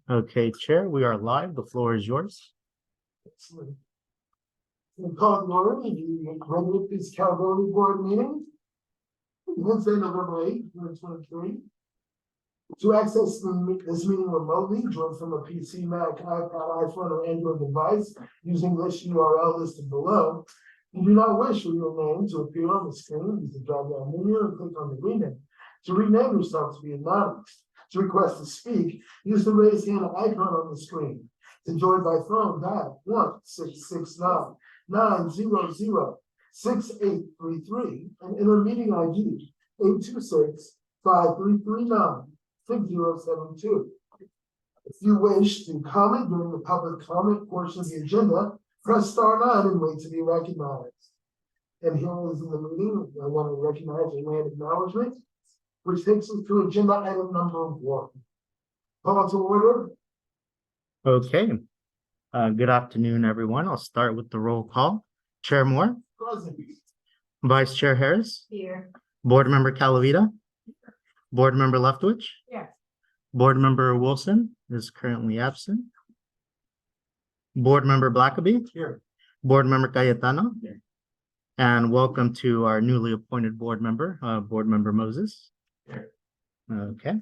Okay, Chair, we are live. The floor is yours. Excellent. We call to order the regular Peace Accountability Board meeting, Wednesday, November 8th, 2023. To access this meeting remotely, join from a PC, Mac, iPad, iPhone, or Android device using this URL listed below. You do not wish for your name to appear on the screen, use the drop-down menu and click on the rename. To rename yourself to be anonymous. To request to speak, use the raise hand icon on the screen. To join by phone, dial 1-669-900-6833 and enter meeting ID 826-5339-6072. If you wish to comment during the public comment portion of the agenda, press *9 and wait to be recognized. And here is in the meeting, I want to recognize a land acknowledgement, which takes us to agenda item number 1. Call to order. Okay. Good afternoon, everyone. I'll start with the roll call. Chair Moore. Present. Vice Chair Harris. Here. Board Member Calavita. Board Member Leftwich. Yes. Board Member Wilson is currently absent. Board Member Blackaby. Here. Board Member Cayetano. Here. And welcome to our newly appointed board member, Board Member Moses. Here. Okay.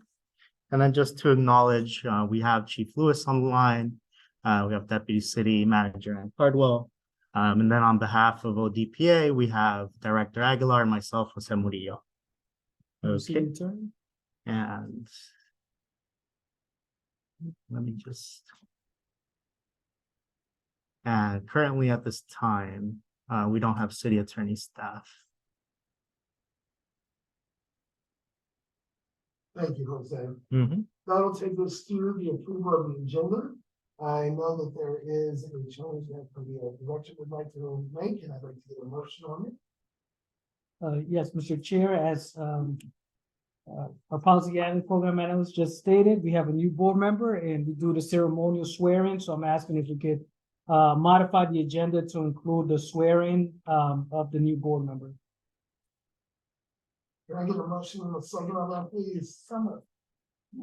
And then just to acknowledge, we have Chief Lewis on the line. We have Deputy City Manager Ann Cardwell. And then on behalf of ODPA, we have Director Aguilar and myself, Jose Murillo. Okay. And let me just. And currently at this time, we don't have city attorney staff. Thank you, Jose. Mm-hmm. That'll take us through the approval of the agenda. I know that there is a change that the director would like to make, and I'd like to get a motion on it. Yes, Mr. Chair, as our policy guidance program analyst just stated, we have a new board member and we do the ceremonial swearing. So I'm asking if we could modify the agenda to include the swearing of the new board member. Can I get a motion and a second on that, please? Summer.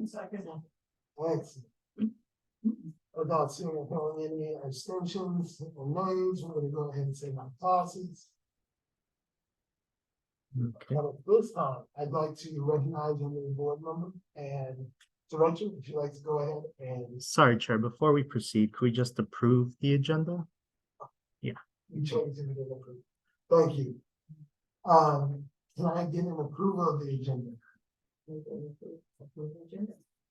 Second. Excellent. Without seeing or hearing any abstentions or nays, we're going to go ahead and say my passes. Okay. But at this time, I'd like to recognize your new board member and director, if you'd like to go ahead and Sorry, Chair, before we proceed, could we just approve the agenda? you change it. Thank you. Can I get an approval of the agenda?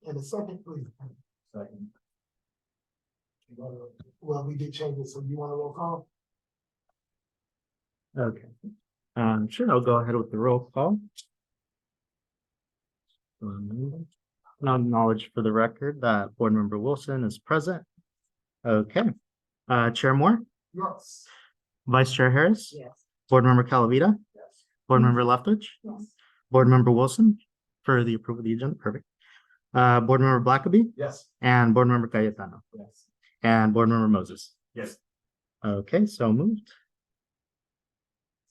And a second, please. Second. Well, we did change it, so you want a roll call? Okay. Sure, I'll go ahead with the roll call. Now acknowledge for the record that Board Member Wilson is present. Okay. Chair Moore, Yes. Vice Chair Harris, Yes. Board Member Calavita, Yes. Board Member Leftwich, Yes. Board Member Wilson for the approval of the agenda. Perfect. Board Member Blackaby Yes. and Board Member Cayetano Yes. and Board Member Moses. Yes. Okay, so moved.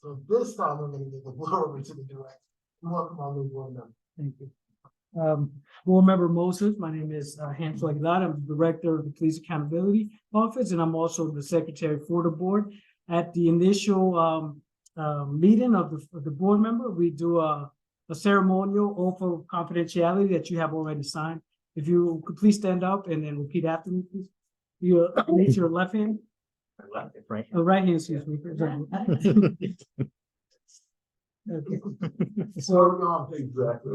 So this time I'm going to give the floor over to the director. Welcome our new board member. Thank you. Board Member Moses, my name is Hansel Aguilar. I'm the Director of the Police Accountability Office, and I'm also the Secretary for the board. At the initial meeting of the board member, we do a ceremonial oath of confidentiality that you have already signed. If you could please stand up and then repeat after me, please. You raise your left hand. Right. Right hand, excuse me. Okay. So Exactly.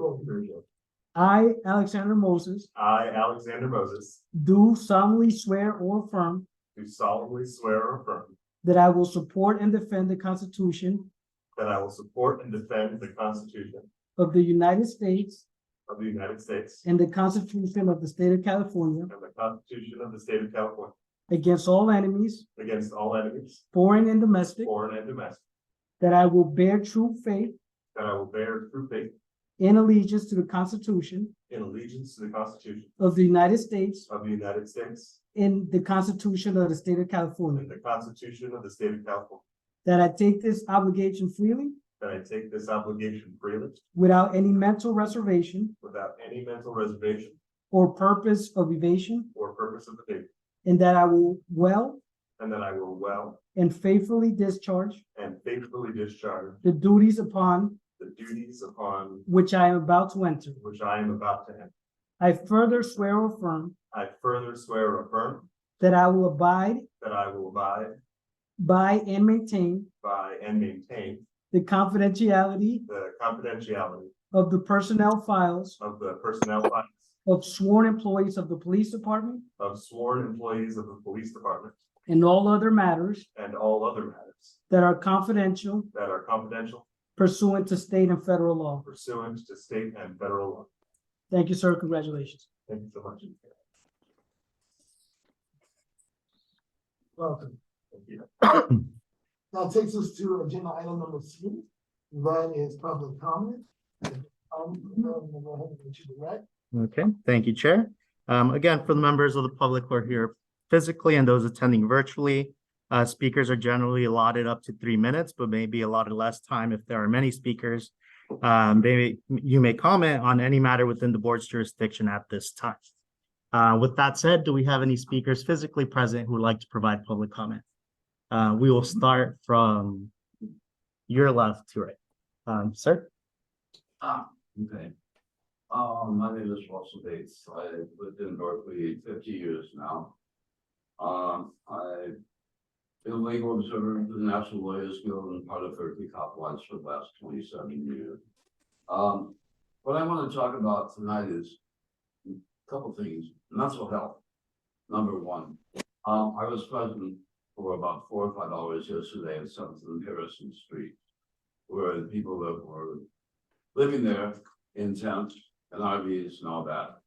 I, Alexander Moses, I, Alexander Moses, do solemnly swear or affirm do solemnly swear or affirm that I will support and defend the Constitution that I will support and defend the Constitution of the United States of the United States and the Constitution of the State of California and the Constitution of the State of California against all enemies, against all enemies, foreign and domestic, foreign and domestic, that I will bear true faith that I will bear true faith and allegiance to the Constitution in allegiance to the Constitution of the United States of the United States and the Constitution of the State of California, and the Constitution of the State of California, that I take this obligation freely that I take this obligation freely without any mental reservation without any mental reservation or purpose of evasion, or purpose of evasion, and that I will well and that I will well and faithfully discharge and faithfully discharge the duties upon the duties upon which I am about to enter. which I am about to enter. I further swear or affirm I further swear or affirm that I will abide that I will abide by and maintain by and maintain the confidentiality the confidentiality of the personnel files of the personnel files of sworn employees of the police department of sworn employees of the police department and all other matters and all other matters that are confidential that are confidential pursuant to state and federal law. pursuant to state and federal law. Thank you, sir. Congratulations. Thank you so much. Welcome. Thank you. That takes us to agenda item number 3. That is public comment. I'm gonna go ahead and go to the right. Okay, thank you, Chair. Again, for the members of the public who are here physically and those attending virtually, speakers are generally allotted up to 3 minutes, but may be allotted less time if there are many speakers. You may comment on any matter within the board's jurisdiction at this time. With that said, do we have any speakers physically present who would like to provide public comment? We will start from your left to right. Sir? Okay. My name is Russell Bates. I've lived in Berkeley 50 years now. I've been a legal observer for the National Lawyers Guild and part of Berkeley Cop Watch for the last 27 years. What I want to talk about tonight is a couple things. Mental health, number one. I was present for about 4 or 5 hours yesterday at 7th and Harrison Street, where the people that were living there in tents and RVs and all that.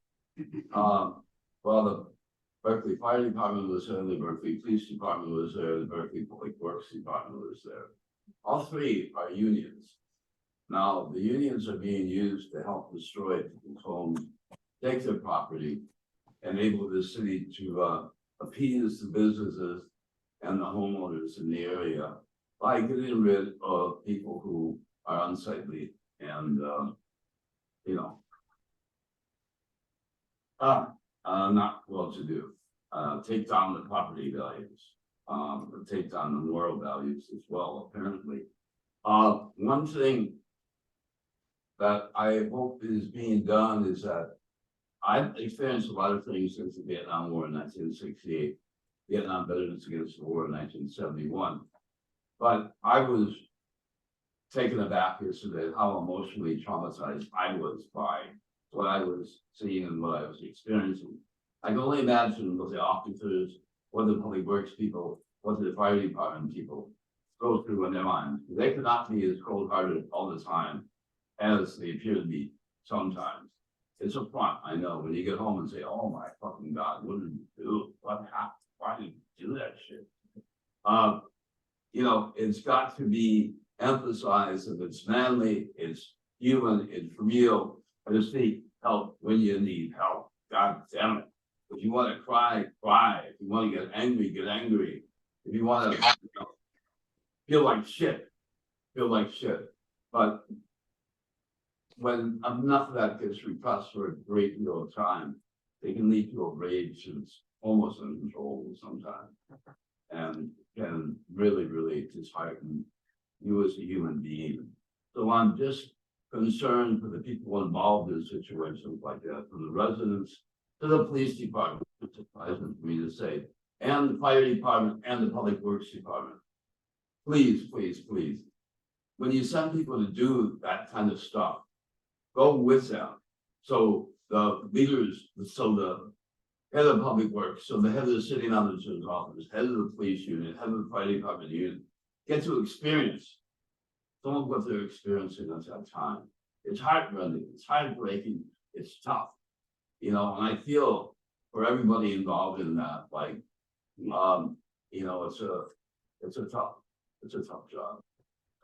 Well, the Berkeley Fire Department was there, the Berkeley Police Department was there, the Berkeley Public Works Department was there. All three are unions. Now, the unions are being used to help destroy people's homes, take their property, enable the city to appease the businesses and the homeowners in the area by getting rid of people who are unsightly and, not well to do. Take down the property values, take down the moral values as well, apparently. One thing that I hope is being done is that I've experienced a lot of things since the Vietnam War in 1968, Vietnam Veterans Against the War in 1971. But I was taken aback yesterday at how emotionally traumatized I was by what I was seeing and what I was experiencing. I can only imagine what the officers, what the public works people, what the fire department people go through in their minds. They could not be as cold-hearted all the time as they appear to be sometimes. It's a front, I know, when you get home and say, oh my fucking God, what did you do? What happened? Why did you do that shit? It's got to be emphasized that it's manly, it's human, it's real. I just need help when you need help. God damn it. If you want to cry, cry. If you want to get angry, get angry. If you want to feel like shit, feel like shit. But when enough of that gets repressed for a great deal of time, they can lead to a rage that's almost uncontrollable sometimes. And can really, really dishearten you as a human being. So I'm just concerned for the people involved in situations like that, from the residents to the police department, it's surprising for me to say, and the fire department and the public works department. Please, please, please. When you send people to do that kind of stuff, go with them. So the leaders, so the head of public works, so the head of the city manager's office, head of the police unit, head of the fire department unit, get to experience some of what they're experiencing at that time. It's heartrending, it's heartbreaking, it's tough, and I feel for everybody involved in that, like, it's a tough job.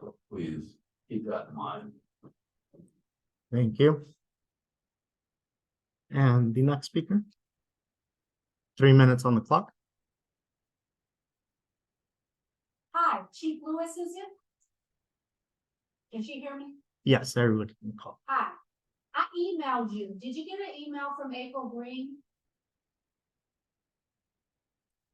So please keep that in mind. Thank you. And the next speaker? 3 minutes on the clock. Hi, Chief Lewis, is it? Can she hear me? Yes, everybody can call. Hi, I emailed you. Did you get an email from April Green?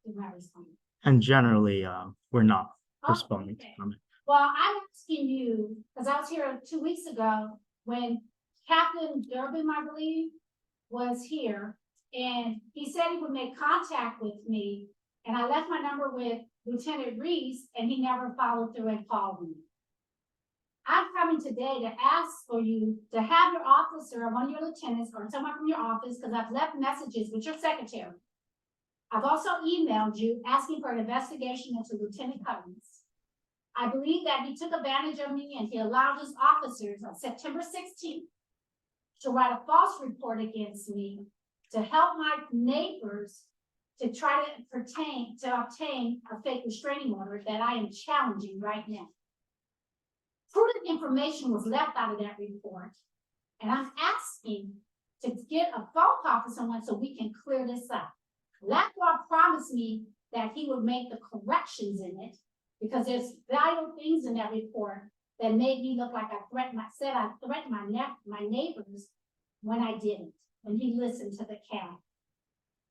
Did not respond. And generally, we're not Oh, responding to okay. comment. Well, I'm asking you, because I was here 2 weeks ago when Captain Durbin, I believe, was here. And he said he would make contact with me. And I left my number with Lieutenant Reese and he never followed through and called me. I'm coming today to ask for you to have your officer or one of your lieutenants or someone from your office, because I've left messages with your secretary. I've also emailed you asking for an investigation into Lieutenant Cummings. I believe that he took advantage of me and he allowed his officers on September 16th to write a false report against me to help my neighbors to try to obtain a fake restraining order that I am challenging right now. Prudent information was left out of that report, and I'm asking to get a phone call for someone so we can clear this up. Blackwell promised me that he would make the corrections in it because there's valuable things in that report that made me look like I threatened my neighbors when I didn't, when he listened to the county.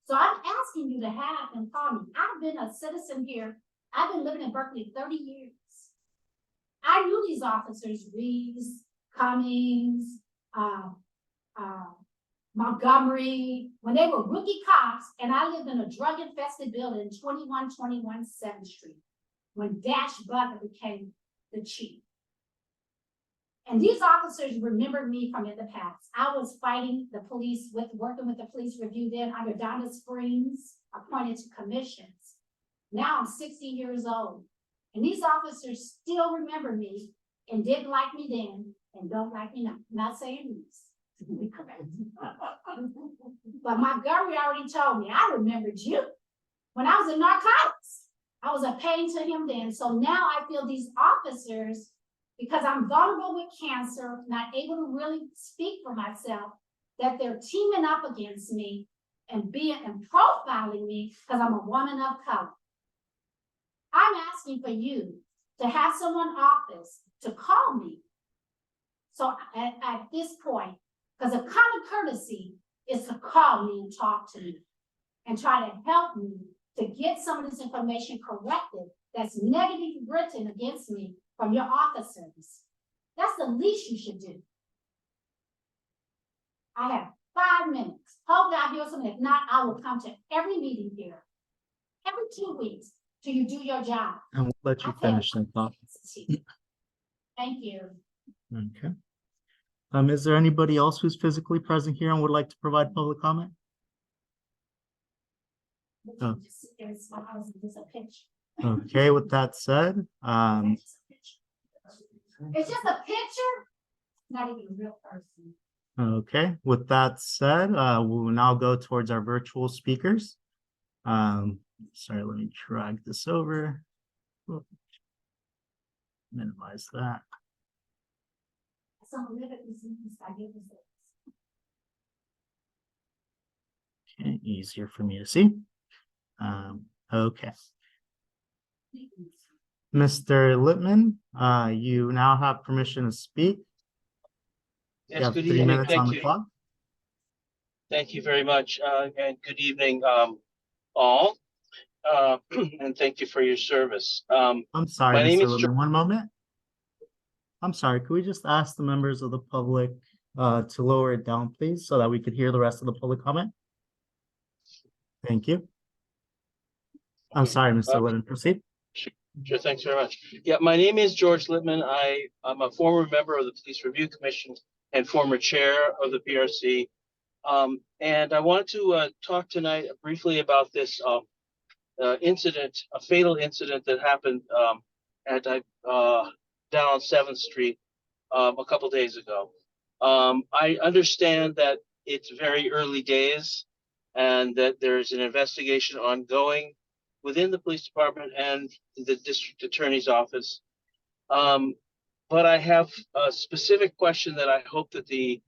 So I'm asking you to have him call me. I've been a citizen here. I've been living in Berkeley 30 years. I knew these officers, Reeves, Cummings, Montgomery, when they were rookie cops, and I lived in a drug-infested building, 2121 7th Street, when Dash Butler became the chief. And these officers remembered me from in the past. I was fighting the police, working with the police review then under Donna Springs, appointed to commissions. Now I'm 60 years old. And these officers still remember me and didn't like me then and don't like me now. Not saying this, to be correct. But Montgomery already told me, I remembered you. When I was in narcotics, I was a pain to him then. So now I feel these officers, because I'm vulnerable with cancer, not able to really speak for myself, that they're teaming up against me and profiling me because I'm a woman of color. I'm asking for you to have someone office to call me. So at this point, because a common courtesy is to call me and talk to me and try to help me to get some of this information corrected that's negatively written against me from your officers. That's the least you should do. I have 5 minutes. Hopefully I'll hear something. If not, I will come to every meeting here, every 2 weeks, till you do your job. And we'll let you finish that thought. Thank you. Okay. Is there anybody else who's physically present here and would like to provide public comment? Oh. It's a pitch. Okay, with that said, It's just a picture, not even a real person. okay, with that said, we will now go towards our virtual speakers. Sorry, let me drag this over. Minimize that. Okay, easier for me to see. Okay. Mr. Lippman, you now have permission to speak. You Yes, have good 3 evening. minutes on Thank the you. clock. Thank you very much, and good evening, all. And thank you for your service. I'm sorry, my name Mr. is Lippman, one moment. I'm sorry, could we just ask the members of the public to lower it down, please, so that we could hear the rest of the public comment? Thank you. I'm sorry, Mr. Lippman, proceed. Sure, thanks very much. Yeah, my name is George Lippman. I'm a former member of the Police Review Commission and former chair of the PRC. And I wanted to talk tonight briefly about this incident, a fatal incident that happened at down on 7th Street a couple days ago. I understand that it's very early days and that there's an investigation ongoing within the police department and the district attorney's office. But I have a specific question that I hope that the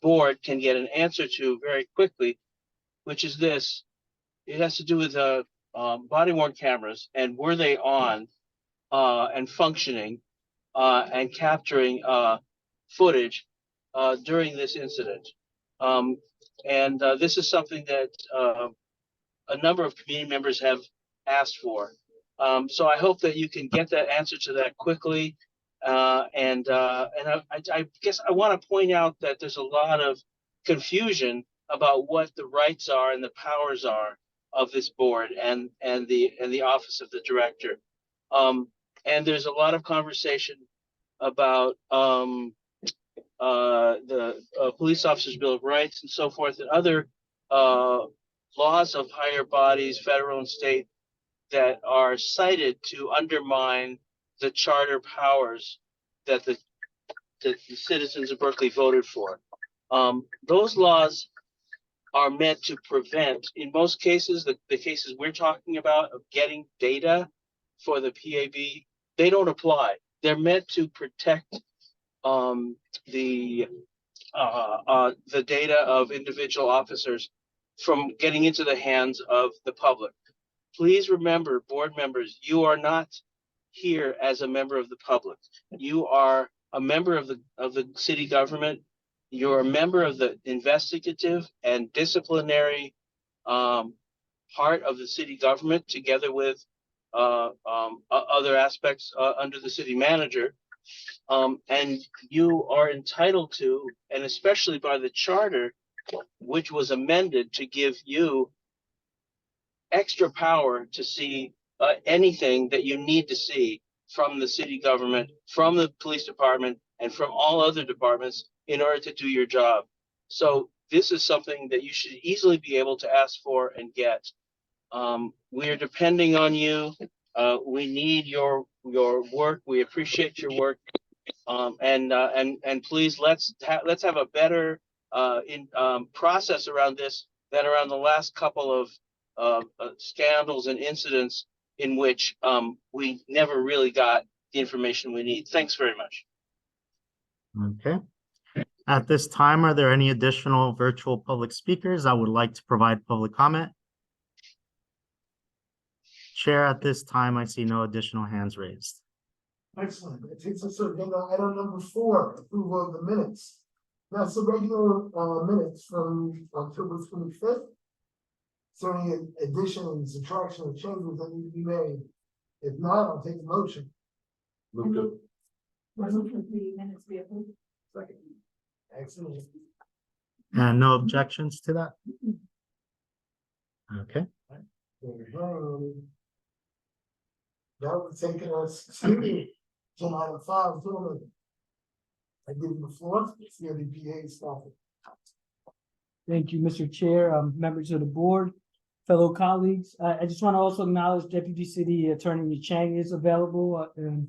board can get an answer to very quickly, which is this. It has to do with body-worn cameras, and were they on and functioning and capturing footage during this incident. This is something that a number of community members have asked for. So I hope that you can get that answer to that quickly. I guess I want to point out that there's a lot of confusion about what the rights are and the powers are of this board and the office of the director. And there's a lot of conversation about the Police Officers Bill of Rights and so forth, and other laws of higher bodies, federal and state, that are cited to undermine the charter powers that the citizens of Berkeley voted for. Those laws are meant to prevent, in most cases, the cases we're talking about of getting data for the PAB, they don't apply. They're meant to protect the data of individual officers from getting into the hands of the public. Please remember, board members, you are not here as a member of the public. You are a member of the city government. You're a member of the investigative and disciplinary part of the city government, together with other aspects under the city manager. And you are entitled to, and especially by the charter, which was amended to give you extra power to see anything that you need to see from the city government, from the police department, and from all other departments in order to do your job. So this is something that you should easily be able to ask for and get. We are depending on you. We need your work. We appreciate your work. And please let's have a better process around this than around the last couple of scandals and incidents in which we never really got the information we need. Thanks very much. Okay. At this time, are there any additional virtual public speakers that would like to provide public comment? Chair, at this time, I see no additional hands raised. Excellent. It takes us to agenda item number 4, approval of the minutes. That's the regular minutes from October 25th. Is there any additions, subtraction, or changes that need to be made? If not, I'll take a motion. Move to. Second. Excellent. And no objections to that? Okay. That would take us to item 5, gentlemen. I give you the floor. It's the PA staff. Thank you, Mr. Chair, members of the board, fellow colleagues. I just want to also acknowledge Deputy City Attorney Chang is available, and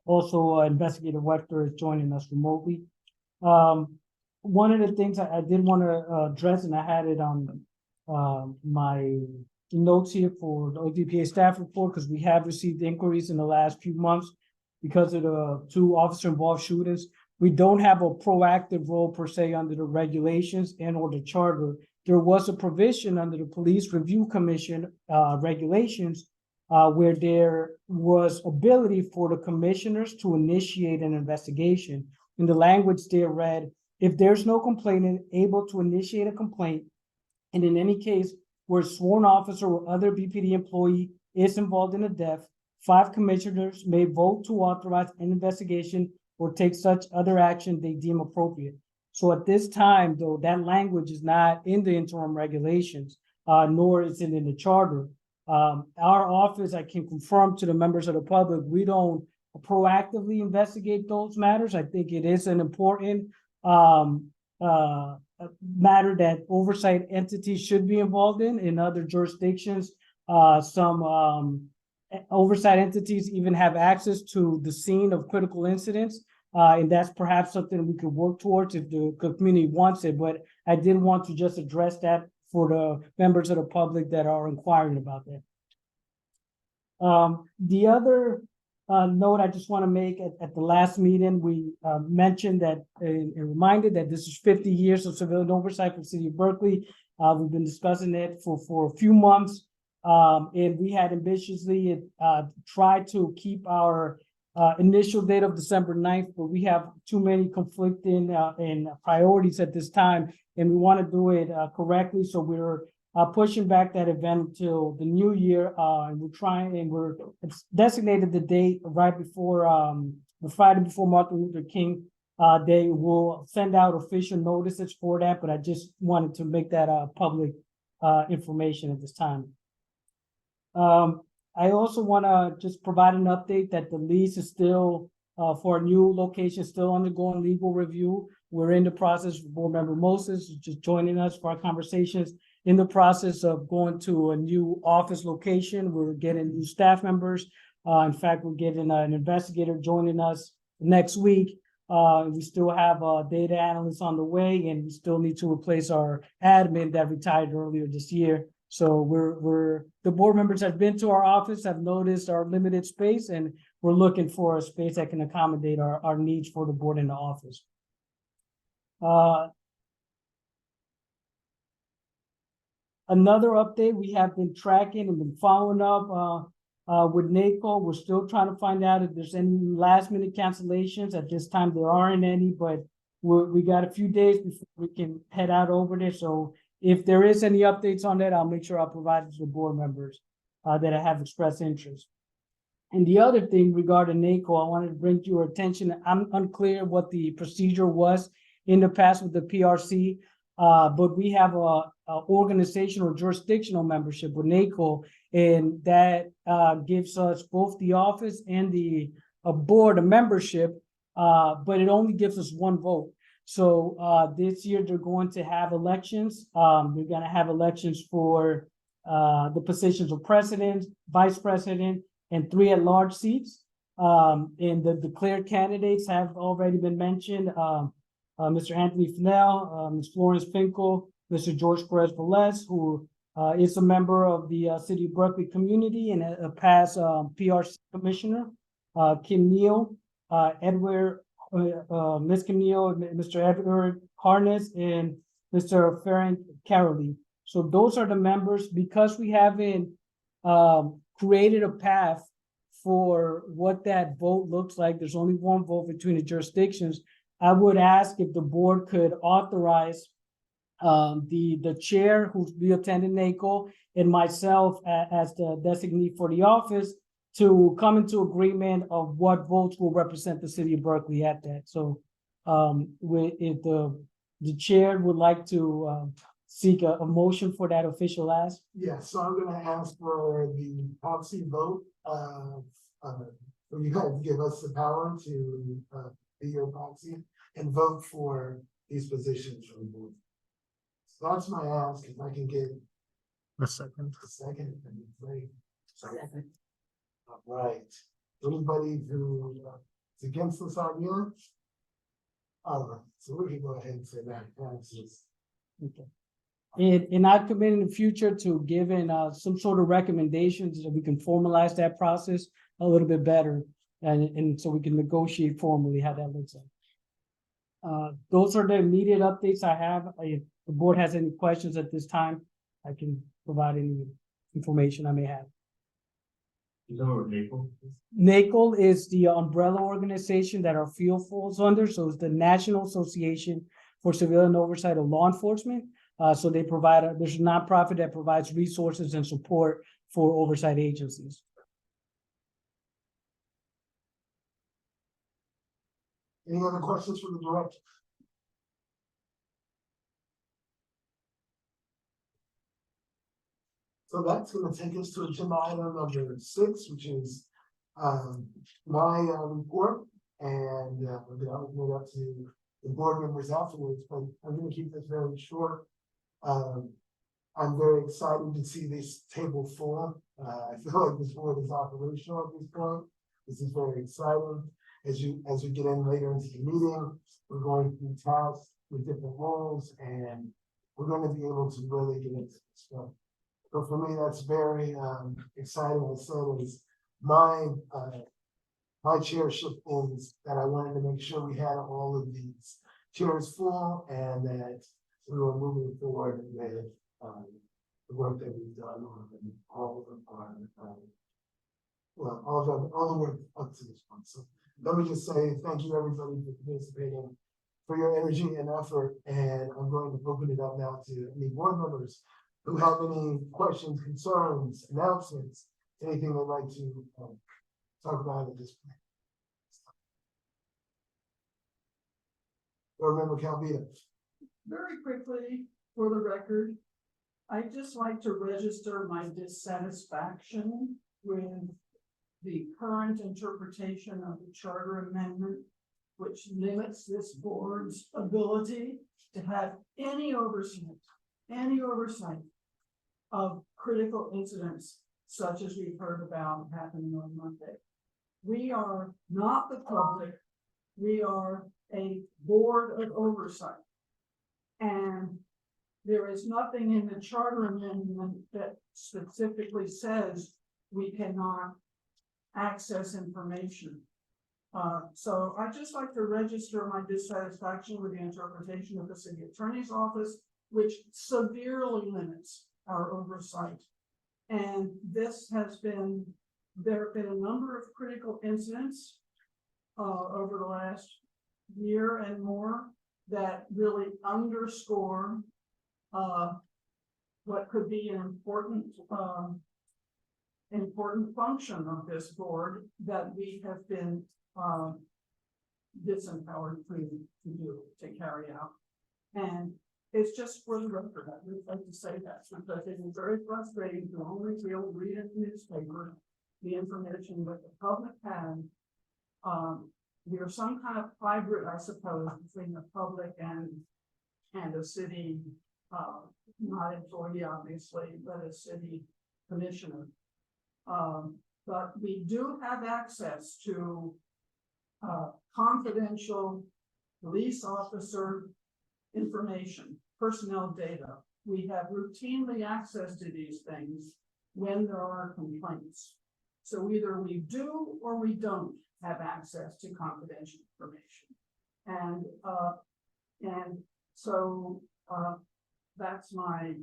also Investigator Wechter is joining us remotely. One of the things I did want to address, and I had it on my notes here for the ODPA staff report, because we have received inquiries in the last few months because of the 2 officer-involved shootings. We don't have a proactive role per se under the regulations and or the charter. There was a provision under the Police Review Commission regulations where there was ability for the commissioners to initiate an investigation. In the language there read, if there's no complainant able to initiate a complaint, and in any case where a sworn officer or other BPD employee is involved in a death, 5 commissioners may vote to authorize an investigation or take such other action they deem appropriate. So at this time, though, that language is not in the interim regulations, nor is it in the charter. Our office, I can confirm to the members of the public, we don't proactively investigate those matters. I think it is an important matter that oversight entities should be involved in other jurisdictions. Some oversight entities even have access to the scene of critical incidents. And that's perhaps something we could work towards if the community wants it. But I did want to just address that for the members of the public that are inquiring about that. The other note I just want to make at the last meeting, we mentioned that and reminded that this is 50 years of civilian oversight for the city of Berkeley. We've been discussing it for a few months. And we had ambitiously tried to keep our initial date of December 9th, but we have too many conflicting and priorities at this time, and we want to do it correctly. So we're pushing back that event until the new year, and it's designated the date right before the Friday before Martin Luther King Day. We'll send out official notices for that, but I just wanted to make that public information at this time. I also want to just provide an update that the lease is still for a new location, still undergoing legal review. We're in the process, Board Member Moses is just joining us for our conversations, in the process of going to a new office location. We're getting new staff members. In fact, we're getting an investigator joining us next week. We still have a data analyst on the way, and we still need to replace our admin that retired earlier this year. So the board members have been to our office, have noticed our limited space, and we're looking for a space that can accommodate our needs for the board in the office. Another update, we have been tracking and been following up with NACO. We're still trying to find out if there's any last minute cancellations. At this time, there aren't any, but we got a few days before we can head out over there. So if there is any updates on that, I'll make sure I'll provide it to the board members that have expressed interest. And the other thing regarding NACO, I wanted to bring to your attention. I'm unclear what the procedure was in the past with the PRC, but we have a organizational jurisdictional membership with NACO, and that gives us both the office and the board a membership, but it only gives us one vote. So this year they're going to have elections. They're going to have elections for the positions of president, vice president, and 3 at-large seats. And the declared candidates have already been mentioned. Mr. Anthony Fennell, Ms. Florence Finkel, Mr. George Perez-Velez, who is a member of the City of Berkeley community and a past PRC commissioner, Kim Neal, Ms. Kim Neal, Mr. Edward Harness, and Mr. Ferenc Caroly. So those are the members. Because we haven't created a path for what that vote looks like, there's only one vote between the jurisdictions. I would ask if the board could authorize the chair who's be attending NACO and myself as the designee for the office to come into agreement of what votes will represent the city of Berkeley at that. So if the chair would like to seek a motion for that official ask. Yeah, so I'm gonna ask for the proxy vote, for you guys to give us the power to be your proxy and vote for these positions from the board. So that's my ask. If I can get A second. a second, that'd be great. Second. All right. Anybody who is against this idea? All right, so we can go ahead and say that passes. Okay. And I commit in the future to giving some sort of recommendations that we can formalize that process a little bit better, and so we can negotiate formally how that looks like. Those are the immediate updates I have. If the board has any questions at this time, I can provide any information I may have. You know what NACO is? NACO is the umbrella organization that our field falls under. So it's the National Association for Civilian Oversight of Law Enforcement. So they provide, there's a nonprofit that provides resources and support for oversight agencies. Any other questions for the director? So that's gonna take us to agenda item number 6, which is my report, and we're gonna open it up to the board members afterwards, but I'm gonna keep this very short. I'm very excited to see this table full. I feel like this board is operational at this point. This is very exciting. As we get in later into the meeting, we're going to be tasked with different roles, and we're going to be able to really get into this stuff. So for me, that's very exciting. I said is my chairship is that I wanted to make sure we had all of these chairs full and that we were moving forward with the work that we've done on all of our well, all the work up to this point. So let me just say thank you everybody for participating, for your energy and effort. And I'm going to open it up now to any board members who have any questions, concerns, announcements, anything they'd like to talk about at this point. Board Member Calvino. Very quickly, for the record, I'd just like to register my dissatisfaction with the current interpretation of the charter amendment, which limits this board's ability to have any oversight of critical incidents such as we've heard about happening on Monday. We are not the public. We are a board of oversight. And there is nothing in the charter amendment that specifically says we cannot access information. So I'd just like to register my dissatisfaction with the interpretation of the city attorney's office, which severely limits our oversight. And this has been, there have been a number of critical incidents over the last year and more that really underscore what could be an important function of this board that we have been disempowered to carry out. And it's just for the record, I would like to say that because it is very frustrating to only be able to read in the newspaper the information that the public had. We are some kind of hybrid, I suppose, between the public and a city, not employee, obviously, but a city commissioner. But we do have access to confidential police officer information, personnel data. We have routinely access to these things when there are complaints. So either we do or we don't have access to confidential information. And so that's my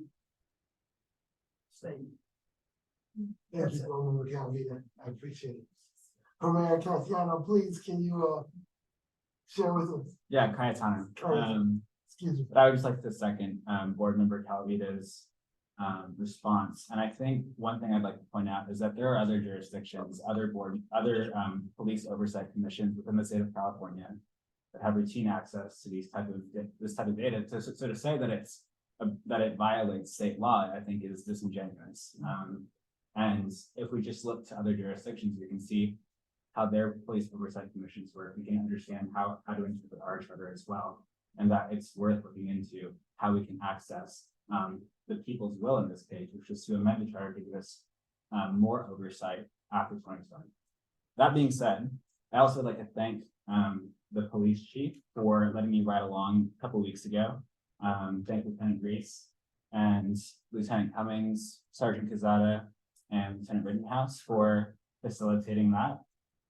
statement. Thank you, Board Member Calvino. I appreciate it. Mayor Cassiano, please, can you share with us? Yeah, Cayetano. Excuse me. But I would just like to second board member Calavita's response. And I think one thing I'd like to point out is that there are other jurisdictions, other police oversight commissions within the state of California that have routine access to this type of data. So to say that that it violates state law, I think is disingenuous. And if we just look to other jurisdictions, we can see how their police oversight commissions work. We can understand how to interpret our charter as well, and that it's worth looking into how we can access the people's will in this case, which is to amend the charter to give us more oversight after 2020. That being said, I also would like to thank the police chief for letting me ride along a couple weeks ago. Thank Lieutenant Reese and Lieutenant Cummings, Sergeant Quezada, and Lieutenant Rittenhouse for facilitating that.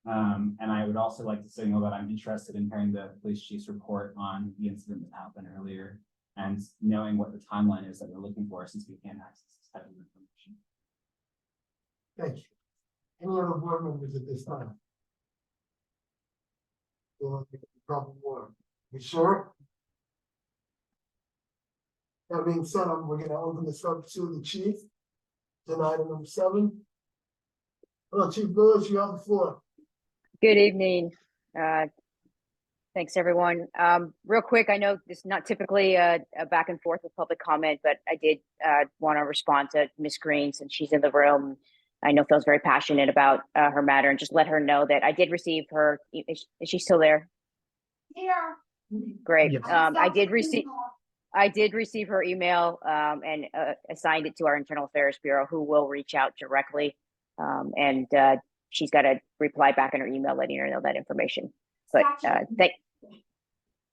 And I would also like to signal that I'm interested in hearing the police chief's report on the incident that happened earlier and knowing what the timeline is that we're looking for since we can't access this type of information. Thank you. Any other board members at this time? You sure? That being said, we're gonna open this up to the chief. Then item number 7. Hello, Chief Lewis, you have the floor. Good evening. Thanks, everyone. Real quick, I know this is not typically a back and forth with public comment, but I did want to respond to Ms. Green since she's in the room. I know feels very passionate about her matter, and just let her know that I did receive her. Is she still there? Here. Great. Yes. I did receive her email and assigned it to our Internal Affairs Bureau, who will reach out directly. And she's got to reply back in her email letting her know that information. But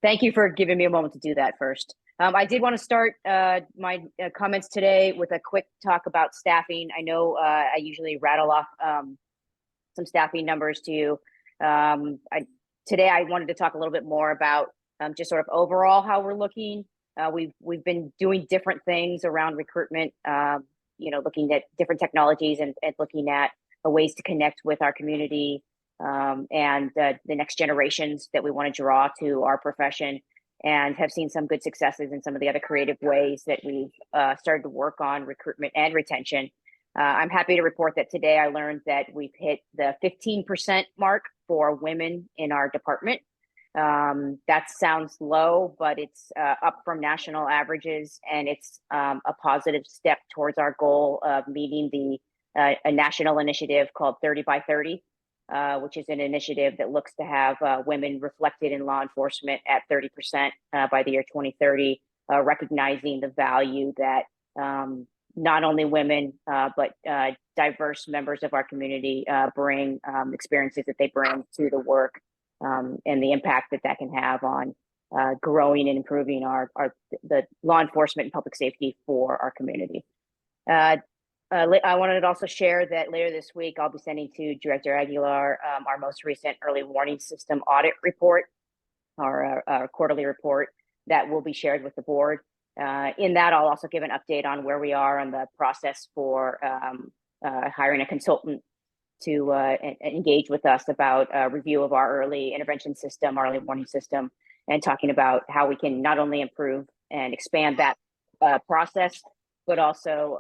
thank you for giving me a moment to do that first. I did want to start my comments today with a quick talk about staffing. I know I usually rattle off some staffing numbers to you. Today I wanted to talk a little bit more about just sort of overall how we're looking. We've been doing different things around recruitment, looking at different technologies and looking at ways to connect with our community and the next generations that we want to draw to our profession, and have seen some good successes in some of the other creative ways that we've started to work on recruitment and retention. I'm happy to report that today I learned that we've hit the 15% mark for women in our department. That sounds low, but it's up from national averages, and it's a positive step towards our goal of meeting a national initiative called 30 by 30, which is an initiative that looks to have women reflected in law enforcement at 30% by the year 2030, recognizing the value that not only women, but diverse members of our community bring, experiences that they bring to the work, and the impact that that can have on growing and improving the law enforcement and public safety for our community. I wanted to also share that later this week, I'll be sending to Director Aguilar our most recent early warning system audit report, our quarterly report that will be shared with the board. In that, I'll also give an update on where we are on the process for hiring a consultant to engage with us about a review of our early intervention system, our early warning system, and talking about how we can not only improve and expand that process, but also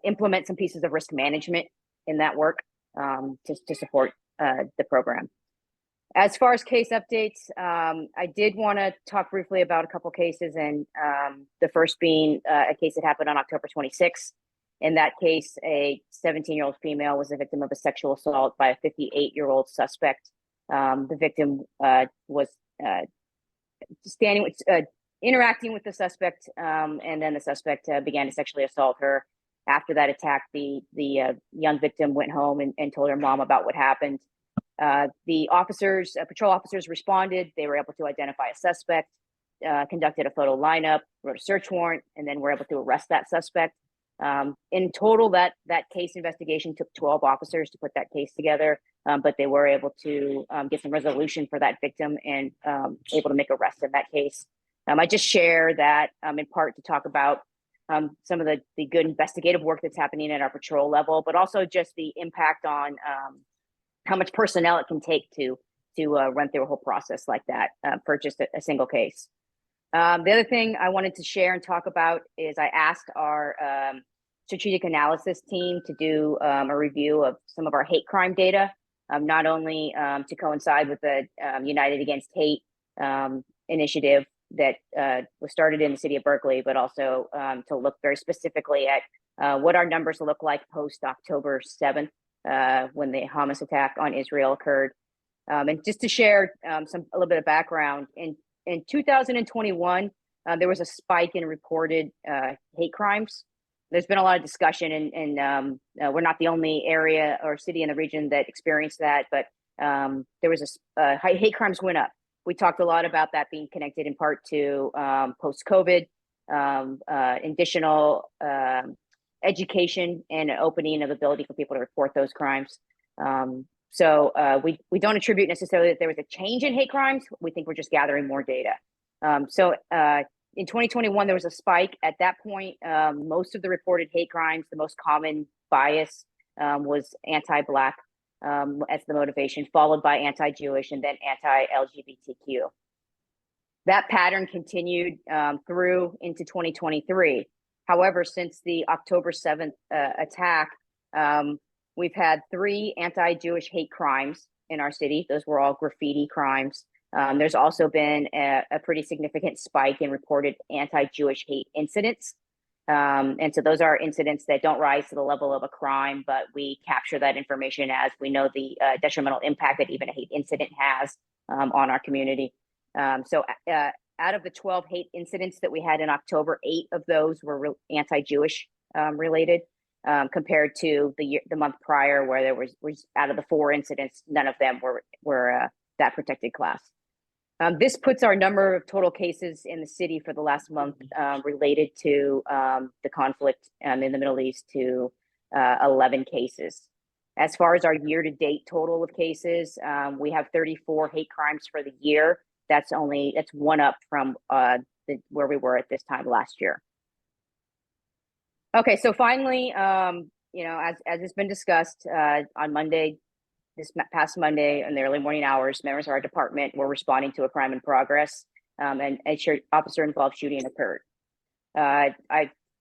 implement some pieces of risk management in that work to support the program. As far as case updates, I did want to talk briefly about a couple cases, and the first being a case that happened on October 26th. In that case, a 17-year-old female was the victim of a sexual assault by a 58-year-old suspect. The victim was interacting with the suspect, and then the suspect began to sexually assault her. After that attack, the young victim went home and told her mom about what happened. The patrol officers responded. They were able to identify a suspect, conducted a photo lineup, wrote a search warrant, and then were able to arrest that suspect. In total, that case investigation took 12 officers to put that case together, but they were able to get some resolution for that victim and able to make arrests in that case. I just share that in part to talk about some of the good investigative work that's happening at our patrol level, but also just the impact on how much personnel it can take to run through a whole process like that for just a single case. The other thing I wanted to share and talk about is I asked our strategic analysis team to do a review of some of our hate crime data, not only to coincide with the United Against Hate initiative that was started in the city of Berkeley, but also to look very specifically at what our numbers look like post October 7th, when the Hamas attack on Israel occurred. And just to share a little bit of background, in 2021, there was a spike in reported hate crimes. There's been a lot of discussion, and we're not the only area or city in the region that experienced that, but there was hate crimes went up. We talked a lot about that being connected in part to post-COVID, additional education and opening of ability for people to report those crimes. So we don't attribute necessarily that there was a change in hate crimes. We think we're just gathering more data. In 2021, there was a spike. At that point, most of the reported hate crimes, the most common bias was anti-Black as the motivation, followed by anti-Jewish, and then anti-LGBTQ. That pattern continued through into 2023. However, since the October 7th attack, we've had 3 anti-Jewish hate crimes in our city. Those were all graffiti crimes. There's also been a pretty significant spike in reported anti-Jewish hate incidents. And so those are incidents that don't rise to the level of a crime, but we capture that information as we know the detrimental impact that even a hate incident has on our community. So out of the 12 hate incidents that we had in October, 8 of those were anti-Jewish related, compared to the month prior, where there was out of the 4 incidents, none of them were that protected class. This puts our number of total cases in the city for the last month related to the conflict in the Middle East to 11 cases. As far as our year-to-date total of cases, we have 34 hate crimes for the year. That's 1 up from where we were at this time last year. Okay, so finally, as it's been discussed, on Monday, past Monday, in the early morning hours, members of our department were responding to a crime in progress, and a officer involved shooting occurred. I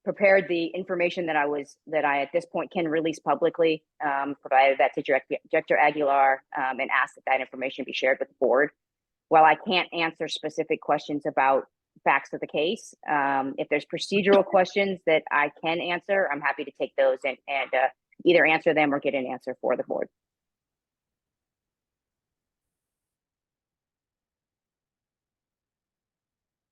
prepared the information that I at this point can release publicly, provided that to Director Aguilar, and asked that information be shared with the board. While I can't answer specific questions about facts of the case, if there's procedural questions that I can answer, I'm happy to take those and either answer them or get an answer for the board.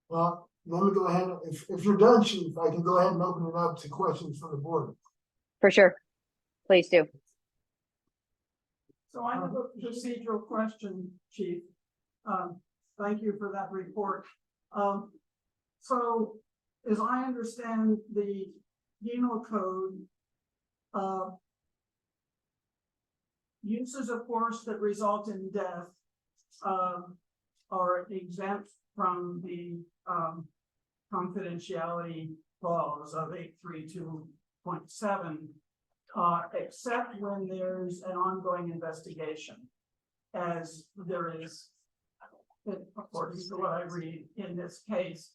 Well, let me go ahead, if you're done, Chief, I can go ahead and open it up to questions from the board. For sure. Please do. So I have a procedural question, Chief. Thank you for that report. So as I understand the penal code, uses of force that result in death are exempt from the confidentiality clause of 832.7, except when there's an ongoing investigation, as there is, according to what I read in this case.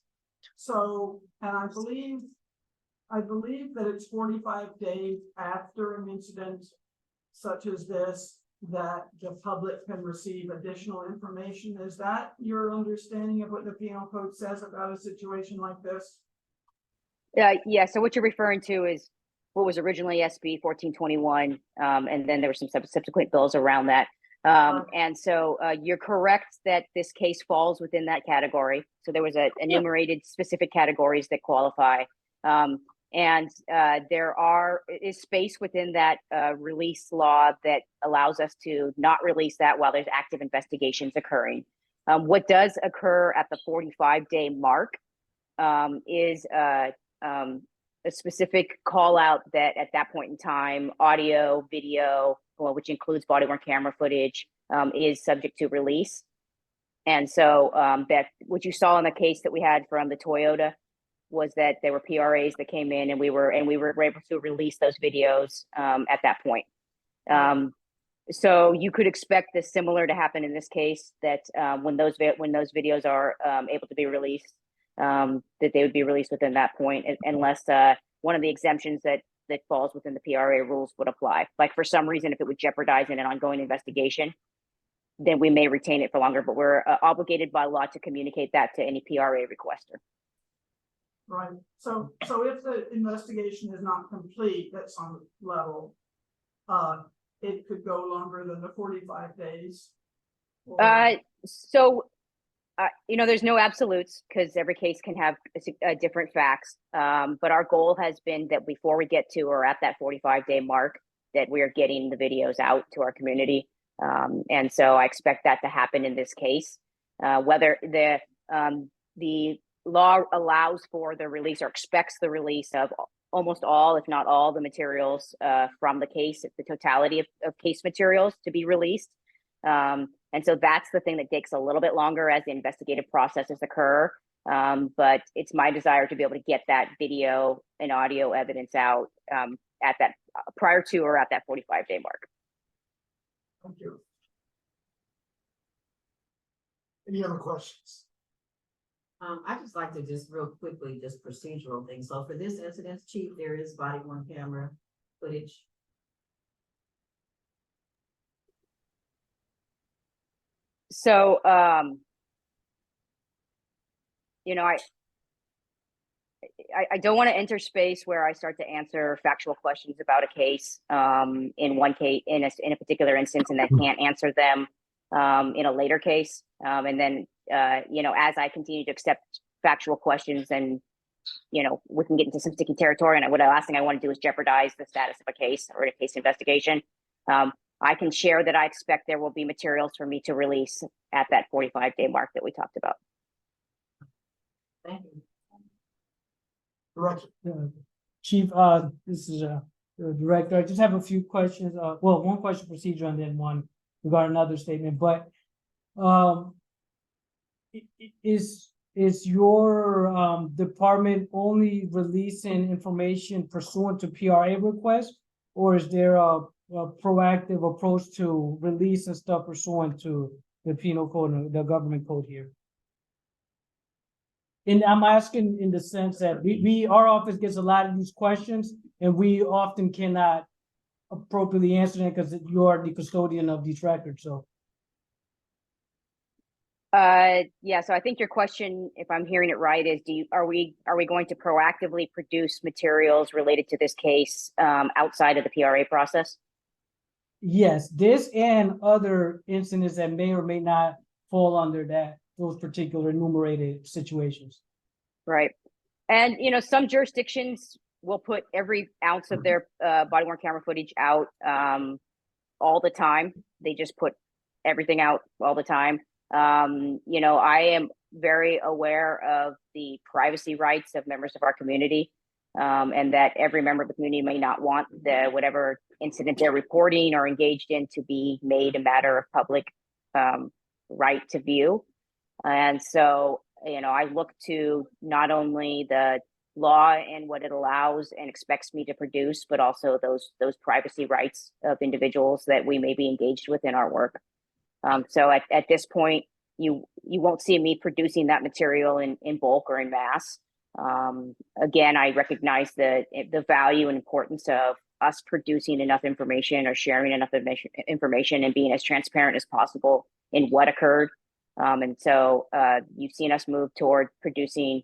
So, and I believe that it's 45 days after an incident such as this that the public can receive additional information. Is that your understanding of what the penal code says about a situation like this? Yeah, so what you're referring to is what was originally SB 1421, and then there were some subsequent bills around that. And so you're correct that this case falls within that category. So there was enumerated specific categories that qualify. And there is space within that release law that allows us to not release that while there's active investigations occurring. What does occur at the 45-day mark is a specific call out that at that point in time, audio, video, which includes body-worn camera footage, is subject to release. And so that what you saw in the case that we had from the Toyota was that there were PRAs that came in, and we were able to release those videos at that point. So you could expect this similar to happen in this case, that when those videos are able to be released, that they would be released within that point, unless one of the exemptions that falls within the PRA rules would apply. Like for some reason, if it would jeopardize in an ongoing investigation, then we may retain it for longer, but we're obligated by law to communicate that to any PRA requester. Right. So if the investigation is not complete at some level, it could go longer than the 45 days. There's no absolutes because every case can have different facts. But our goal has been that before we get to or at that 45-day mark, that we are getting the videos out to our community. And so I expect that to happen in this case. Whether the law allows for the release or expects the release of almost all, if not all, the materials from the case, the totality of case materials to be released. And so that's the thing that takes a little bit longer as the investigative processes occur. But it's my desire to be able to get that video and audio evidence out at that prior to or at that 45-day mark. Thank you. Any other questions? I just like to just real quickly, just procedural things. So for this incident, Chief, there is body-worn camera footage. So, I don't want to enter space where I start to answer factual questions about a case in one case, in a particular instance, and I can't answer them in a later case. And then, as I continue to accept factual questions, and, we can get into some sticky territory. And the last thing I want to do is jeopardize the status of a case or a case investigation. I can share that I expect there will be materials for me to release at that 45-day mark that we talked about. Thank you. Director. Chief, this is the director. I just have a few questions. One question procedure and then one regarding another statement. But is your department only releasing information pursuant to PRA requests, or is there a proactive approach to release and stuff pursuant to the penal code and the government code here? And I'm asking in the sense that our office gets a lot of these questions and we often cannot appropriately answer them because you are the custodian of these records, so. Yeah, so I think your question, if I'm hearing it right, is are we going to proactively produce materials related to this case outside of the PRA process? Yes, this and other incidents that may or may not fall under those particular enumerated situations. Right. And, you know, some jurisdictions will put every ounce of their body worn camera footage out all the time. They just put everything out all the time. You know, I am very aware of the privacy rights of members of our community, and that every member of the community may not want whatever incident they're reporting or engaged in to be made a matter of public right to view. And so, you know, I look to not only the law and what it allows and expects me to produce, but also those privacy rights of individuals that we may be engaged with in our work. So at this point, you won't see me producing that material in bulk or in mass. Again, I recognize the value and importance of us producing enough information or sharing enough information and being as transparent as possible in what occurred. And so you've seen us move toward producing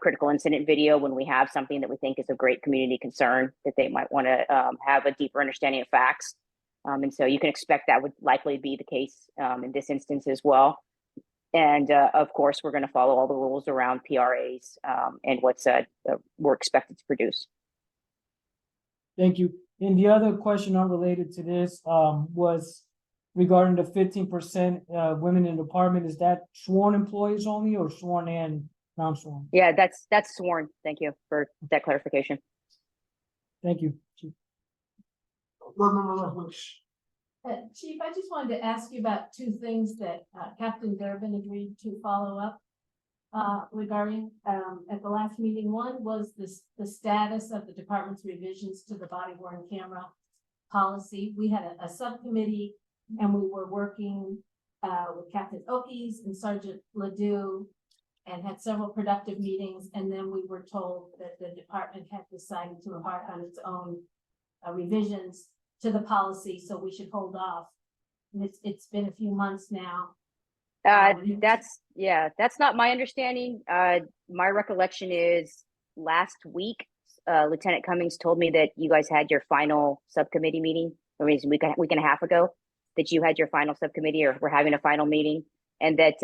critical incident video when we have something that we think is of great community concern that they might want to have a deeper understanding of facts. And so you can expect that would likely be the case in this instance as well. And of course, we're going to follow all the rules around PRAs and what's we're expected to produce. Thank you. And the other question unrelated to this was regarding the 15% women in the department. Is that sworn employees only or sworn and non-sworn? Yeah, that's sworn. Thank you for that clarification. Thank you. Board Member Lethbridge. Chief, I just wanted to ask you about two things that Captain Durbin agreed to follow up regarding at the last meeting. One was the status of the department's revisions to the body worn camera policy. We had a subcommittee and we were working with Captain Okies and Sergeant Ledoux and had several productive meetings. And then we were told that the department had decided to embark on its own revisions to the policy, so we should hold off. And it's been a few months now. That's not my understanding. My recollection is last week, Lieutenant Cummings told me that you guys had your final subcommittee meeting. I mean, a week and a half ago, that you had your final subcommittee or were having a final meeting, and that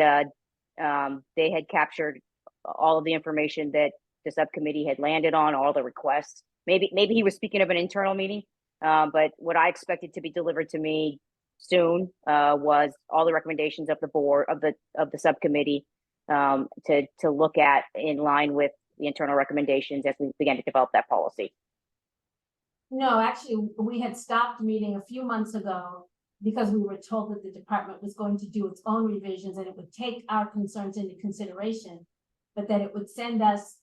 they had captured all of the information that the subcommittee had landed on, all the requests. Maybe he was speaking of an internal meeting. But what I expected to be delivered to me soon was all the recommendations of the board of the subcommittee to look at in line with the internal recommendations as we began to develop that policy. No, actually, we had stopped meeting a few months ago because we were told that the department was going to do its own revisions and it would take our concerns into consideration, but that it would send us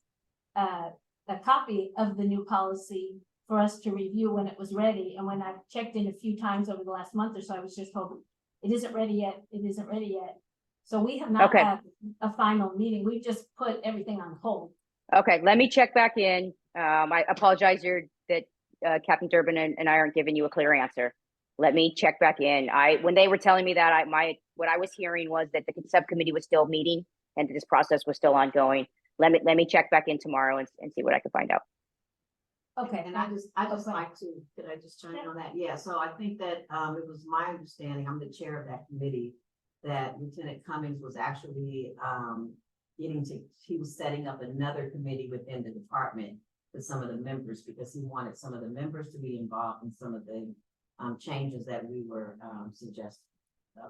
a copy of the new policy for us to review when it was ready. And when I checked in a few times over the last month or so, I was just told it isn't ready yet. It isn't ready yet. So we have not had a final meeting. We've just put everything on hold. Okay, let me check back in. I apologize that Captain Durbin and I aren't giving you a clear answer. Let me check back in. When they were telling me that, what I was hearing was that the subcommittee was still meeting and that this process was still ongoing. Let me check back in tomorrow and see what I can find out. Okay, And I just like to, could I just chime in on that? Yeah, so I think that it was my understanding, I'm the chair of that committee, that Lieutenant Cummings was actually he was setting up another committee within the department with some of the members because he wanted some of the members to be involved in some of the changes that we were suggesting. So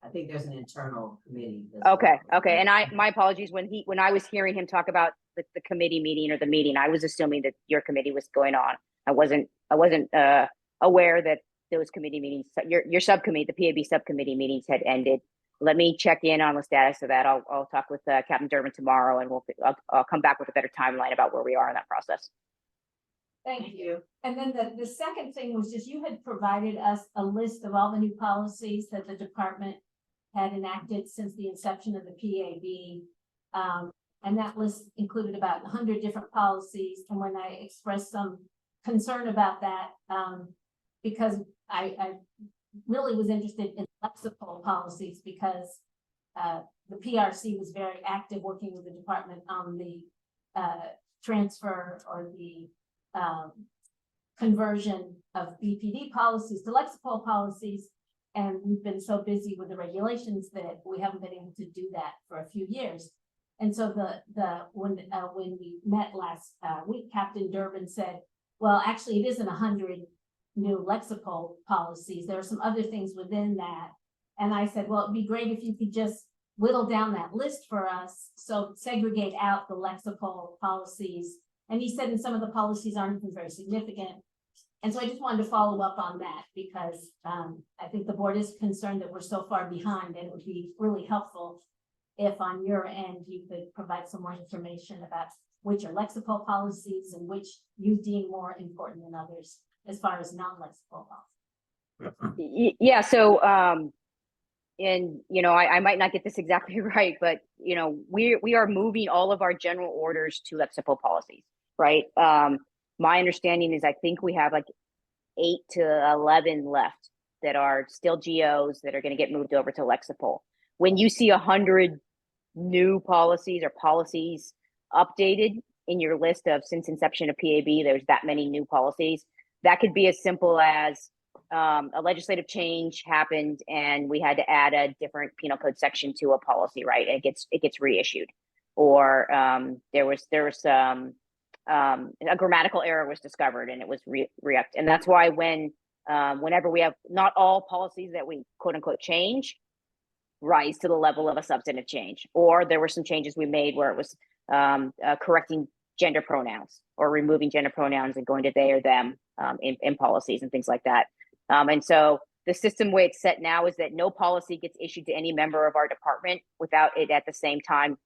I think there's an internal committee. Okay. And my apologies when I was hearing him talk about the committee meeting or the meeting, I was assuming that your committee was going on. I wasn't aware that those committee meetings, your subcommittee, the PAB subcommittee meetings had ended. Let me check in on the status of that. I'll talk with Captain Durbin tomorrow, and I'll come back with a better timeline about where we are in that process. Thank you. you. And then the second thing was just you had provided us a list of all the new policies that the department had enacted since the inception of the PAB. And that list included about 100 different policies. And when I expressed some concern about that, because I really was interested in lexical policies because the PRC was very active working with the department on the transfer or the conversion of BPD policies to lexical policies. And we've been so busy with the regulations that we haven't been able to do that for a few years. And so when we met last week, Captain Durbin said, well, actually, it isn't 100 new lexical policies. There are some other things within that. And I said, well, it'd be great if you could just whittle down that list for us. So segregate out the lexical policies. And he said, and some of the policies aren't even very significant. And so I just wanted to follow up on that because I think the board is concerned that we're so far behind, and it would be really helpful if on your end you could provide some more information about which are lexical policies and which you deem more important than others as far as non-lexical policies. Yeah, so and I might not get this exactly right, but we are moving all of our general orders to lexical policies, right? My understanding is I think we have like 8 to 11 left that are still GOs that are going to get moved over to lexical. When you see 100 new policies or policies updated in your list of since inception of PAB, there's that many new policies. That could be as simple as a legislative change happened and we had to add a different penal code section to a policy, right? And it gets reissued, or there was a grammatical error was discovered and it was re-upped. And that's why whenever we have not all policies that we quote unquote change rise to the level of a substantive change, or there were some changes we made where it was correcting gender pronouns or removing gender pronouns and going to they or them in policies and things like that. And so the system way it's set now is that no policy gets issued to any member of our department without it at the same time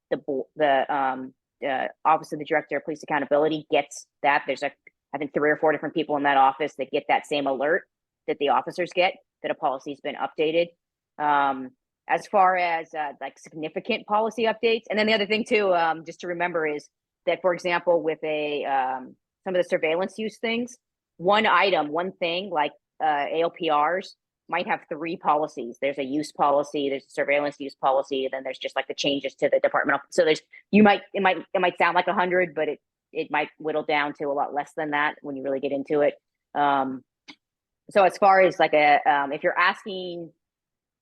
the Office of the Director of Police Accountability gets that. There's I think 3 or 4 different people in that office that get that same alert that the officers get that a policy's been updated. As far as like significant policy updates, and then the other thing too, just to remember is that, for example, with some of the surveillance use things, one thing like ALPRs might have 3 policies. There's a use policy, there's a surveillance use policy, and then there's just like the changes to the departmental. So it might sound like 100, but it might whittle down to a lot less than that when you really get into it. So as far as like if you're asking,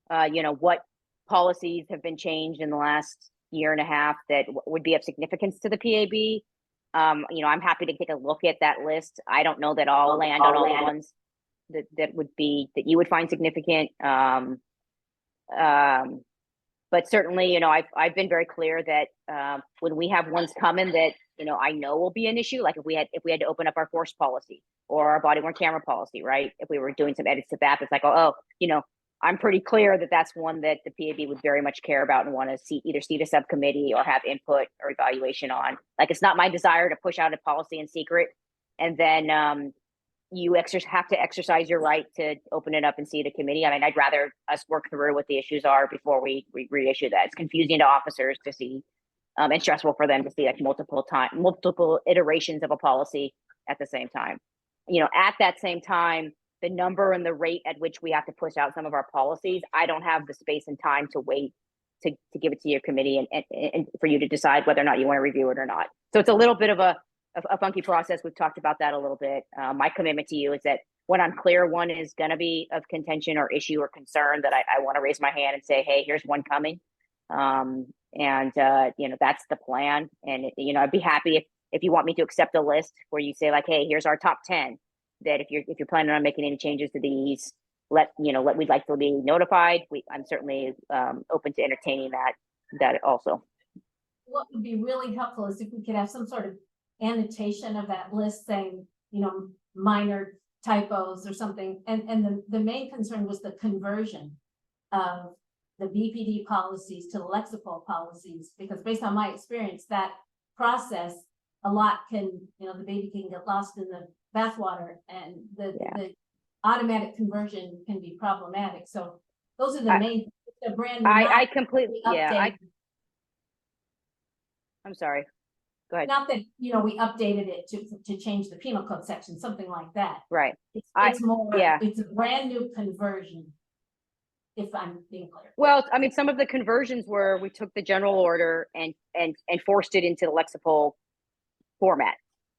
what policies have been changed in the last year and a half that would be of significance to the PAB, I'm happy to take a look at that list. I don't know that I'll land on all the ones that you would find significant. But certainly, I've been very clear that when we have ones coming that I know will be an issue, like if we had to open up our force policy or our body worn camera policy, right? If we were doing some edits to that, it's like, I'm pretty clear that that's one that the PAB would very much care about and want to either see the subcommittee or have input or evaluation on. Like, it's not my desire to push out a policy in secret and then you have to exercise your right to open it up and see the committee. I mean, I'd rather us work through what the issues are before we reissue that. It's confusing to officers to see and stressful for them to see like multiple iterations of a policy at the same time. At that same time, the number and the rate at which we have to push out some of our policies, I don't have the space and time to wait to give it to your committee and for you to decide whether or not you want to review it or not. So it's a little bit of a funky process. We've talked about that a little bit. My commitment to you is that when I'm clear one is going to be of contention or issue or concern, that I want to raise my hand and say, hey, here's one coming. That's the plan. And, I'd be happy if you want me to accept a list where you say like, hey, here's our top 10, that if you're planning on making any changes to these, we'd like to be notified. I'm certainly open to entertaining that also. What would be really helpful is if we could have some sort of annotation of that list saying, minor typos or something. And the main concern was the conversion of the BPD policies to lexical policies, because based on my experience, that process a lot can, the baby can get lost in the bathwater and Yeah. the automatic conversion can be problematic. So those are the I- main, the brand new. I not completely, the yeah, update. I'm sorry. Go ahead. Not that, we updated it to change the penal code section, something like that. Right. It's more, yeah. it's a brand new conversion. If I'm being clear. Well, I mean, some of the conversions were, we took the general order and forced it into the lexical format.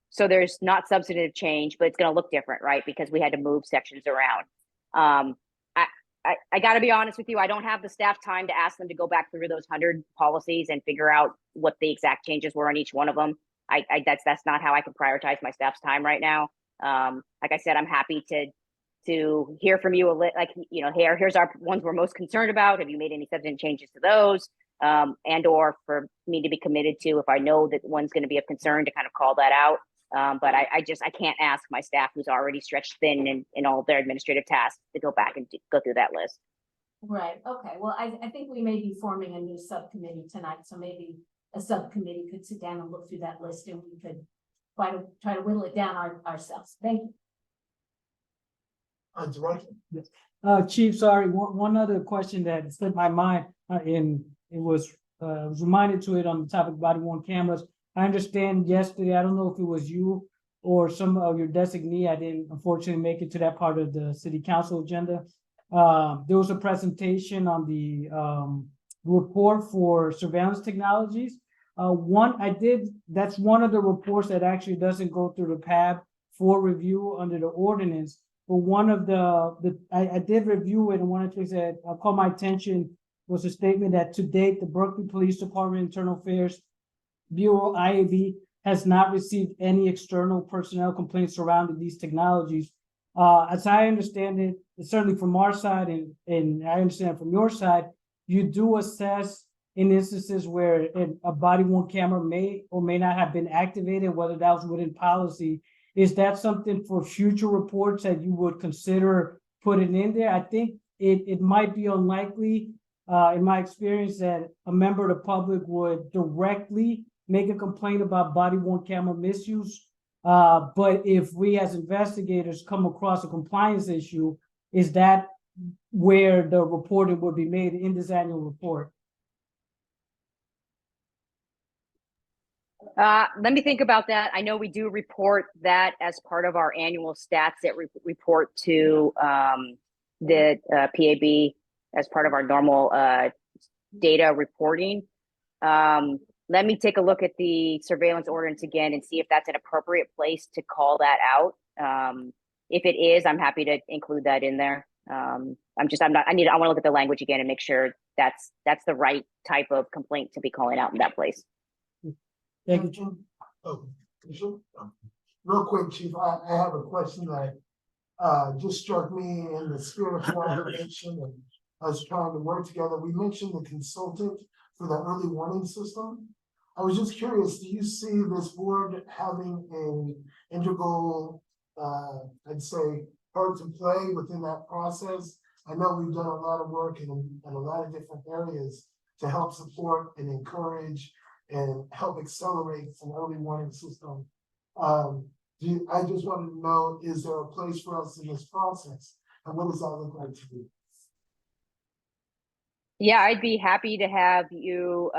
So there's not substantive change, but it's going to look different, right? Because we had to move sections around. I got to be honest with you. I don't have the staff time to ask them to go back through those 100 policies and figure out what the exact changes were on each one of them. That's not how I can prioritize my staff's time right now. Like I said, I'm happy to hear from you, here's our ones we're most concerned about. Have you made any substantive changes to those? And or for me to be committed to, if I know that one's going to be of concern, to kind of call that out. But I can't ask my staff, who's already stretched thin in all of their administrative tasks, to go back and go through that list. Right, okay, well, I think we may be forming a new subcommittee tonight, so maybe a subcommittee could sit down and look through that list and we could try to whittle it down ourselves. Thank you. Director. Chief, sorry, one other question that slipped my mind, and it was reminded to it on the topic of body worn cameras. I understand yesterday, I don't know if it was you or some of your designee, I didn't unfortunately make it to that part of the city council agenda. There was a presentation on the report for surveillance technologies. That's one of the reports that actually doesn't go through the PAB for review under the ordinance. But one of I did review it, and one of the things that caught my attention was a statement that to date, the Berkeley Police Department Internal Affairs Bureau, IAB, has not received any external personnel complaints surrounding these technologies. As I understand it, certainly from our side, and I understand from your side, you do assess in instances where a body worn camera may or may not have been activated, whether that was within policy. Is that something for future reports that you would consider putting in there? I think it might be unlikely, in my experience, that a member of the public would directly make a complaint about body worn camera misuse. But if we as investigators come across a compliance issue, is that where the reporting would be made in this annual report? Let me think about that. I know we do report that as part of our annual stats that report to the PAB as part of our normal data reporting. Let me take a look at the surveillance ordinance again and see if that's an appropriate place to call that out. If it is, I'm happy to include that in there. I want to look at the language again and make sure that's the right type of complaint to be calling out in that place. Thank you. Real quick, Chief, I have a question that just struck me in the spirit of collaboration and us trying to work together. We mentioned the consultant for the early warning system. I was just curious, do you see this board having an integral, I'd say, part to play within that process? I know we've done a lot of work in a lot of different areas to help support and encourage and help accelerate an early warning system. I just wanted to know, is there a place for us in this process? And what does that look like to you? Yeah, I'd be happy to have you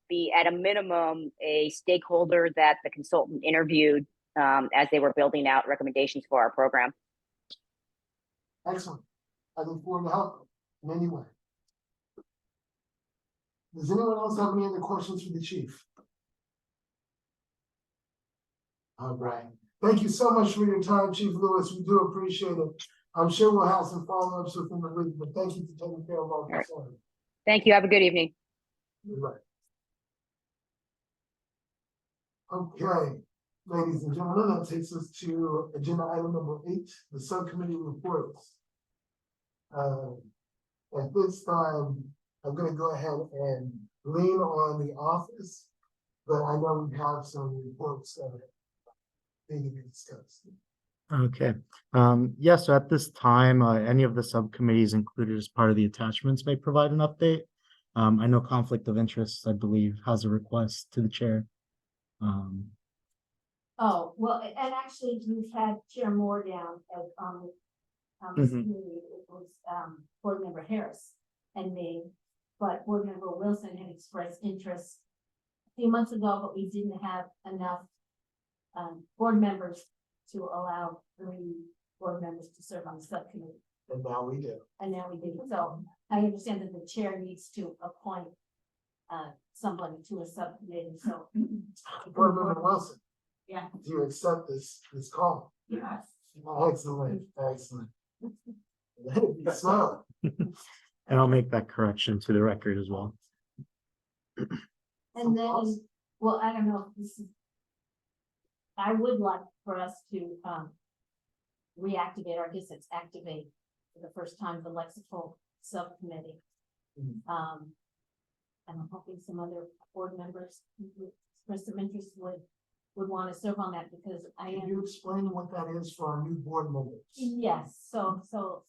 be at a minimum a stakeholder that the consultant interviewed as they were building out recommendations for our program. Excellent. I look forward to helping in any way. Does anyone else have any other questions for the chief? All right. Thank you so much for your time, Chief Lewis. We do appreciate it. I'm sure we'll have some follow-ups within the week, but thank you for taking care of our concerns. Thank you. Have a good evening. Right. Okay, ladies and gentlemen, that takes us to agenda item number 8, the subcommittee reports. At this time, I'm going to go ahead and lean on the office, but I know we have some reports that need to be discussed. Okay. Yeah, so at this time, any of the subcommittees included as part of the attachments may provide an update. I know conflict of interest, I believe, has a request to the chair. Oh, well, and actually, we've had Chair Moore down as, this Mhm. committee. It was, Board Member Harris and me. But Board Member Wilson had expressed interest a few months ago, but we didn't have enough, board members to allow 3 board members to serve on the subcommittee. And now we do. And now we do. So I understand that the chair needs to appoint, somebody to a subcommittee, so. Board Member Wilson, Yeah. do you accept this call? Yes. Excellent, excellent. Let it be so. And I'll make that correction to the record as well. And then, well, I don't know if this is. I would like for us to, reactivate, or I guess it's activate for the first time, the lexical subcommittee. Mhm. And I'm hoping some other board members who would express some interest would want to serve on that, because I Can am. you explain what that is for our new board members? Yes, so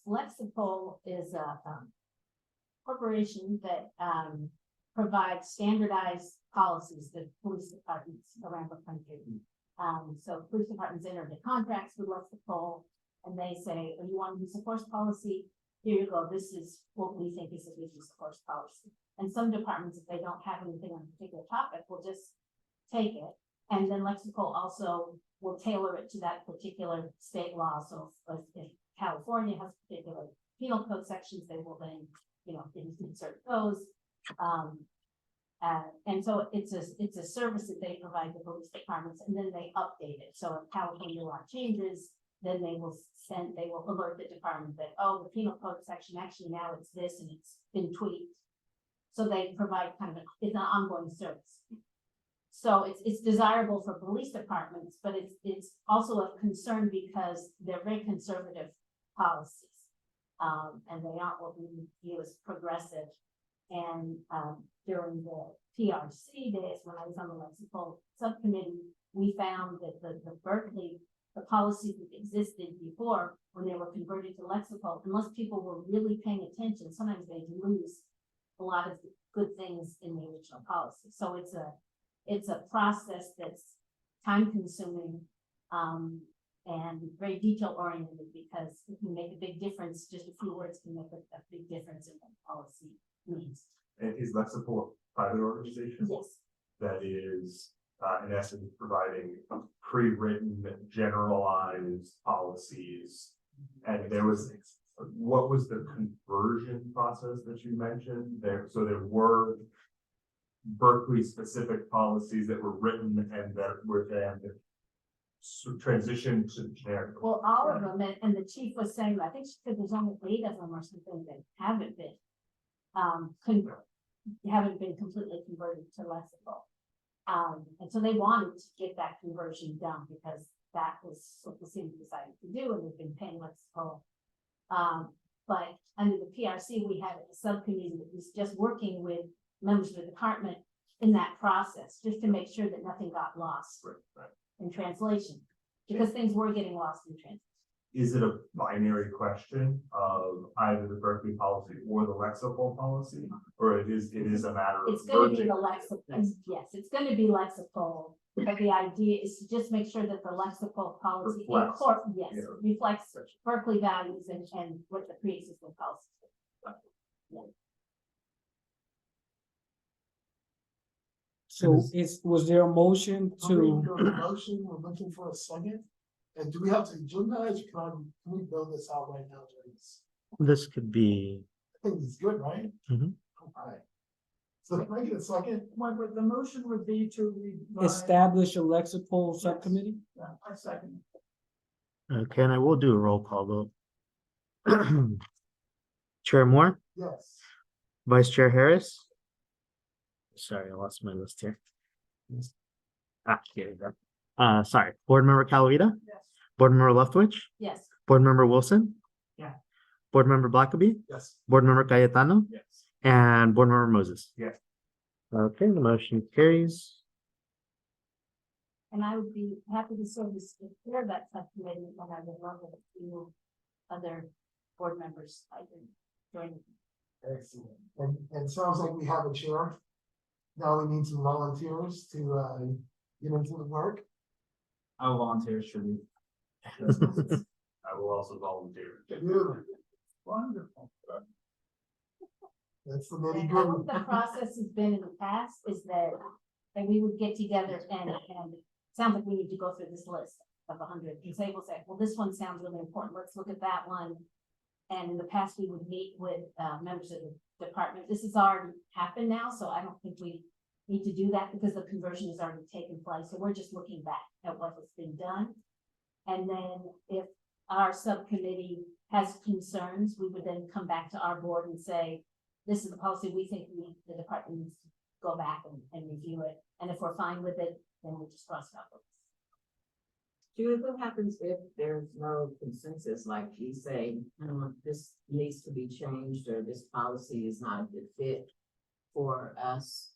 Lexipol is a corporation that provides standardized policies to police departments around the country. So police departments enter into contracts with Lexipol, and they say, oh, you want to use a force policy? Here you go, this is what we think is a use of force policy. And some departments, if they don't have anything on a particular topic, will just take it. And then Lexipol also will tailor it to that particular state law. So if California has particular penal code sections, they will then, insert those. And so it's a service that they provide the police departments, and then they update it. So if California law changes, then they will alert the department that, oh, the penal code section, actually now it's this and it's been tweaked. So they provide it's an ongoing service. So it's desirable for police departments, but it's also of concern because they're very conservative policies. And they aren't what we view as progressive. And during the PRC days, when I was on the Lexipol subcommittee, we found that the Berkeley, the policies that existed before, when they were converted to Lexipol, unless people were really paying attention, sometimes they'd lose a lot of the good things in the original policy. So it's a process that's time consuming, and very detail oriented, because it can make a big difference. Just a few words can make a big difference in what policy means. And is Lexipol a private organization? Yes. That is, in essence, providing pre-written, generalized policies. And what was the conversion process that you mentioned there? So there were Berkeley specific policies that were written and that were then transitioned to generic. Well, all of them, and the chief was saying, I think she said there's only 8 of them or something that haven't been completely converted to Lexipol. And so they wanted to get that conversion done, because that was what the city decided to do, and they've been paying Lexipol. But under the PRC, we had a subcommittee that was just working with members of the department in that process, just to make sure that nothing got lost in translation, because things were getting lost in translation. Is it a binary question of either the Berkeley policy or the Lexipol policy, or it is a matter of? It's going to be the Lexipol. Yes, it's going to be Lexipol. But the idea is to just make sure that the Lexipol policy reflects Berkeley values and what the pre-existing policy is. So was there a motion Somebody to, do a motion, we're looking for a second. And do we have to agendize, or can we build this out right now, James? This could be, I think it's good, right? Mhm. Alright. So can I get a second? But the motion would be to revise. establish a Lexipol subcommittee? Yeah, I second. okay, and I will do a roll call vote. Chair Moore, Yes. Vice Chair Harris. Sorry, I lost my list here. Here we go. Sorry, Board Member Calavita, Yes. Board Member Leftwich, Yes. Board Member Wilson. Yeah. Board Member Blackaby, Yes. Board Member Cayetano, Yes. and Board Member Moses. Yes. Okay, the motion carries. And I would be happy to serve as chair of that subcommittee, and I would love it if you other board members either join. Excellent. And it sounds like we have a chair. Now we need some volunteers to get into the work. I will volunteer as tribute. I will also volunteer. Good. Wonderful. That's the nitty And gritty. what the process has been in the past is that we would get together and it sounds like we need to go through this list of 100 and say, we'll say, well, this one sounds really important. Let's look at that one. And in the past, we would meet with members of the department. This has already happened now, so I don't think we need to do that because the conversion has already taken place. So we're just looking back at what has been done. And then if our subcommittee has concerns, we would then come back to our board and say, this is the policy we think the department needs to go back and review it. And if we're fine with it, then we just cross it out. Julie, what happens if there's no consensus, like you say, this needs to be changed, or this policy is not a good fit for us?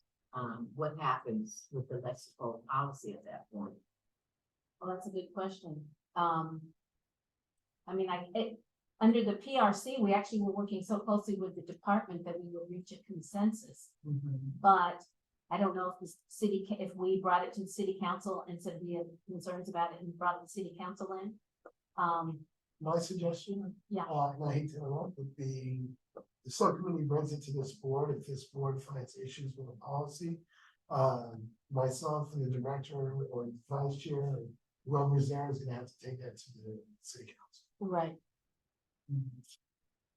What happens with the lexical policy at that point? Well, that's a good question. I mean, under the PRC, we actually were working so closely with the department that we would reach a consensus. But I don't know if the city, if we brought it to the city council and said we had concerns about it and brought the city council in. My suggestion, Yeah. and I hate to interrupt, would be the subcommittee brings it to this board. If this board finds issues with a policy, myself and the director or vice chair, and whoever's there is gonna have to take that to the city council. Right.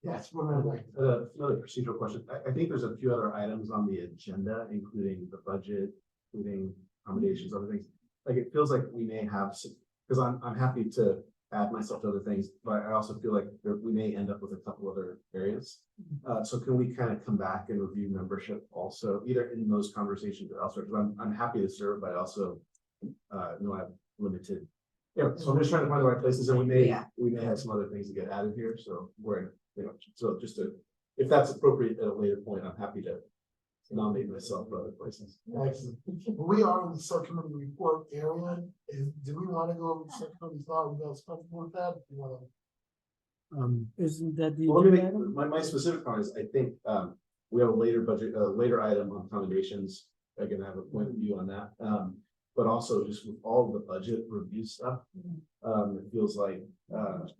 Yes, we're right. Another procedural question. I think there's a few other items on the agenda, including the budget, including accommodations, other things. Like, it feels like we may have some, because I'm happy to add myself to other things, but I also feel like we may end up with a couple other areas. So can we kind of come back and review membership also, either in those conversations or elsewhere? Because I'm happy to serve, but I also know I have limited. Yeah, so I'm just trying to find the right places, and we may have some other things to get added here. So we're, so just to, if that's appropriate at a later point, I'm happy to nominate myself for other places. Excellent. We are in the subcommittee report area. Do we want to go over the subcommittee's law? We guys comfortable with that? If you want to. Isn't that the? Well, let me agenda make, item? my specific comment is, I think, we have a later budget, later item on accommodations. I can have a point of view on that. But also just with all the budget review stuff, it feels like,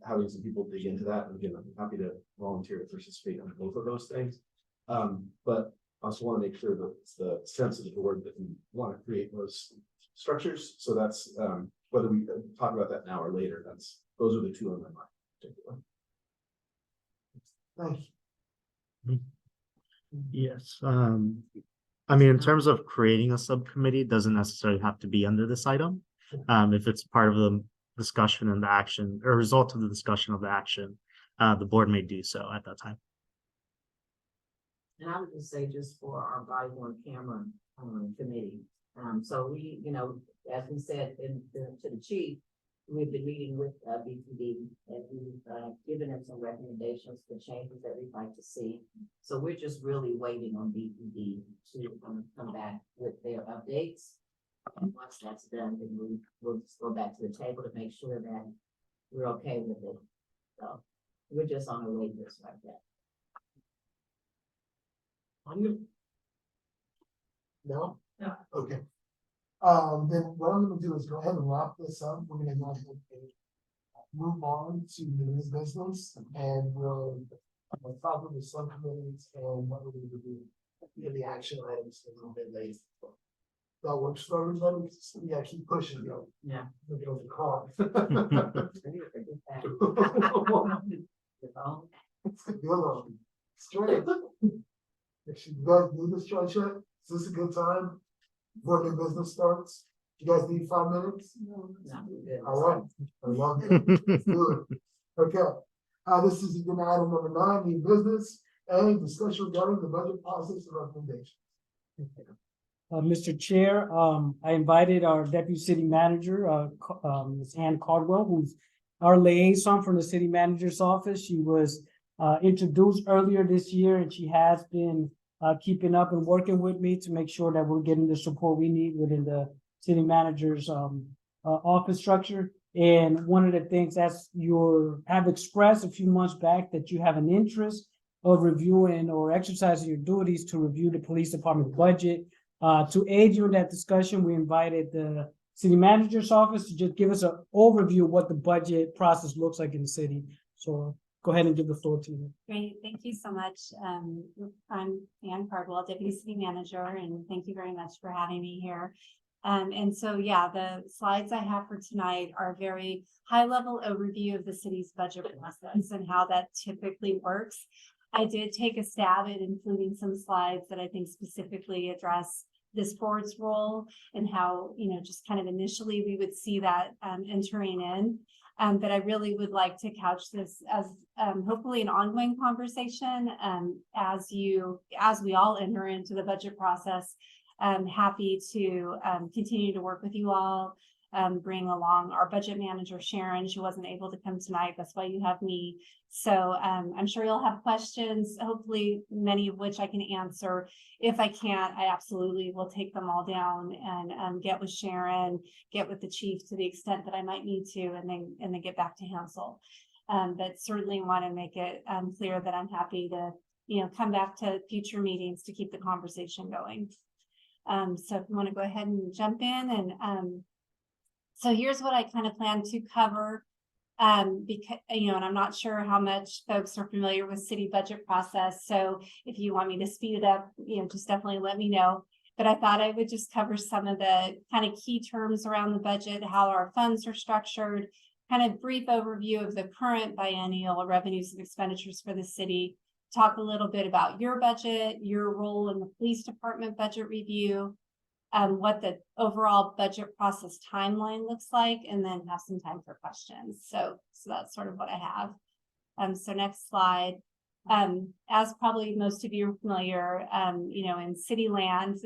having some people dig into that. And again, I'm happy to volunteer to participate in both of those things. But I also want to make sure that it's the sense of the board that we want to create those structures. So that's, whether we talk about that now or later, those are the two on my mind. Thank you. Yes, I mean, in terms of creating a subcommittee, it doesn't necessarily have to be under this item. If it's part of the discussion and the action, or result of the discussion of the action, the board may do so at that time. And I would just say, just for our body worn camera committee, so we, as we said to the chief, we've been meeting with BPD, and we've given them some recommendations for changes that we'd like to see. So we're just really waiting on BPD to come back with their updates. And once that's done, then we'll just go back to the table to make sure that we're okay with it. So we're just on a wait list like that. No? No. Okay. Then what I'm gonna do is go ahead and wrap this up. We're gonna go ahead and move on to the new business, and we'll talk with the subcommittees and what we're gonna do in the action items a little bit later. That works for everybody? Yeah, keep pushing, yo. Yeah. Look at the car. Hello. Straight. If you guys need this stretch yet, is this a good time? Before the business starts? You guys need 5 minutes? All right. I love it. Let's do it. Okay. This is agenda item number 9, new business, and discussion regarding the budget process and recommendations. Mr. Chair, I invited our deputy city manager, Ms. Ann Cardwell, who's our liaison from the city manager's office. She was introduced earlier this year, and she has been keeping up and working with me to make sure that we're getting the support we need within the city manager's office structure. And one of the things that's have expressed a few months back that you have an interest of reviewing or exercising your duties to review the police department budget. To aid you in that discussion, we invited the city manager's office to just give us an overview of what the budget process looks like in the city. So go ahead and give the floor to you. Great, thank you so much. I'm Ann Cardwell, Deputy City Manager, and thank you very much for having me here. And so, yeah, the slides I have for tonight are a very high-level overview of the city's budget process and how that typically works. I did take a stab at including some slides that I think specifically address this board's role and how, just kind of initially we would see that entering in. But I really would like to couch this as hopefully an ongoing conversation as we all enter into the budget process. I'm happy to continue to work with you all, bring along our budget manager, Sharon. She wasn't able to come tonight. That's why you have me. So I'm sure you'll have questions, hopefully many of which I can answer. If I can't, I absolutely will take them all down and get with Sharon, get with the chief to the extent that I might need to, and then get back to Hansel. But certainly want to make it clear that I'm happy to, come back to future meetings to keep the conversation going. So if you want to go ahead and jump in, and so here's what I kind of plan to cover. Because, and I'm not sure how much folks are familiar with city budget process. So if you want me to speed it up, just definitely let me know. But I thought I would just cover some of the kind of key terms around the budget, how our funds are structured, kind of brief overview of the current biennial revenues and expenditures for the city, talk a little bit about your budget, your role in the police department budget review, what the overall budget process timeline looks like, and then have some time for questions. So that's sort of what I have. So next slide. As probably most of you are familiar, in city land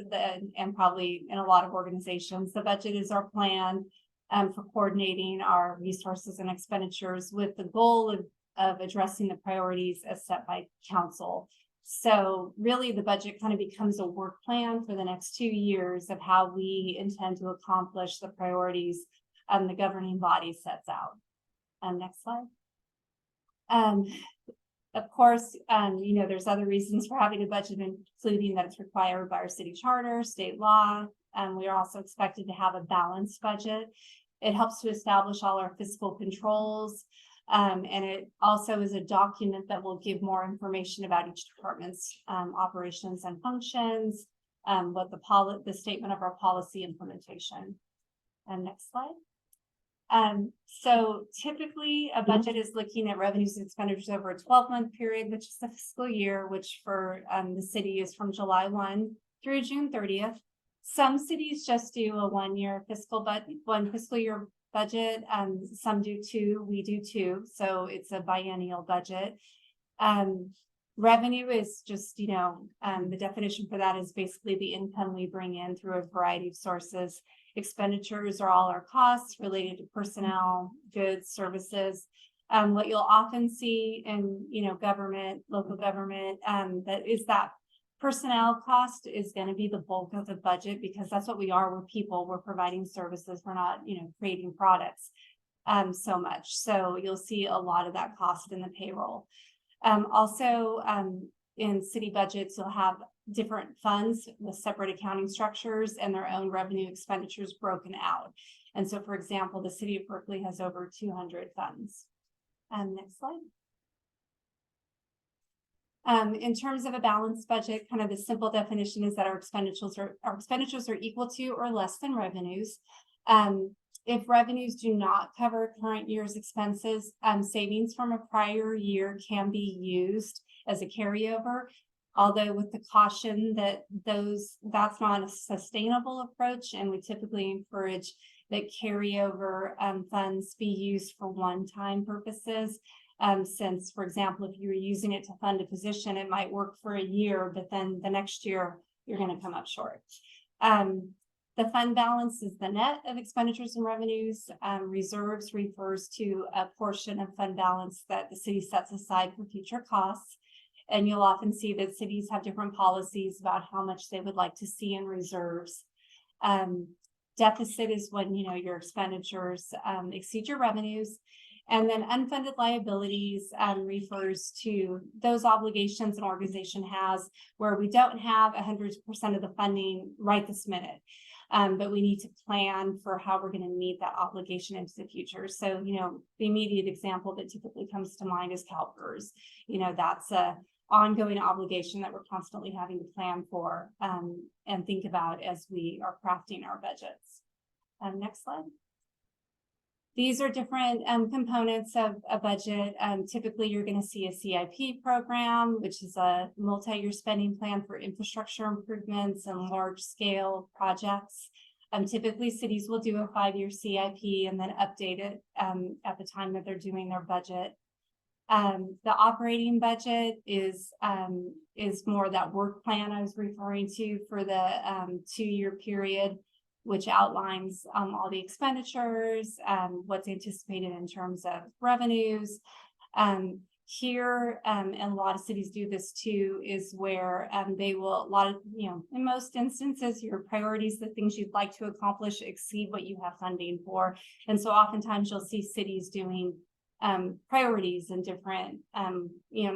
and probably in a lot of organizations, the budget is our plan for coordinating our resources and expenditures with the goal of addressing the priorities as set by council. So really the budget kind of becomes a work plan for the next 2 years of how we intend to accomplish the priorities the governing body sets out. Next slide. Of course, there's other reasons for having a budget, including that it's required by our city charter, state law. We are also expected to have a balanced budget. It helps to establish all our fiscal controls. And it also is a document that will give more information about each department's operations and functions, what the statement of our policy implementation. And next slide. So typically a budget is looking at revenues and expenditures over a 12-month period, which is the fiscal year, which for the city is from July 1 through June 30th. Some cities just do a one fiscal year budget. Some do two, we do two. So it's a biennial budget. Revenue is just, the definition for that is basically the income we bring in through a variety of sources. Expenditures are all our costs related to personnel, goods, services. What you'll often see in, government, local government, that personnel cost is going to be the bulk of the budget, because that's what we are. We're people, we're providing services. We're not, creating products so much. So you'll see a lot of that cost in the payroll. Also, in city budgets, you'll have different funds with separate accounting structures and their own revenue expenditures broken out. And so, for example, the city of Berkeley has over 200 funds. Next slide. In terms of a balanced budget, kind of the simple definition is that our expenditures are equal to or less than revenues. If revenues do not cover current year's expenses, savings from a prior year can be used as a carryover, although with the caution that that's not a sustainable approach, and we typically encourage that carryover funds be used for one-time purposes. Since, for example, if you're using it to fund a position, it might work for a year, but then the next year you're going to come up short. The fund balance is the net of expenditures and revenues. Reserves refers to a portion of fund balance that the city sets aside for future costs. And you'll often see that cities have different policies about how much they would like to see in reserves. Deficit is when, your expenditures exceed your revenues. And then unfunded liabilities refers to those obligations an organization has where we don't have 100% of the funding right this minute. But we need to plan for how we're going to meet that obligation into the future. So, the immediate example that typically comes to mind is CalPERS. That's a ongoing obligation that we're constantly having to plan for and think about as we are crafting our budgets. Next slide. These are different components of a budget. Typically, you're going to see a CIP program, which is a multi-year spending plan for infrastructure improvements and large-scale projects. Typically, cities will do a 5-year CIP and then update it at the time that they're doing their budget. The operating budget is more that work plan I was referring to for the 2-year period, which outlines all the expenditures, what's anticipated in terms of revenues. Here, and a lot of cities do this too, is where they will, in most instances, your priorities, the things you'd like to accomplish exceed what you have funding for. And so oftentimes you'll see cities doing priorities in different,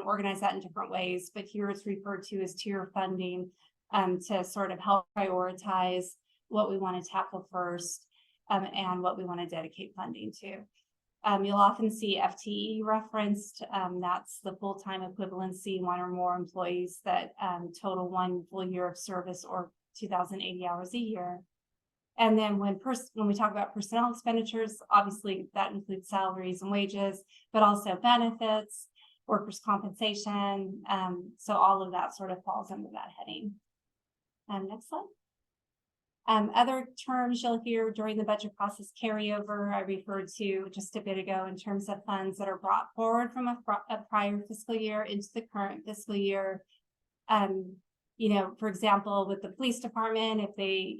organize that in different ways. But here it's referred to as tier funding to sort of help prioritize what we want to tackle first and what we want to dedicate funding to. You'll often see FTE referenced. That's the full-time equivalency, 1 or more employees that total 1 full year of service or 2,080 hours a year. And then when we talk about personnel expenditures, obviously that includes salaries and wages, but also benefits, workers' compensation. So all of that sort of falls under that heading. Next slide. Other terms you'll hear during the budget process carryover, I referred to just a bit ago in terms of funds that are brought forward from a prior fiscal year into the current fiscal year. For example, with the police department, if they,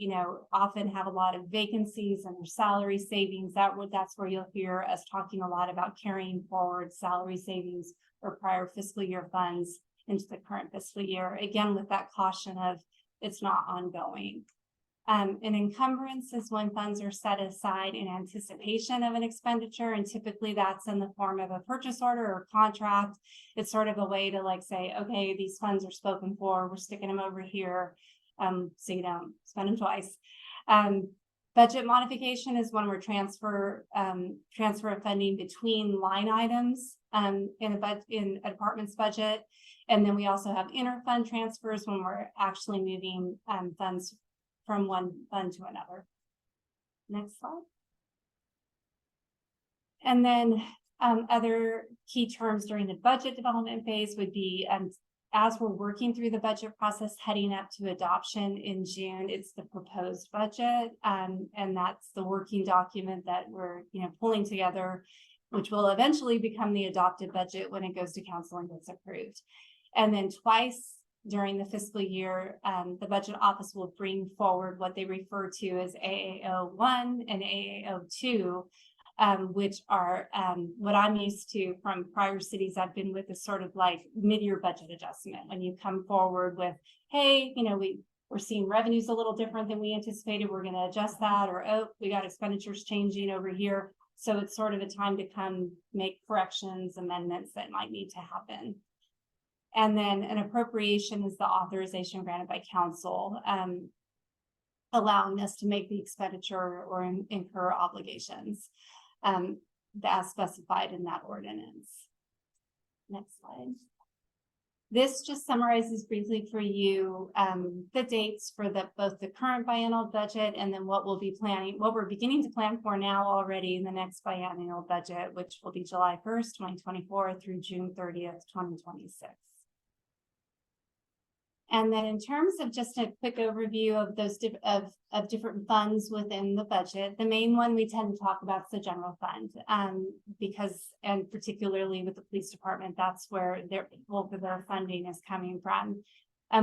often have a lot of vacancies and their salary savings, that's where you'll hear us talking a lot about carrying forward salary savings or prior fiscal year funds into the current fiscal year. Again, with that caution of it's not ongoing. An encumbrance is when funds are set aside in anticipation of an expenditure, and typically that's in the form of a purchase order or contract. It's sort of a way to say, okay, these funds are spoken for, we're sticking them over here, so you don't spend them twice. Budget modification is when we're transfer of funding between line items in a department's budget, and then we also have inter-fund transfers when we're actually moving funds from one fund to another. Next slide. And then other key terms during the budget development phase would be, as we're working through the budget process heading up to adoption in June, it's the proposed budget. And that's the working document that we're pulling together, which will eventually become the adopted budget when it goes to council and gets approved. And then twice during the fiscal year, the budget office will bring forward what they refer to as AAO1 and AAO2, which are what I'm used to from prior cities I've been with, is sort of like mid-year budget adjustment. When you come forward with, hey, we're seeing revenues a little different than we anticipated, we're going to adjust that, or, oh, we got expenditures changing over here. So it's sort of a time to come make corrections, amendments that might need to happen. And then an appropriation is the authorization granted by council, allowing us to make the expenditure or incur obligations as specified in that ordinance. Next slide. This just summarizes briefly for you the dates for both the current biennial budget and then what we're beginning to plan for now already in the next biennial budget, which will be July 1st, 2024 through June 30th, 2026. And then in terms of just a quick overview of those of different funds within the budget, the main one we tend to talk about is the general fund, and particularly with the police department, that's where their bulk of their funding is coming from.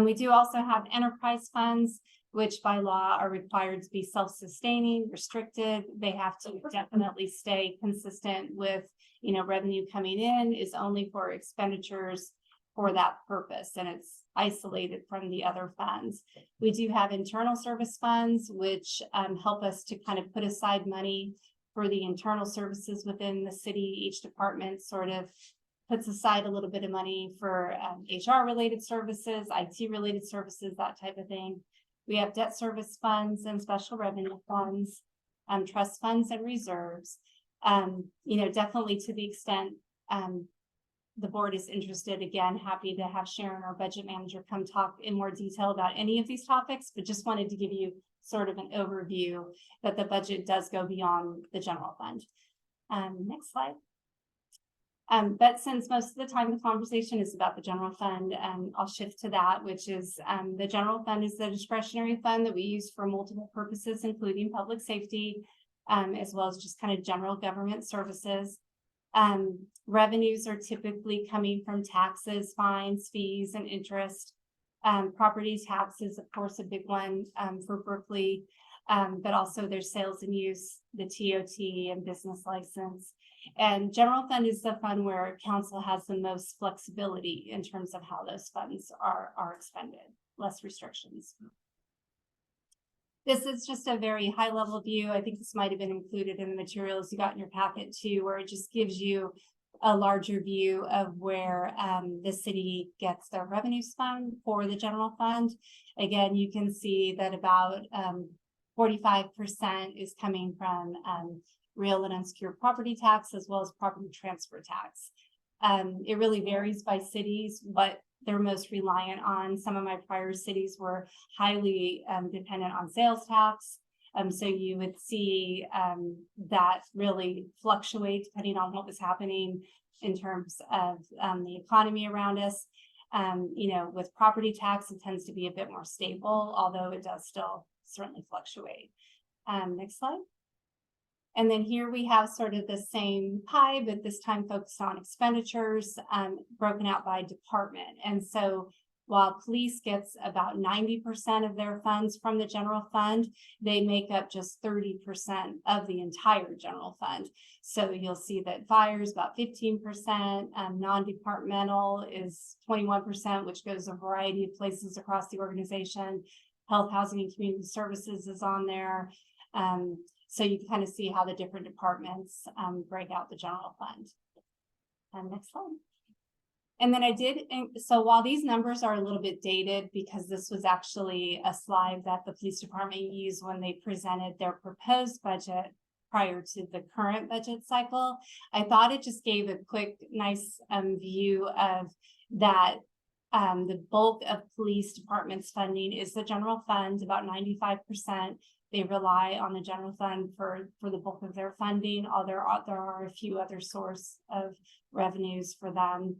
We do also have enterprise funds, which by law are required to be self-sustaining, restricted. They have to definitely stay consistent with, revenue coming in is only for expenditures for that purpose, and it's isolated from the other funds. We do have internal service funds, which help us to kind of put aside money for the internal services within the city. Each department sort of puts aside a little bit of money for HR related services, IT related services, that type of thing. We have debt service funds and special revenue funds, trust funds and reserves. Definitely to the extent, the board is interested, again, happy to have Sharon, our budget manager, come talk in more detail about any of these topics, but just wanted to give you sort of an overview that the budget does go beyond the general fund. Next slide. But since most of the time the conversation is about the general fund, I'll shift to that, which is the general fund is the discretionary fund that we use for multiple purposes, including public safety, as well as just kind of general government services. Revenues are typically coming from taxes, fines, fees, and interest. Property taxes, of course, a big one for Berkeley, but also there's sales and use, the TOT, and business license. And general fund is the fund where council has the most flexibility in terms of how those funds are expended, less restrictions. This is just a very high level view. I think this might have been included in the materials you got in your packet too, where it just gives you a larger view of where the city gets their revenues fund for the general fund. Again, you can see that about 45% is coming from real and unsecured property tax, as well as property transfer tax. It really varies by cities, but they're most reliant on. Some of my prior cities were highly dependent on sales tax. So you would see that really fluctuate depending on what was happening in terms of the economy around us. With property tax, it tends to be a bit more stable, although it does still certainly fluctuate. Next slide. And then here we have sort of the same pie, but this time focused on expenditures, broken out by department. And so while police gets about 90% of their funds from the general fund, they make up just 30% of the entire general fund. So you'll see that fire is about 15%, non-departmental is 21%, which goes a variety of places across the organization. Health, housing, and community services is on there. So you can kind of see how the different departments break out the general fund. Next slide. And then so while these numbers are a little bit dated, because this was actually a slide that the police department used when they presented their proposed budget prior to the current budget cycle, I thought it just gave a quick, nice view of that. The bulk of police department's funding is the general fund, about 95%. They rely on the general fund for the bulk of their funding, although there are a few other sources of revenues for them.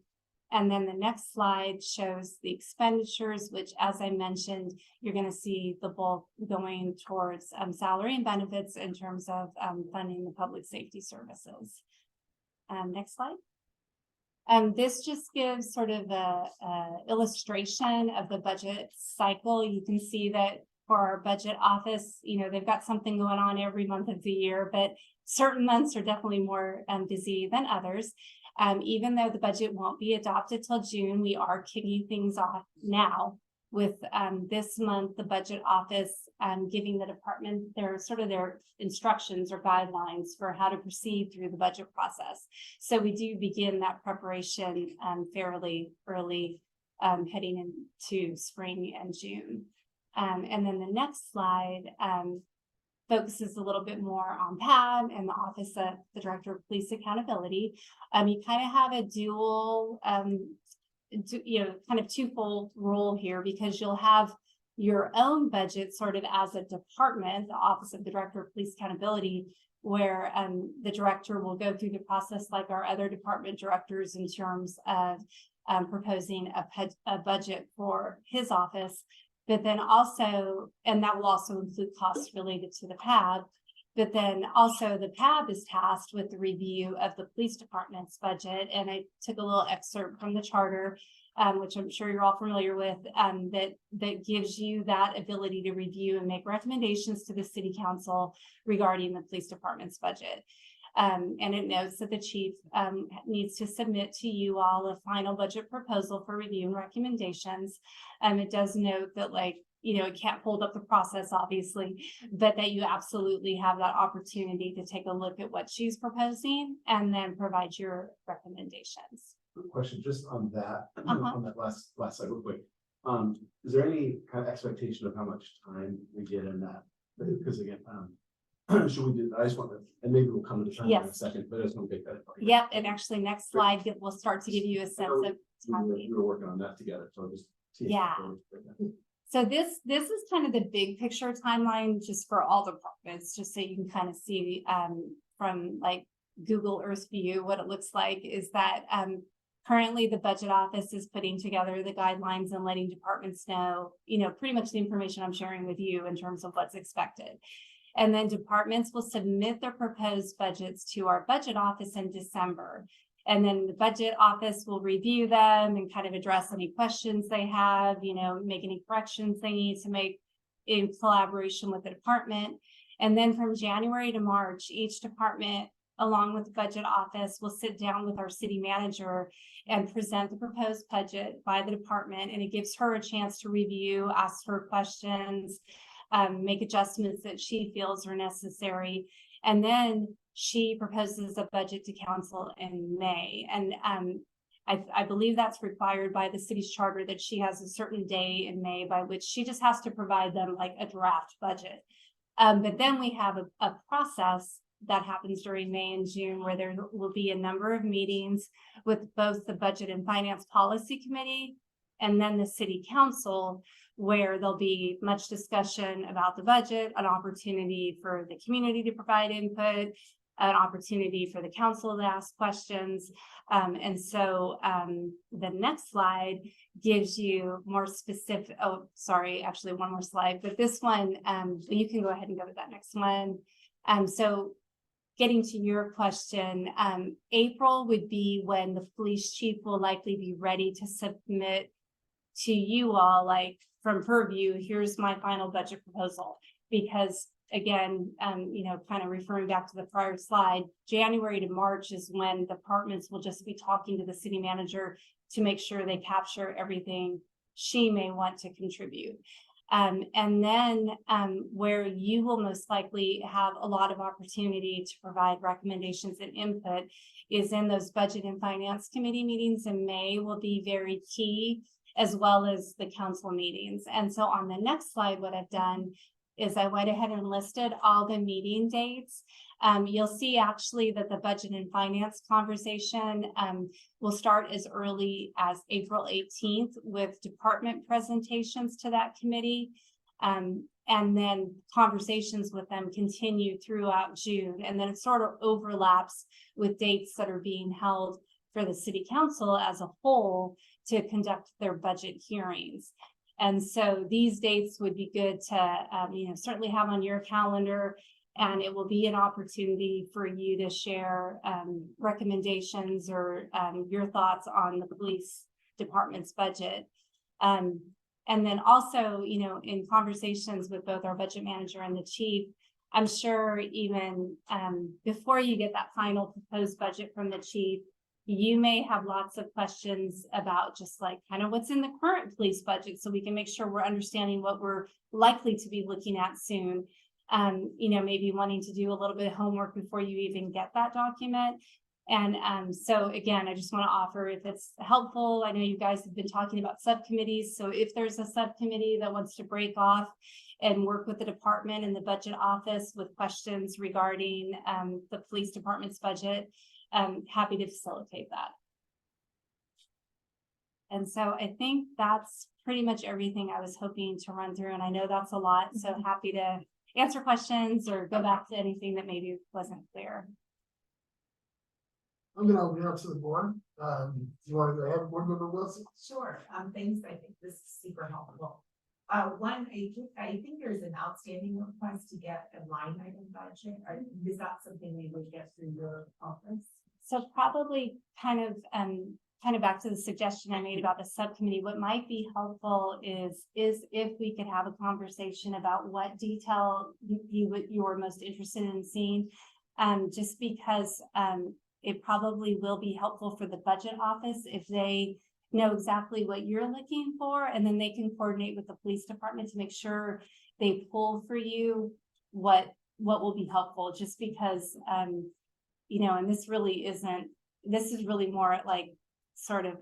And then the next slide shows the expenditures, which, as I mentioned, you're going to see the bulk going towards salary and benefits in terms of funding the public safety services. Next slide. This just gives sort of a illustration of the budget cycle. You can see that for our budget office, they've got something going on every month of the year, but certain months are definitely more busy than others. Even though the budget won't be adopted till June, we are kicking things off now with this month, the budget office giving the department their instructions or guidelines for how to proceed through the budget process. So we do begin that preparation fairly early, heading into spring and June. And then the next slide focuses a little bit more on PAB and the Office of the Director of Police Accountability. You kind of have a dual, kind of twofold role here, because you'll have your own budget sort of as a department, the Office of the Director of Police Accountability, where the director will go through the process like our other department directors in terms of proposing a budget for his office. But then also, and that will also include costs related to the PAB, but then also the PAB is tasked with the review of the police department's budget. And I took a little excerpt from the charter, which I'm sure you're all familiar with, that gives you that ability to review and make recommendations to the city council regarding the police department's budget. And it notes that the chief needs to submit to you all a final budget proposal for review and recommendations. It does note that, it can't hold up the process, obviously, but that you absolutely have that opportunity to take a look at what she's proposing and then provide your recommendations. Question just on that, on that last slide real quick. Is there any kind of expectation of how much time we get in that? Because again, should we do, I just want to, and maybe we'll come to the time in a Yes. second, but I just want to make that. Yep, and actually next slide will start to give you a sense of We were working on that together, so I'll just. Yeah. So this is kind of the big picture timeline just for all the departments, just so you can kind of see from like Google Earth view, what it looks like is that currently the budget office is putting together the guidelines and letting departments know, pretty much the information I'm sharing with you in terms of what's expected. And then departments will submit their proposed budgets to our budget office in December. And then the budget office will review them and kind of address any questions they have, make any corrections they need to make in collaboration with the department. And then from January to March, each department, along with the budget office, will sit down with our city manager and present the proposed budget by the department. And it gives her a chance to review, ask her questions, make adjustments that she feels are necessary. And then she proposes a budget to council in May. And I believe that's required by the city's charter, that she has a certain day in May by which she just has to provide them like a draft budget. But then we have a process that happens during May and June where there will be a number of meetings with both the Budget and Finance Policy Committee and then the City Council, where there'll be much discussion about the budget, an opportunity for the community to provide input, an opportunity for the council to ask questions. And so the next slide gives you more specific, actually one more slide, but this one, you can go ahead and go to that next one. So getting to your question, April would be when the police chief will likely be ready to submit to you all, like from her view, here's my final budget proposal. Because again, kind of referring back to the prior slide, January to March is when departments will just be talking to the city manager to make sure they capture everything she may want to contribute. And then where you will most likely have a lot of opportunity to provide recommendations and input is in those Budget and Finance Committee meetings in May will be very key, as well as the council meetings. And so on the next slide, what I've done is I went ahead and listed all the meeting dates. You'll see actually that the Budget and Finance conversation will start as early as April 18th with department presentations to that committee. And then conversations with them continue throughout June. And then it sort of overlaps with dates that are being held for the city council as a whole to conduct their budget hearings. And so these dates would be good to, certainly have on your calendar, and it will be an opportunity for you to share recommendations or your thoughts on the police department's budget. And then also, in conversations with both our budget manager and the chief, I'm sure even before you get that final proposed budget from the chief, you may have lots of questions about just like kind of what's in the current police budget, so we can make sure we're understanding what we're likely to be looking at soon. Maybe wanting to do a little bit of homework before you even get that document. And so again, I just want to offer, if it's helpful, I know you guys have been talking about subcommittees. So if there's a subcommittee that wants to break off and work with the department and the budget office with questions regarding the police department's budget, I'm happy to facilitate that. And so I think that's pretty much everything I was hoping to run through. And I know that's a lot, so happy to answer questions or go back to anything that maybe wasn't clear. I'm gonna open it up to the board. Do you want to go ahead, Board Member Wilson? Sure, thanks, I think this is super helpful. One, I think there's an outstanding request to get a line item budget. Is that something we would get through your office? So probably kind of back to the suggestion I made about the subcommittee, what might be helpful is if we could have a conversation about what detail you are most interested in seeing, just because it probably will be helpful for the budget office if they know exactly what you're looking for, and then they can coordinate with the police department to make sure they pull for you what will be helpful, just because and this is really more like sort of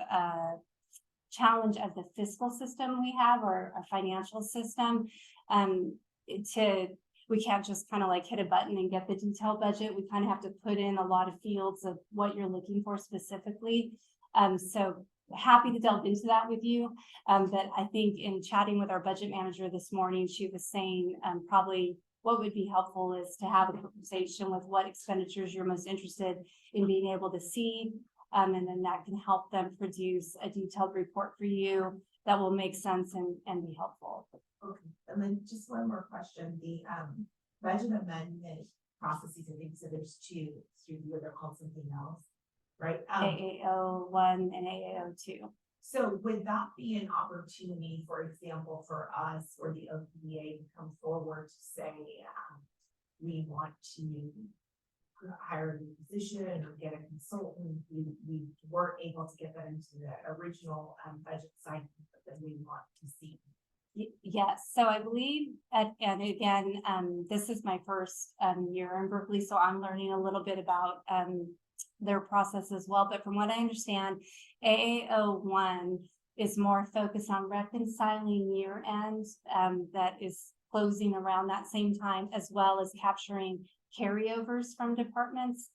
challenge of the fiscal system we have, or our financial system. We can't just kind of like hit a button and get the detailed budget. We kind of have to put in a lot of fields of what you're looking for specifically. So happy to delve into that with you. But I think in chatting with our budget manager this morning, she was saying probably what would be helpful is to have a conversation with what expenditures you're most interested in being able to see. And then that can help them produce a detailed report for you that will make sense and be helpful. Okay, and then just one more question, the budget amendment processes, I think, so there's two, through the other called something else, right? AAO 1 and AAO 2. So would that be an opportunity, for example, for us or the OPA to come forward to say, we want to hire a new position or get a consultant? We weren't able to get that into the original budget cycle that we want to see. Yes, so I believe, and again, this is my first year in Berkeley, so I'm learning a little bit about their process as well. But from what I understand, AAO 1 is more focused on reconciling year end that is closing around that same time, as well as capturing carryovers from departments.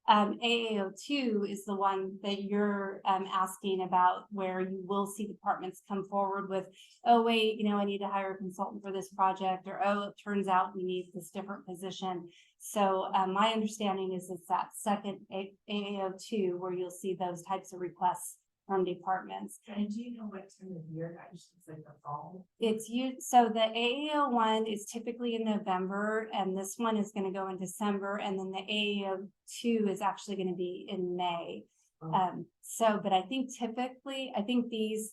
AAO 2 is the one that you're asking about, where you will see departments come forward with, oh wait, I need to hire a consultant for this project, or oh, it turns out we need this different position. So my understanding is it's that second AAO 2 where you'll see those types of requests from departments. And do you know what time of year that is? It's like the fall? So the AAO 1 is typically in November, and this one is going to go in December, and then the AAO 2 is actually going to be in May. But I think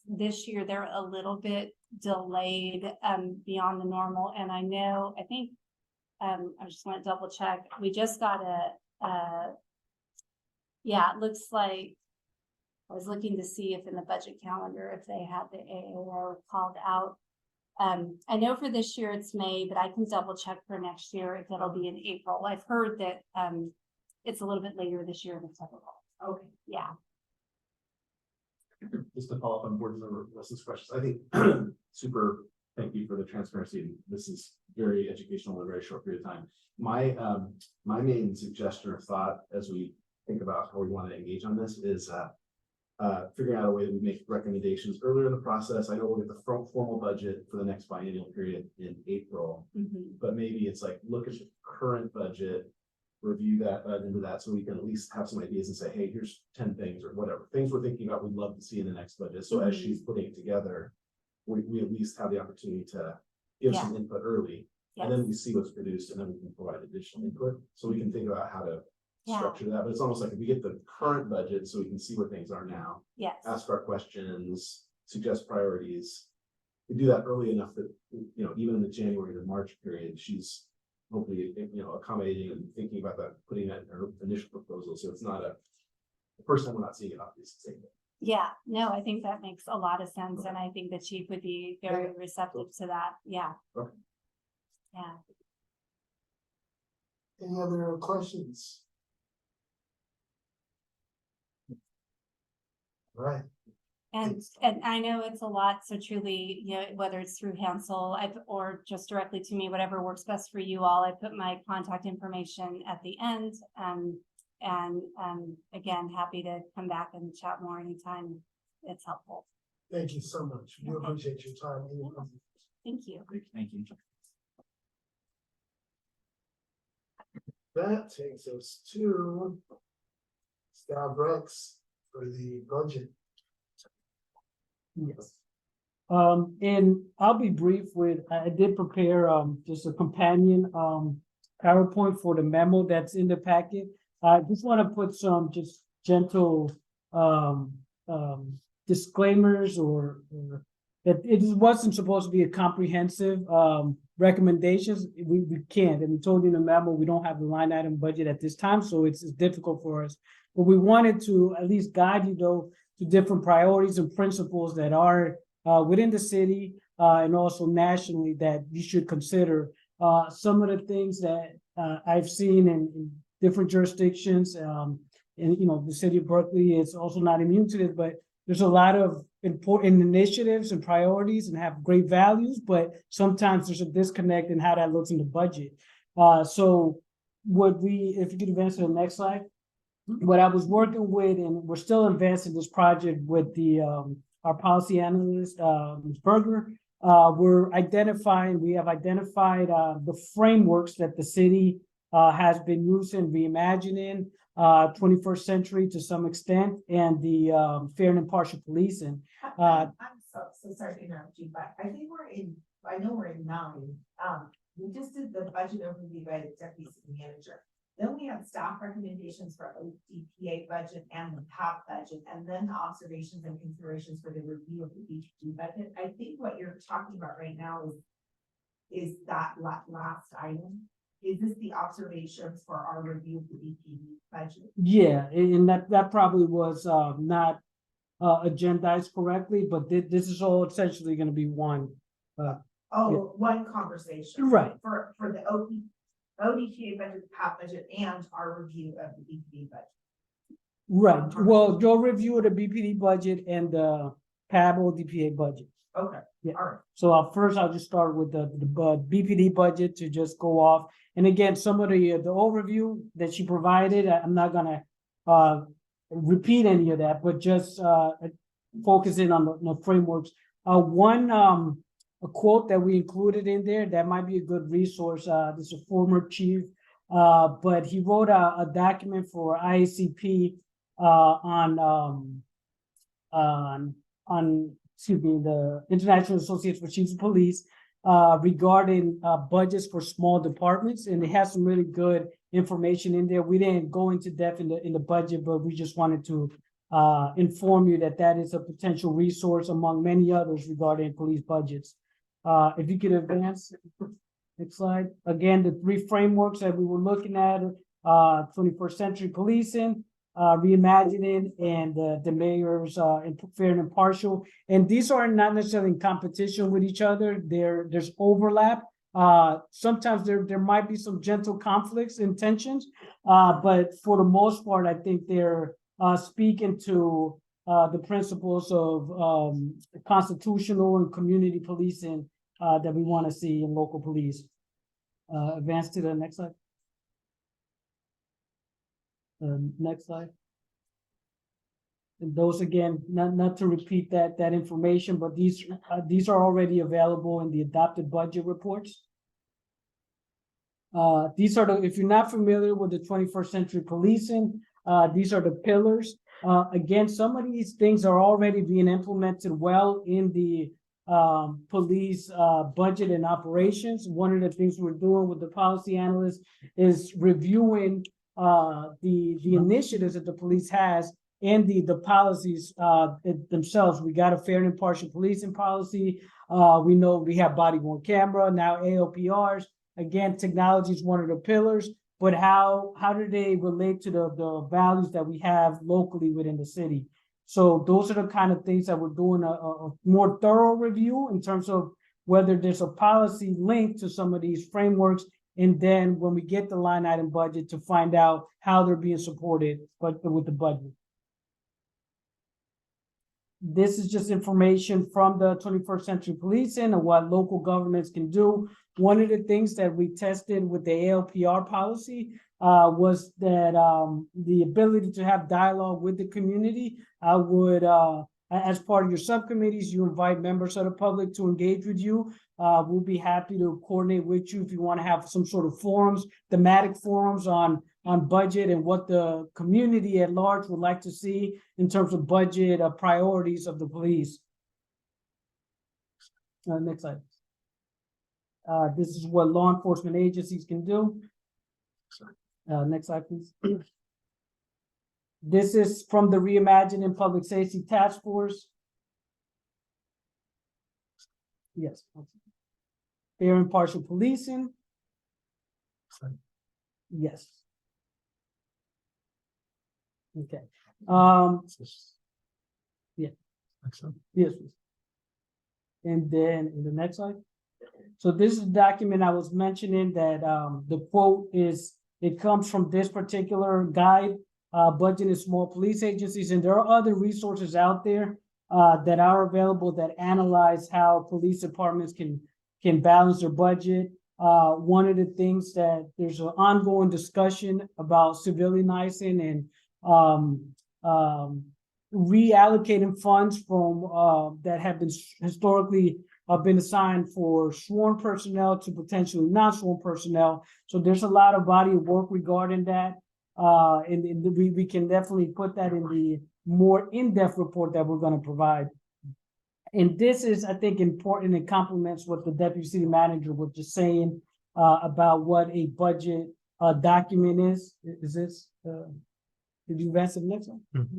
this year they're a little bit delayed beyond the normal. And I just want to double check. We just got it looks like, I was looking to see if in the budget calendar, if they had the AAO called out. I know for this year it's May, but I can double check for next year if it'll be in April. I've heard that it's a little bit later this year than typical. Okay. Yeah. Just to follow up on board member Russ's questions, I think super thank you for the transparency. This is very educational in a very short period of time. My main suggestion or thought as we think about how we want to engage on this is figuring out a way that we make recommendations earlier in the process. I know we'll get the formal budget for the next biennial period in April, but maybe it's like, look at the current budget, review that into that, so we can at least have some ideas and say, hey, here's 10 things or whatever things we're thinking about we'd love to see in the next budget. So as she's putting it together, we at least have the opportunity to give some input early, and then we see what's produced, and then we can provide additional input, so we can think about how to structure that. But it's almost like if we get the current budget so we can see where things are now, ask our questions, suggest priorities, we do that early enough that even in the January to March period, she's hopefully accommodating and thinking about that, putting that in her initial proposal, so it's not the first time we're not seeing it obviously. Yeah, no, I think that makes a lot of sense, and I think the chief would be very receptive to that. Yeah. Okay. Yeah. Any other questions? All right. And I know it's a lot, so truly, whether it's through Hansel or just directly to me, whatever works best for you all, I put my contact information at the end. Again, happy to come back and chat more anytime it's helpful. Thank you so much. We appreciate your time. Thank you. Thank you. That takes us to staff Rex for the budget. Yes. And I'll be brief I did prepare just a companion PowerPoint for the memo that's in the packet. I just want to put some just gentle disclaimers or that it wasn't supposed to be a comprehensive recommendations. We can't, and we told you in the memo we don't have the line item budget at this time, so it's difficult for us. But we wanted to at least guide you though to different priorities and principles that are within the city and also nationally that you should consider. Some of the things that I've seen in different jurisdictions, and the city of Berkeley is also not immune to this, but there's a lot of important initiatives and priorities and have great values, but sometimes there's a disconnect in how that looks in the budget. So if you could advance to the next slide. What I was working with, and we're still advancing this project with our policy analyst, Ms. Berger. We have identified the frameworks that the city has been using, reimagining 21st century to some extent, and the fair and impartial policing. I'm so sorry to interrupt you, but I think I know we're in 9. We just did the budget overview by the deputy city manager. Then we had staff recommendations for ODPA budget and the PAB budget, and then the observations and considerations for the review of the BPD budget. I think what you're talking about right now is that last item. Is this the observations for our review of the BPD budget? Yeah, and that probably was not agendized correctly, but this is all essentially going to be one. One conversation. Right. For the ODPA budget, PAP budget, and our review of the BPD budget. Right. Well, your review of the BPD budget and the PAB ODPA budget. Okay. Yeah. All right. So I'll just start with the BPD budget to just go off. And again, some of the overview that she provided, I'm not gonna repeat any of that, but just focusing on the frameworks. A quote that we included in there that might be a good resource. This is a former chief, but he wrote a document for IACP on the International Association for Chiefs of Police regarding budgets for small departments, and it has some really good information in there. We didn't go into depth in the budget, but we just wanted to inform you that is a potential resource among many others regarding police budgets. If you could advance, next slide. Again, the 3 frameworks that we were looking at, 21st century policing, reimagining, and the mayor's fair and impartial. And these are not necessarily in competition with each other. There's overlap. Sometimes there might be some gentle conflicts and tensions, but for the most part, I think they're speaking to the principles of constitutional and community policing that we want to see in local police. Advance to the next slide. Next slide. And those again, not to repeat that information, but these are already available in the adopted budget reports. These are if you're not familiar with the 21st century policing, these are the pillars. Again, some of these things are already being implemented well in the police budget and operations. One of the things we're doing with the policy analyst is reviewing the initiatives that the police has and the policies themselves. We got a fair and impartial policing policy. We know we have body-worn camera, now ALPRs. Again, technology is one of the pillars, but how do they relate to the values that we have locally within the city? So those are the kind of things that we're doing a more thorough review in terms of whether there's a policy linked to some of these frameworks. And then when we get the line item budget to find out how they're being supported, but with the budget. This is just information from the 21st century policing and what local governments can do. One of the things that we tested with the ALPR policy was that the ability to have dialogue with the community. I would, as part of your subcommittees, you invite members of the public to engage with you. We'll be happy to coordinate with you if you want to have some sort of forums, thematic forums on budget and what the community at large would like to see in terms of budget priorities of the police. Next slide. This is what law enforcement agencies can do. Next slide, please. This is from the Reimagining Public Safety Task Force. Yes. Fair and impartial policing. Yes. Okay. Yeah. Yes. And then in the next slide. So this is the document I was mentioning that the quote is, it comes from this particular guide budget in small police agencies, and there are other resources out there that are available that analyze how police departments can balance their budget. One of the things that there's an ongoing discussion about civilianizing and reallocating funds from that have been historically been assigned for sworn personnel to potentially non-sworn personnel. So there's a lot of body of work regarding that. And we can definitely put that in the more in-depth report that we're going to provide. And this is, I think, important and complements what the deputy city manager was just saying about what a budget document is. Is this? Did you advance to the next one? Mm-hmm.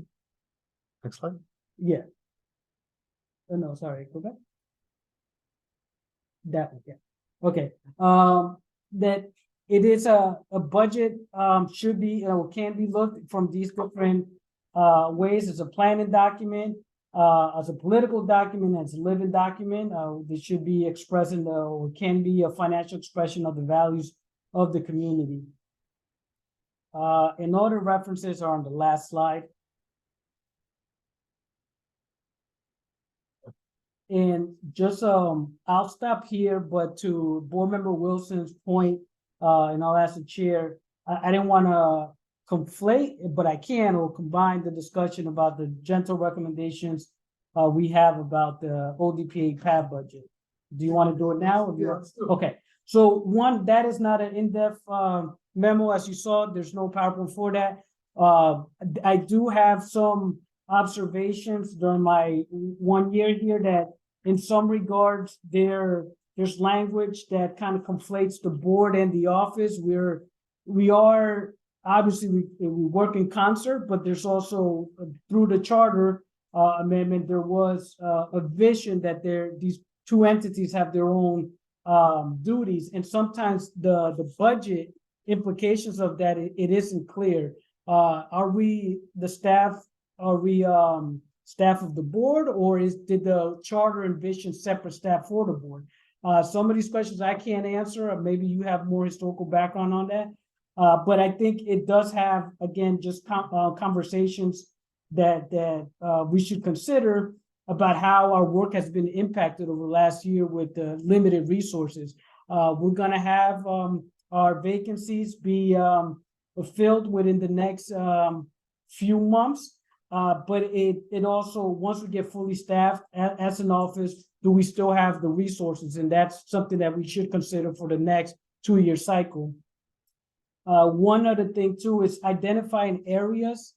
Next slide. Yeah. Oh, no, sorry. Go back. That one, yeah. Okay. That it is a budget should be or can be looked from these different ways as a planning document, as a political document, as a living document. This should be expressing or can be a financial expression of the values of the community. And all the references are on the last slide. And just I'll stop here, but to Board Member Wilson's point, and I'll ask the chair, I didn't want to conflate, but I can, or combine the discussion about the gentle recommendations we have about the ODPA PAB budget. Do you want to do it now? Or do you okay. So one, that is not an in-depth memo, as you saw. There's no PowerPoint for that. I do have some observations during my 1 year here that in some regards there's language that kind of conflates the board and the office. We are obviously we work in concert, but there's also through the charter amendment there was a vision that these two entities have their own duties, and sometimes the budget implications of that it isn't clear. Are we the staff? Are we staff of the board, or did the charter envision separate staff for the board? Some of these questions I can't answer. Maybe you have more historical background on that. But I think it does have, again, just conversations that we should consider about how our work has been impacted over the last year with the limited resources. We're going to have our vacancies be filled within the next few months. But it also, once we get fully staffed as an office, do we still have the resources? And that's something that we should consider for the next 2-year cycle. One other thing too is identifying areas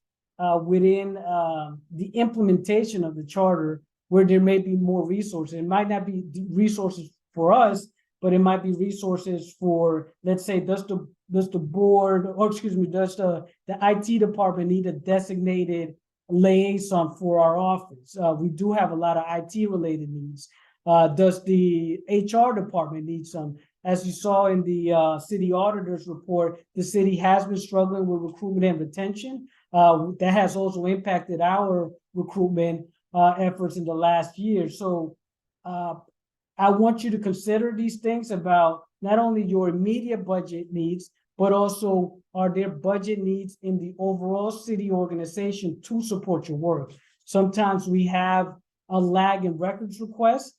within the implementation of the charter where there may be more resources. It might not be resources for us, but it might be resources for, let's say, does the board, or excuse me, does the IT department need a designated liaison for our office? We do have a lot of IT related needs. Does the HR department need some? As you saw in the city auditor's report, the city has been struggling with recruitment and retention. That has also impacted our recruitment efforts in the last year. So I want you to consider these things about not only your immediate budget needs, but also are there budget needs in the overall city organization to support your work? Sometimes we have a lag in records requests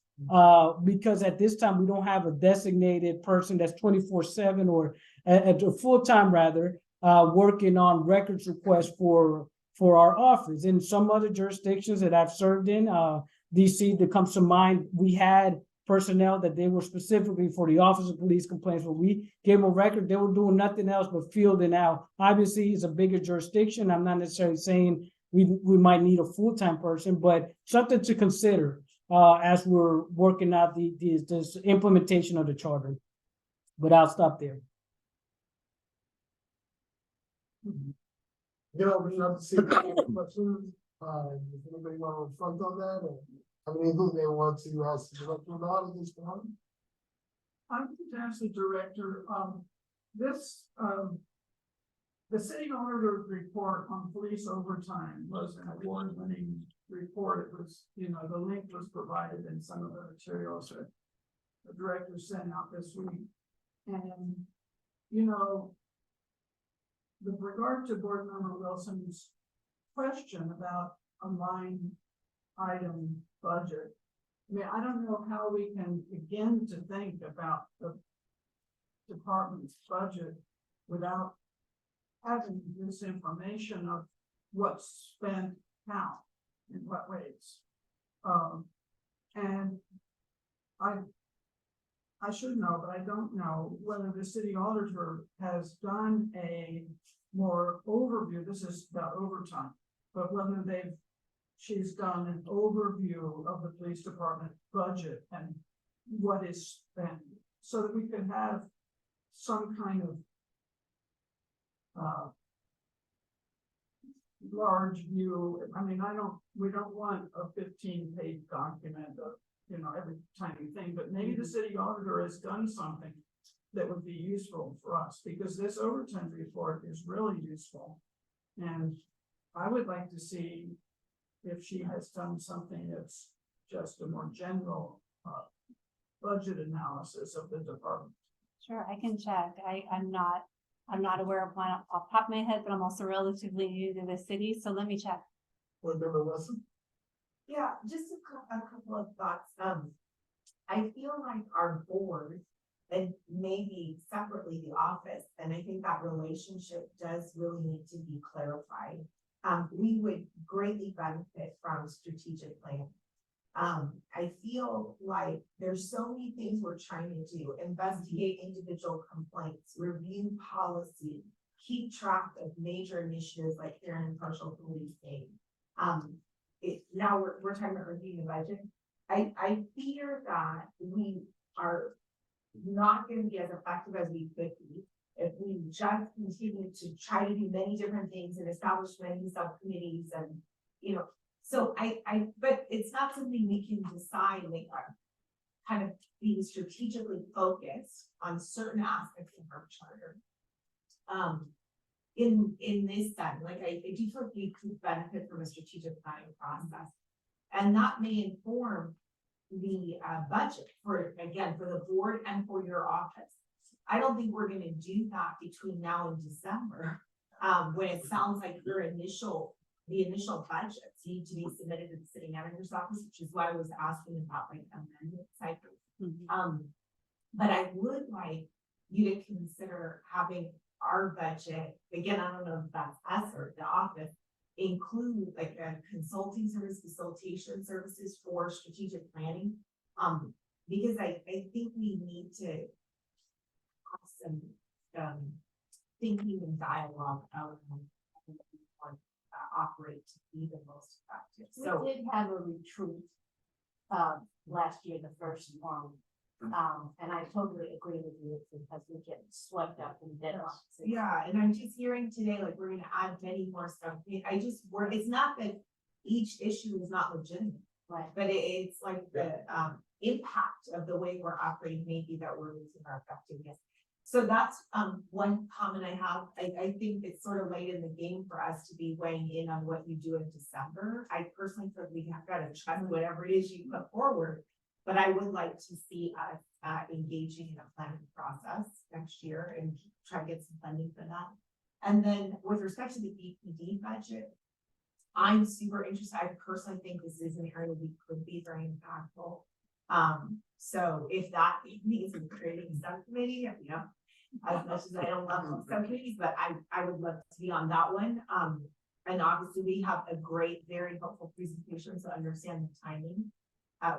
because at this time we don't have a designated person that's 24/7 or at a full-time rather working on records requests for our office. In some other jurisdictions that I've served in, DC that comes to mind, we had personnel that they were specifically for the Office of Police Complaints. When we gave them a record, they were doing nothing else but fielding out. Obviously, it's a bigger jurisdiction. I'm not necessarily saying we might need a full-time person, but something to consider as we're working out this implementation of the charter. But I'll stop there. You know, we have to see questions. Does anybody want to reflect on that, or have anything they want to ask the director about at this point? I'm to ask the director, the city auditor's report on police overtime was an award-winning report. It was, the link was provided in some of the materials that the director sent out this week. And, with regard to Board Member Wilson's question about a line item budget, I mean, I don't know how we can begin to think about the department's budget without having this information of what's spent how, in what ways. And I should know, but I don't know whether the city auditor has done a more overview. This is about overtime, but whether she's done an overview of the police department budget and what is spent, so that we can have some kind of large view. I mean, we don't want a 15-page document of, you know, every tiny thing, but maybe the city auditor has done something that would be useful for us, because this overtime report is really useful. And I would like to see if she has done something that's just a more general budget analysis of the department. Sure, I can check. I'm not aware of one off the top of my head, but I'm also relatively new to the city, so let me check. Board Member Wilson? Yeah, just a couple of thoughts. I feel like our board and maybe separately the office, and I think that relationship does really need to be clarified. We would greatly benefit from strategic planning. I feel like there's so many things we're trying to do: investigate individual complaints, review policy, keep track of major initiatives like fair and impartial policing. Now we're talking about reviewing the budget. I fear that we are not going to be as effective as we could be if we just continue to try to do many different things and establish many subcommittees and, you know, so but it's not something we can decide, like, kind of being strategically focused on certain aspects of our charter. In this sense, like, I do feel like we could benefit from a strategic planning process, and that may inform the budget for the board and for your office. I don't think we're going to do that between now and December, when it sounds like the initial budgets need to be submitted to the city manager's office, which is why I was asking about like amendment cycles. But I would like you to consider having our budget, again, I don't know if that's us or the office, include like a consulting service, facilitation services for strategic planning. Because I think we need to have some thinking and dialogue out operate to be the most effective. So We did have a retreat last year, the first one. And I totally agree with you because we get swept up in deadlines. yeah, and I'm just hearing today, like, we're gonna add many more stuff. It's not that each issue is not legitimate, Right. but it's like the impact of the way we're operating, maybe that we're losing our effectiveness. So that's one comment I have. I think it's sort of late in the game for us to be weighing in on what you do in December. I personally feel we have got to trust whatever it is you put forward, but I would like to see us engaging in a planning process next year and try to get some funding for that. And then with respect to the EPD budget, I'm super interested. I personally think this is an area we could be very impactful. So if that means creating a subcommittee, you know, as much as I don't love subcommittees, but I would love to be on that one. And obviously we have a great, very helpful presentation to understand the timing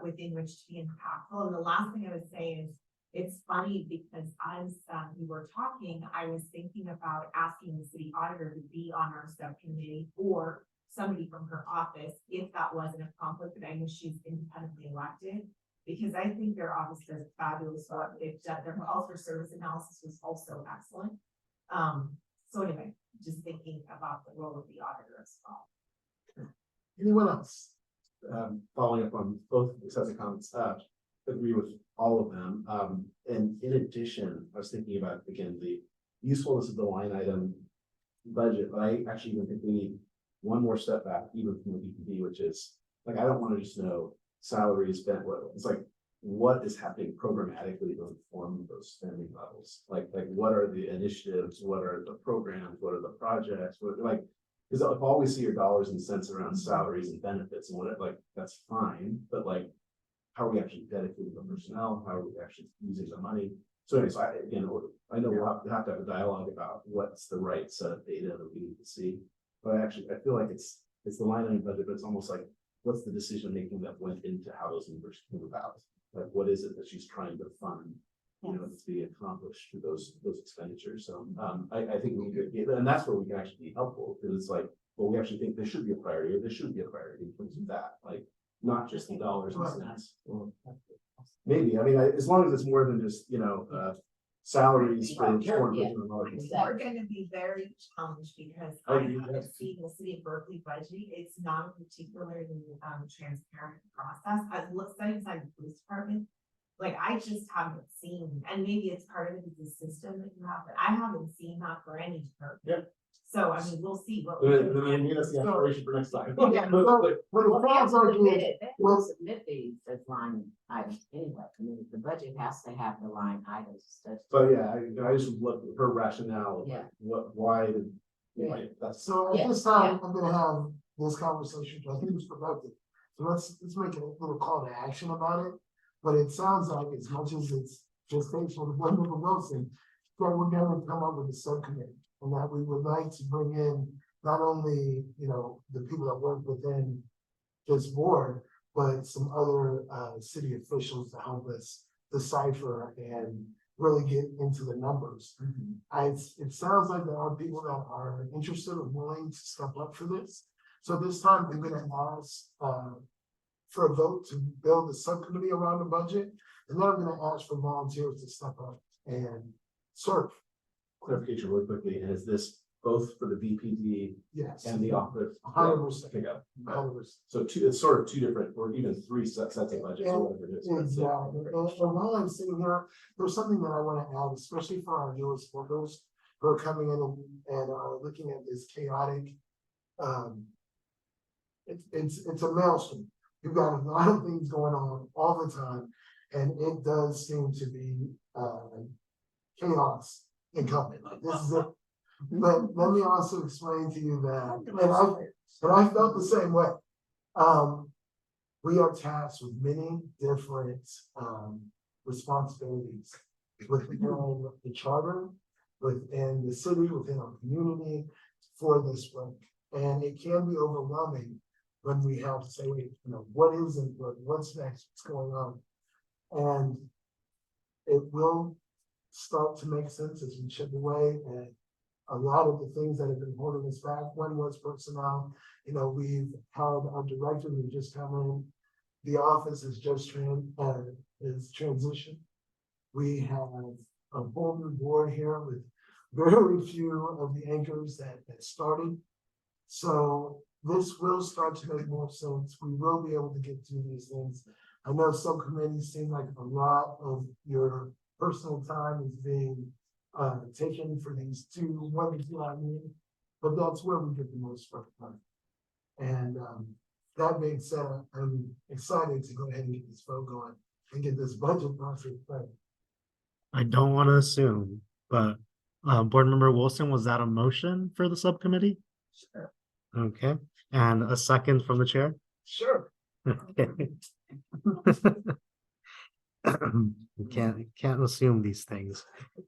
within which to be impactful. And the last thing I would say is, it's funny because as we were talking, I was thinking about asking the city auditor to be on our subcommittee or somebody from her office, if that wasn't a conflict, but I know she's independently elected, because I think their office does fabulous work. They've done their calls for service analysis was also excellent. So anyway, just thinking about the role of the auditor as well. Anyone else? Following up on both sets of comments, agree with all of them. And in addition, I was thinking about, again, the usefulness of the line item budget, but I actually even think we need one more step back, even from the BPD, which is like, I don't want to just know salary is spent. It's like, what is happening programmatically to inform those spending levels? Like what are the initiatives? What are the programs? What are the projects? What, like, because if all we see are dollars and cents around salaries and benefits and what, like, that's fine, but like, how are we actually dedicating the personnel? How are we actually using the money? So anyways, I know we'll have to have a dialogue about what's the right set of data that we need to see. But actually, I feel like it's the line item budget, but it's almost like, what's the decision making that went into how those numbers came about? Like, what is it that she's trying to fund, you know, to be accomplished through those expenditures? So, I think we could get, and that's where we can actually be helpful, because it's like, well, we actually think there should be a priority, or there should be a priority in terms of that, like, not just the dollars and cents. Well, maybe, I mean, as long as it's more than just, you know, salaries for. We're gonna be very challenged because I haven't seen the city of Berkeley budget. It's not a particularly transparent process. I've looked inside the police department. Like, I just haven't seen, and maybe it's part of the system that you have, but I haven't seen that for any department. So, I mean, we'll see what. Maybe that's the aspiration for next time. Yeah, but Well, they have to are submit good. it, they will submit these as line items anyway. I mean, the budget has to have the line items. So yeah, I just look at her rationale, Yeah. why did, Yeah. that's. So at Yeah, this time, I'm gonna have this conversation, which I think is productive. So let's make a little call to action about it. But it sounds like, as much as it's just thanks for the board member Wilson, that we're gonna come up with a subcommittee. And that we would like to bring in not only, you know, the people that work within this board, but some other city officials to help us decipher and really get into the numbers. It sounds like there are people that are interested or willing to step up for this. So this time I'm gonna ask for a vote to build a subcommittee around the budget. And then I'm gonna ask for volunteers to step up and serve. Clarification really quickly, and is this both for the BPD Yes. and the office? 100%. Pick up. 100%. So it's sort of two different, or even three sets of budgets or whatever it is. Exactly. And while I'm sitting here, there's something that I want to add, especially for our newest workers who are coming in and are looking at this chaotic. It's a maelstrom. You've got a lot of things going on all the time, and it does seem to be chaos incumbent. Like, this is it. But let me also explain to you that, and I felt the same way. We are tasked with many different responsibilities within the charter, within the city, within our community for this work. And it can be overwhelming when we have to say, wait, you know, what is important? What's next? What's going on? And it will start to make sense as we chip away at a lot of the things that have been holding us back. One was personnel. You know, we've had our director who just come in. The office is just transition. We have a whole new board here with very few of the anchors that started. So this will start to make more sense. We will be able to get through these things. I know some committees seem like a lot of your personal time is being taken for these 1 to 2 hour meetings, but that's where we get the most work done. And that being said, I'm excited to go ahead and get this vote going and get this budget process done. I don't want to assume, but Board Member Wilson, was that a motion for the subcommittee? Sure. Okay, and a second from the chair? Sure. Okay. You can't assume these things.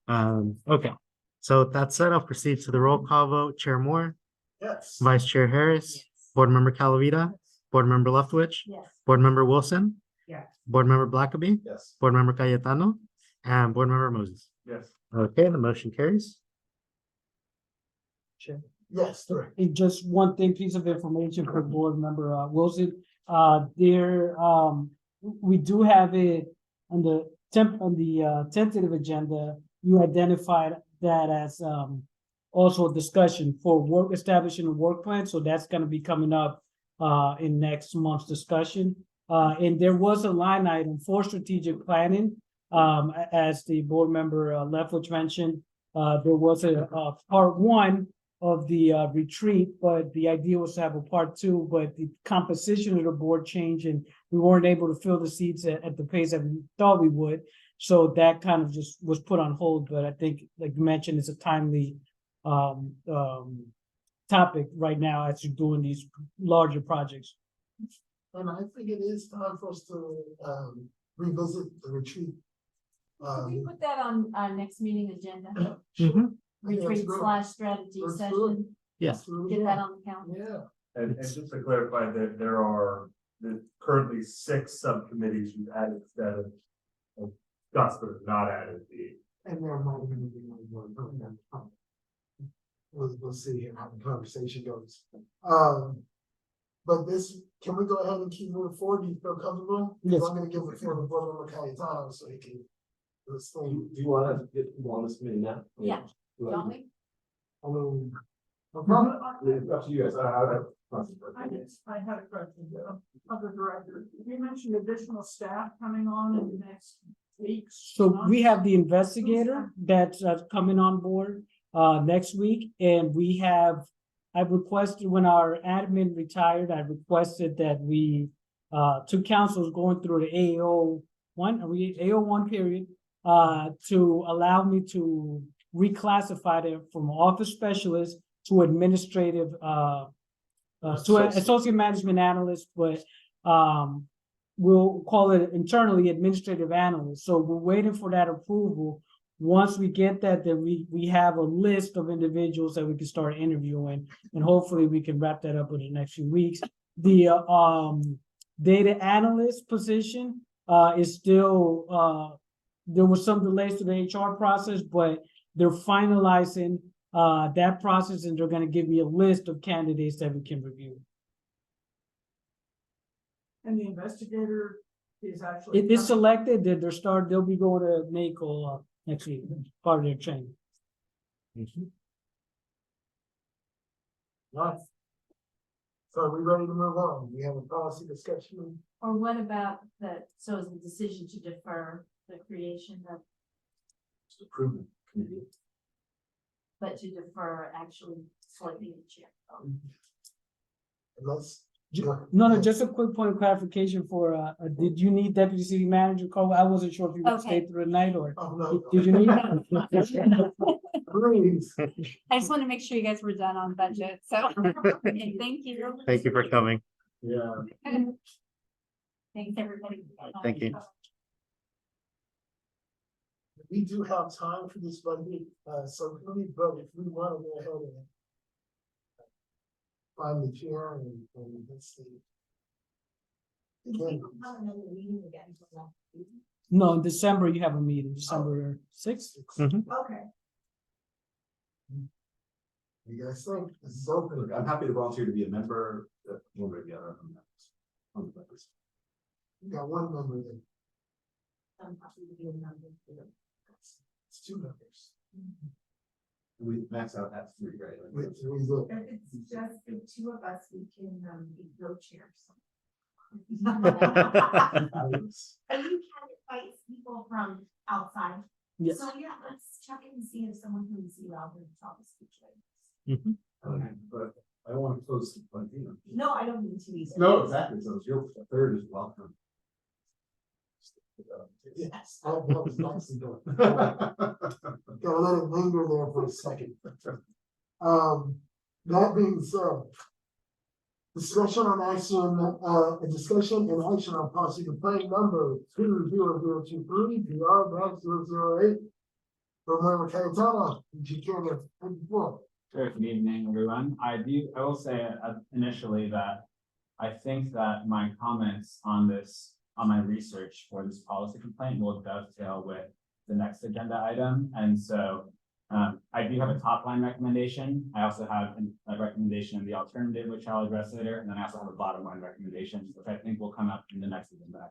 Okay, so with that said, I'll proceed to the roll call vote. Chair Moore, Yes. Vice Chair Harris, Board Member Calavita, Board Member Leftwich, Yes. Board Member Wilson, Yes. Board Member Blackaby, Yes. Board Member Cayetano, and Board Member Moses. Yes. Okay, the motion carries. Yes, correct. And just one thing, piece of information for board member Wilson, we do have it on the tentative agenda. You identified that as also a discussion for establishing a work plan, so that's gonna be coming up in next month's discussion. And there was a line item for strategic planning, as the board member Leftwich mentioned. There was a part one of the retreat, but the idea was to have a part two, but the composition of the board changed and we weren't able to fill the seats at the pace that we thought we would. So that kind of just was put on hold, but I think, like you mentioned, it's a timely topic right now as you're doing these larger projects. And I think it is time for us to revisit the retreat. Can we put that on our next meeting agenda? Yeah, Retreat let's slash strategy Let's do it. session, Yes. get that on the calendar. Yeah. And just to clarify that there's currently 6 subcommittees you've added instead of Gus, but have not added the. And there might even be one more. We'll see how the conversation goes. But this, can we go ahead and keep moving forward? Do you feel comfortable? Yes. I'm gonna give the floor to Board Member Cayetano so he can. Do you want to get on this committee now? Yeah. Don't we? I mean. It's up to you guys. I had a question, of the director. You mentioned additional staff coming on in the next weeks. So we have the investigator that's coming on board next week, and I've requested, when our admin retired, I requested that we two councils going through the AO1 period to allow me to reclassify them from office specialist to administrative to an associate management analyst, but we'll call it internally administrative analyst. So we're waiting for that approval. Once we get that, then we have a list of individuals that we can start interviewing, and hopefully we can wrap that up in the next few weeks. The data analyst position is still there was some delays to the HR process, but they're finalizing that process, and they're going to give me a list of candidates that we can review. And the investigator is actually. It is selected. They'll be going to NACO next week, part of their training. Nice. So are we ready to move on? We have a policy discussion. Or what about so is the decision to defer the creation of, Improvement committee. but to defer actually selecting the chair? Unless. No, just a quick point of clarification for, did you need deputy city manager call? I wasn't sure if you would stay through the night or Oh, no. did you need? Please. I just want to make sure you guys were done on budget, so. Thank you. Thank you for coming. Yeah. Thanks, everybody. Thank you. We do have time for this budget, subcommittee, but if we want to go ahead and find the chair and let's see. Again, No, in December you have a meeting, December 6th. Okay. you guys think this is open? Look, I'm happy to volunteer to be a member, one way or the other on that. On the members. We got one member there. It's 2 members. We max out at 3, right? With 3 votes. If it's just the 2 of us, we can be co-chairs. And you can invite people from outside. Yes. So yeah, let's check and see if someone can see out there to talk to speech. Okay, but I don't want to close the fund, you know. No, I don't need to either. No, exactly. So your 3rd is welcome. Yes, that was nicely done. Gotta let it linger there for a second. That being said, discussion on action, a discussion and action on policy complaint number 20023 PR-008. From Member Cayetano, did you care to take the floor? Sure, good evening, everyone. I will say initially that I think that my comments on my research for this policy complaint will dovetail with the next agenda item. And so I do have a top line recommendation. I also have a recommendation in the alternative, which I'll address later. And then I also have a bottom line recommendation, which I think will come up in the next agenda.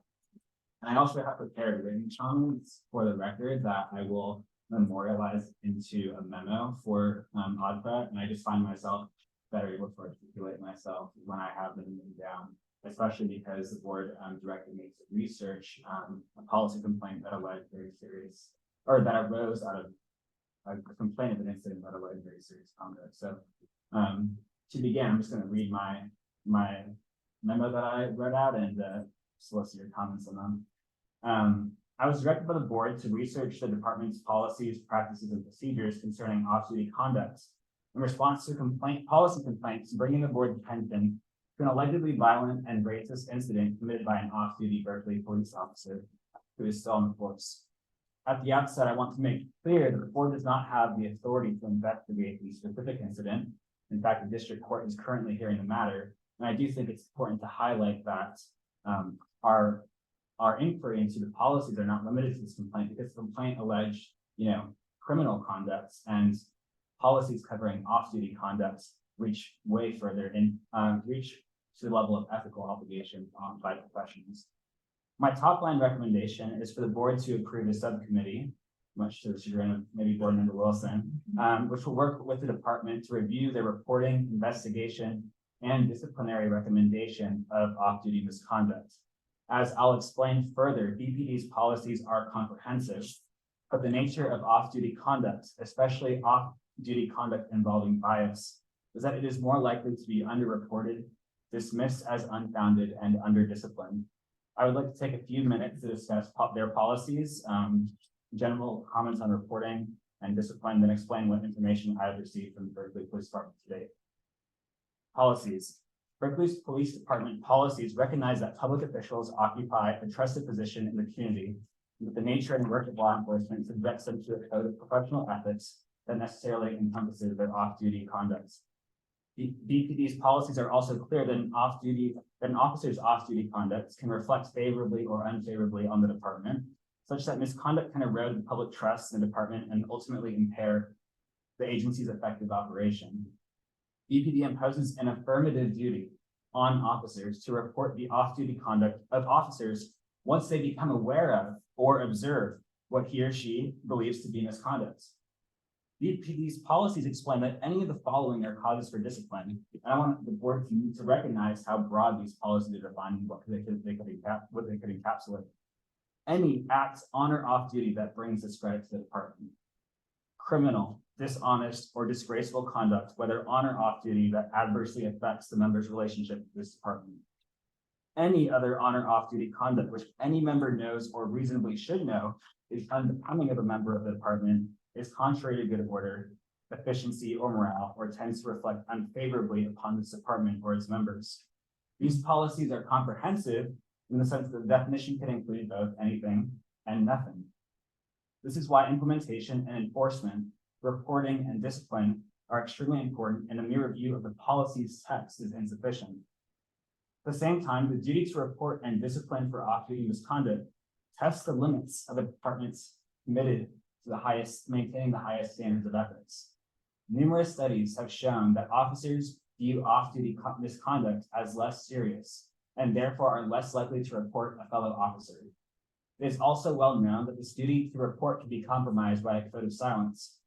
And I also have prepared written comments for the record that I will memorialize into a memo for ODPA. And I just find myself better able to articulate myself when I have them written down, especially because the board directed me to research a policy complaint that alleged very serious, or that arose out of a complaint of an incident that alleged very serious conduct. So, to begin, I'm just going to read my memo that I wrote out and solicit your comments on them. I was directed by the board to research the department's policies, practices, and procedures concerning off-duty conduct in response to policy complaints bringing the board's attention to an allegedly violent and racist incident committed by an off-duty Berkeley police officer who is still on the force. At the outset, I want to make clear that the board does not have the authority to investigate the specific incident. In fact, the district court is currently hearing the matter, and I do think it's important to highlight that our inquiry into the policies are not limited to this complaint, because the complaint alleged, criminal conduct, and policies covering off-duty conduct reach way further and reach to the level of ethical obligation by professionals. My top line recommendation is for the board to approve a subcommittee, much to the chagrin of maybe board member Wilson, which will work with the department to review their reporting, investigation, and disciplinary recommendation of off-duty misconduct. As I'll explain further, BPD's policies are comprehensive, but the nature of off-duty conduct, especially off-duty conduct involving bias, is that it is more likely to be underreported, dismissed as unfounded, and under-disciplined. I would like to take a few minutes to discuss their policies, general comments on reporting and discipline, then explain what information I have received from the Berkeley Police Department today. Policies. Berkeley's Police Department policies recognize that public officials occupy a trusted position in the community, and that the nature and work of law enforcement subjects them to a code of professional ethics that necessarily encompasses their off-duty conduct. BPD's policies are also clear that an officer's off-duty conduct can reflect favorably or unfavorably on the department, such that misconduct can erode the public trust in the department and ultimately impair the agency's effective operation. BPD imposes an affirmative duty on officers to report the off-duty conduct of officers once they become aware of or observe what he or she believes to be misconduct. BPD's policies explain that any of the following are causes for discipline, and I want the board to recognize how broad these policies are defined and what they could encapsulate. Any act on or off duty that brings discredit to the department. Criminal, dishonest, or disgraceful conduct, whether on or off duty, that adversely affects the member's relationship with this department. Any other on or off duty conduct which any member knows or reasonably should know is unbecoming of a member of the department, is contrary to good order, efficiency, or morale, or tends to reflect unfavorably upon this department or its members. These policies are comprehensive in the sense that the definition can include both anything and nothing. This is why implementation and enforcement, reporting, and discipline are extremely important, and a mere review of the policy's text is insufficient. At the same time, the duty to report and discipline for off-duty misconduct tests the limits of the department's committed to maintaining the highest standards of ethics. Numerous studies have shown that officers view off-duty misconduct as less serious and therefore are less likely to report a fellow officer. It is also well known that this duty to report can be compromised by a code of silence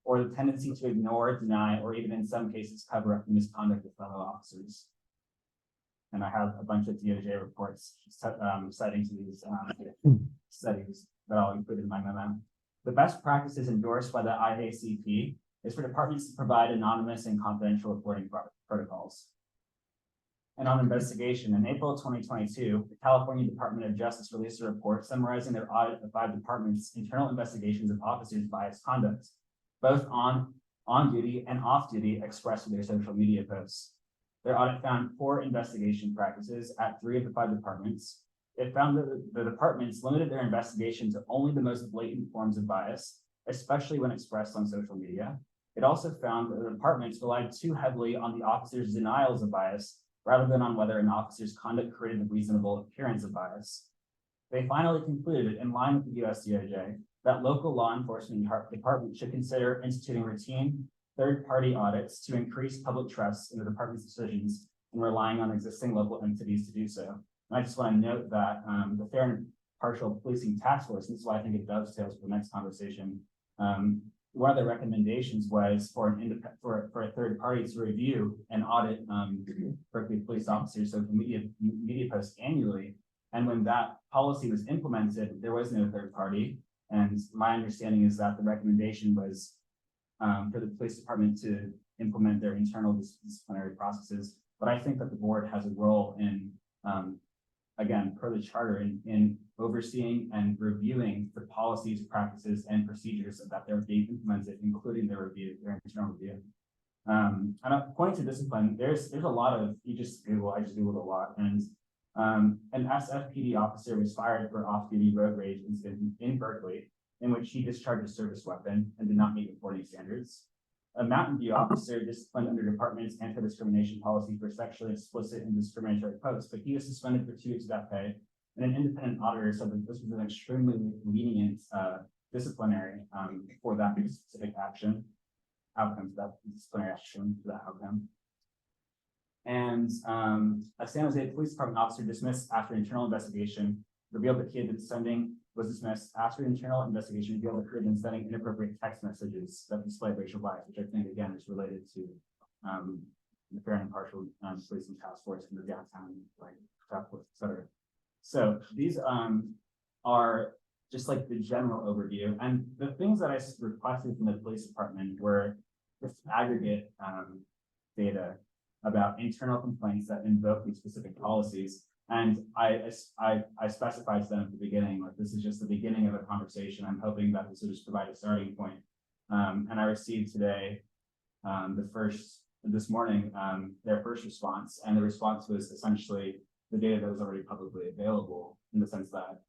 or the tendency to ignore, deny, or even in some cases cover up the misconduct of fellow officers. And I have a bunch of DOJ reports citing to these studies that I'll include in my memo. The best practices endorsed by the IACP is for departments to provide anonymous and confidential reporting protocols. And on investigation, in April 2022, the California Department of Justice released a report summarizing their audit of 5 departments' internal investigations of officers' biased conduct, both on duty and off duty, expressed in their social media posts. Their audit found 4 investigation practices at 3 of the 5 departments. It found that the departments limited their investigation to only the most blatant forms of bias, especially when expressed on social media. It also found that the departments relied too heavily on the officers' denials of bias rather than on whether an officer's conduct created a reasonable appearance of bias. They finally concluded, in line with the US DOJ, that local law enforcement departments should consider instituting routine third-party audits to increase public trust in the department's decisions and relying on existing local entities to do so. And I just want to note that the Fair and Partial Policing Task Force, and this is why I think it dovetails with the next conversation, one of the recommendations was for a third party to review and audit Berkeley police officers' social media posts annually. And when that policy was implemented, there was no third party. And my understanding is that the recommendation was for the police department to implement their internal disciplinary processes. But I think that the board has a role in, again, per the charter, in overseeing and reviewing the policies, practices, and procedures that they're being implemented, including their review, their internal review. And according to discipline, there's a lot of, I just Googled a lot, and an SFPD officer was fired for off-duty road rage incident in Berkeley, in which he discharged a service weapon and did not meet reporting standards. A Mountain View officer disciplined under department's anti-discrimination policy for sexually explicit and discriminatory posts, but he was suspended for 2 weeks without pay. And an independent auditor said that this was an extremely lenient disciplinary for that specific outcome, for that disciplinary action, for that outcome. And a San Jose Police Department officer dismissed after internal investigation revealed that he had been sending, was dismissed after internal investigation revealed that he had been sending inappropriate text messages that displayed racial bias, which I think again is related to the fair and impartial policing task force in the downtown task force, et cetera. So these are just like the general overview, and the things that I requested from the police department were just aggregate data about internal complaints that invoke these specific policies. And I specified to them at the beginning, like this is just the beginning of a conversation. I'm hoping that this will just provide a starting point. And I received today, this morning, their first response, and the response was essentially the data that was already publicly available, in the sense that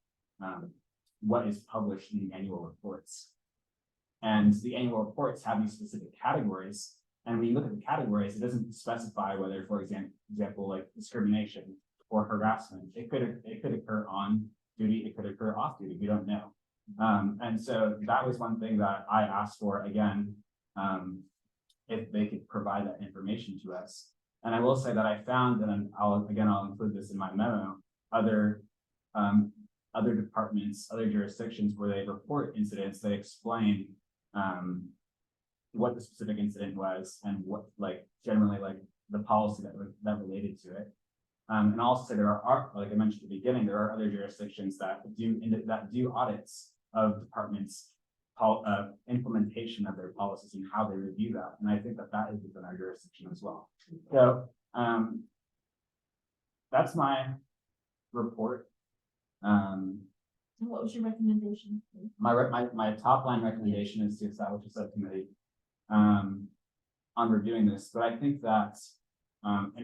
what is published in the annual reports. And the annual reports have these specific categories. And when you look at the categories, it doesn't specify whether, for example, like discrimination or harassment, it could occur on duty, it could occur off duty, we don't know. And so that was one thing that I asked for, again, if they could provide that information to us. And I will say that I found, and I'll include this in my memo, other departments, other jurisdictions where they report incidents, they explain what the specific incident was and what, like, generally, like the policy that related to it. And I'll also say there are, like I mentioned at the beginning, there are other jurisdictions that do audits of departments' implementation of their policies and how they review that. And I think that is within our jurisdiction as well. So that's my report. What was your recommendation? My top line recommendation is to establish a subcommittee on reviewing this, but I think that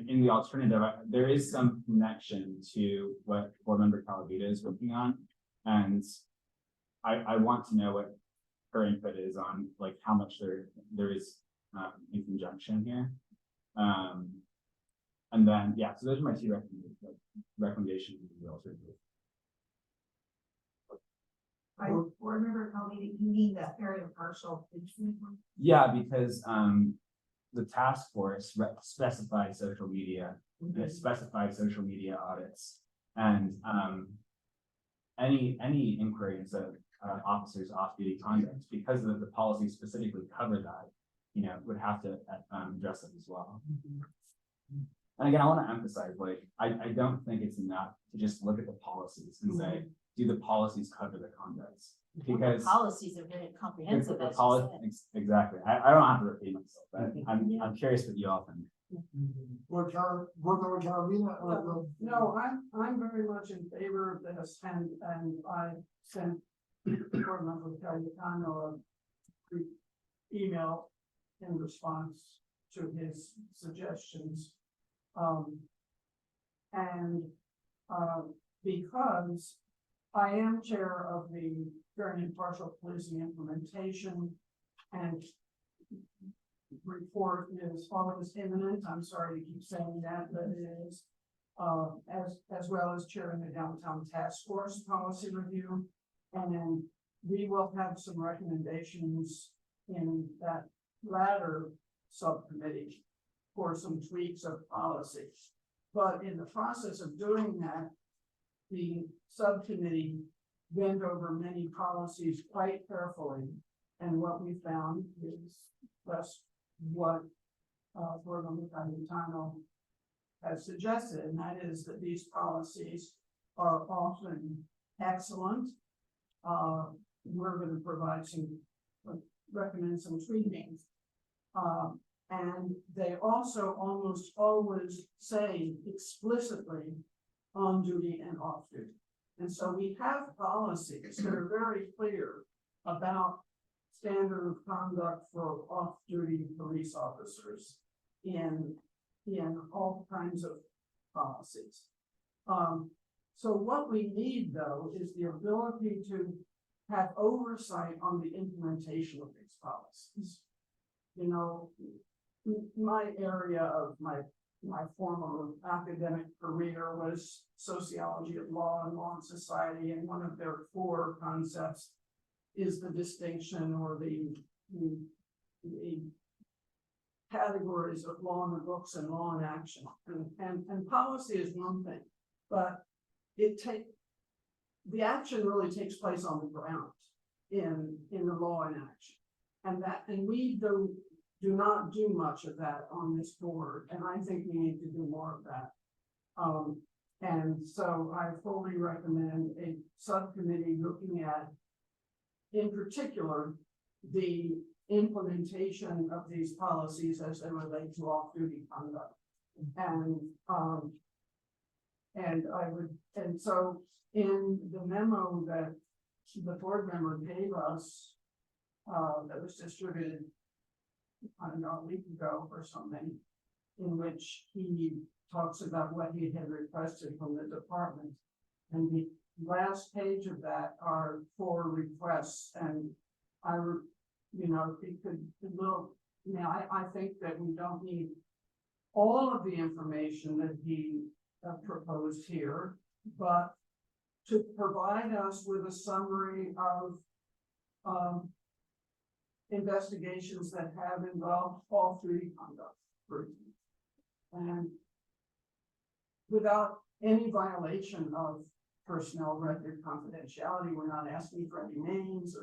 in the alternative, there is some connection to what Board Member Calavita is working on, and I want to know what her input is on, like, how much there is in conjunction here. And then, yeah, so those are my two recommendations in the alternative. By Board Member Calavita, you mean that fair and impartial? Yeah, because the task force specified social media, and it specified social media audits, and any inquiry into officers off-duty conduct, because the policy specifically covered that, would have to address it as well. And again, I want to emphasize, like, I don't think it's enough to just look at the policies and say, do the policies cover the conduct? Because policies are very comprehensive. Exactly. I don't have to repeat myself, but I'm curious what you all think. Board Member Calavita? No, I'm very much in favor of this, and I sent Board Member Cayetano a email in response to his suggestions. Because I am chair of the Fair and Impartial Policing Implementation, and report is always imminent. I'm sorry to keep saying that, but it is, as well as chairing the Downtown Task Force Policy Review. And then we will have some recommendations in that latter subcommittee for some tweaks of policy. But in the process of doing that, the subcommittee went over many policies quite carefully. And what we found is just what Board Member Cayetano has suggested, and that is that these policies are often excellent. We're going to provide some recommend some tweaking. And they also almost always say explicitly on duty and off duty. And so we have policies that are very clear about standard of conduct for off-duty police officers in all kinds of policies. So what we need, though, is the ability to have oversight on the implementation of these policies. You know, my area of my former academic career was sociology of law and law and society, and one of their core concepts is the distinction or the categories of law in the books and law in action. And policy is one thing, but the action really takes place on the ground in the law in action. And we do not do much of that on this board, and I think we need to do more of that. And so I fully recommend a subcommittee looking at, in particular, the implementation of these policies as they relate to off-duty conduct. And so in the memo that the board member gave us, that was distributed, I don't know, a week ago or something, in which he talks about what he had requested from the department. And the last page of that are 4 requests, and it could I think that we don't need all of the information that he proposed here, but to provide us with a summary of investigations that have involved off-duty conduct, for example. And without any violation of personnel record confidentiality, we're not asking for any names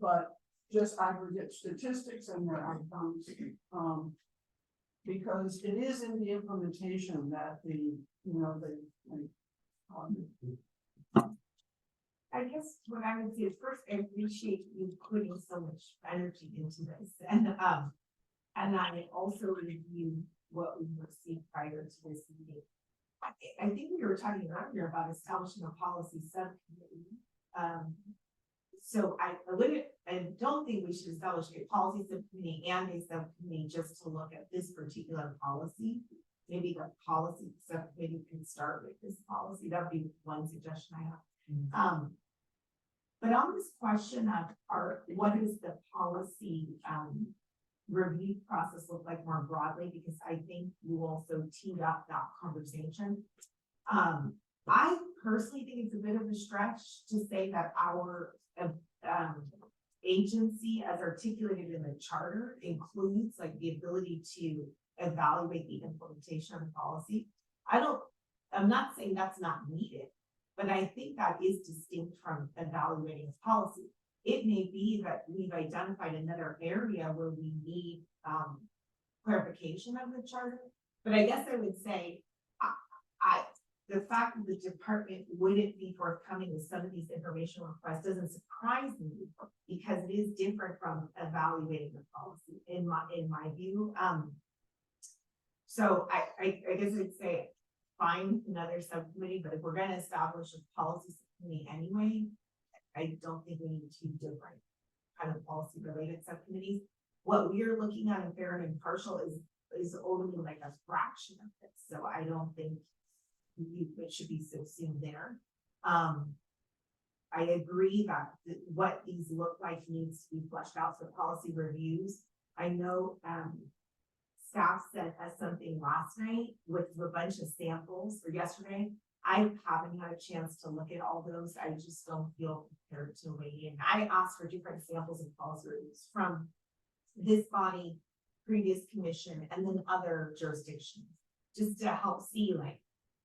but just aggregate statistics and their outcomes. Because it is in the implementation that I guess what I would say is, first, I appreciate you putting so much energy into this, and I also review what we received prior to this meeting. I think we were talking earlier about establishing a policy subcommittee. So I don't think we should establish a policy subcommittee and a subcommittee just to look at this particular policy. Maybe the policy subcommittee can start with this policy. That would be one suggestion I have. But on this question of what is the policy review process look like more broadly, because I think you also teed up that conversation. I personally think it's a bit of a stretch to say that our agency, as articulated in the charter, includes like the ability to evaluate the implementation of the policy. I'm not saying that's not needed, but I think that is distinct from evaluating a policy. It may be that we've identified another area where we need clarification of the charter, but I guess I would say the fact that the department wouldn't be forthcoming with some of these information requests doesn't surprise me, because it is different from evaluating the policy in my view. So I guess I'd say find another subcommittee, but if we're going to establish a policy subcommittee anyway, I don't think we need 2 different kind of policy related subcommittees. What we are looking at in fair and impartial is only like a fraction of this. So I don't think it should be subsumed there. I agree that what these look like needs to be fleshed out for policy reviews. I know staff sent us something last night with a bunch of samples, or yesterday. I haven't had a chance to look at all those. I just don't feel prepared to weigh in. I asked for different samples of policy reviews from this body, previous commission, and then other jurisdictions, just to help see like,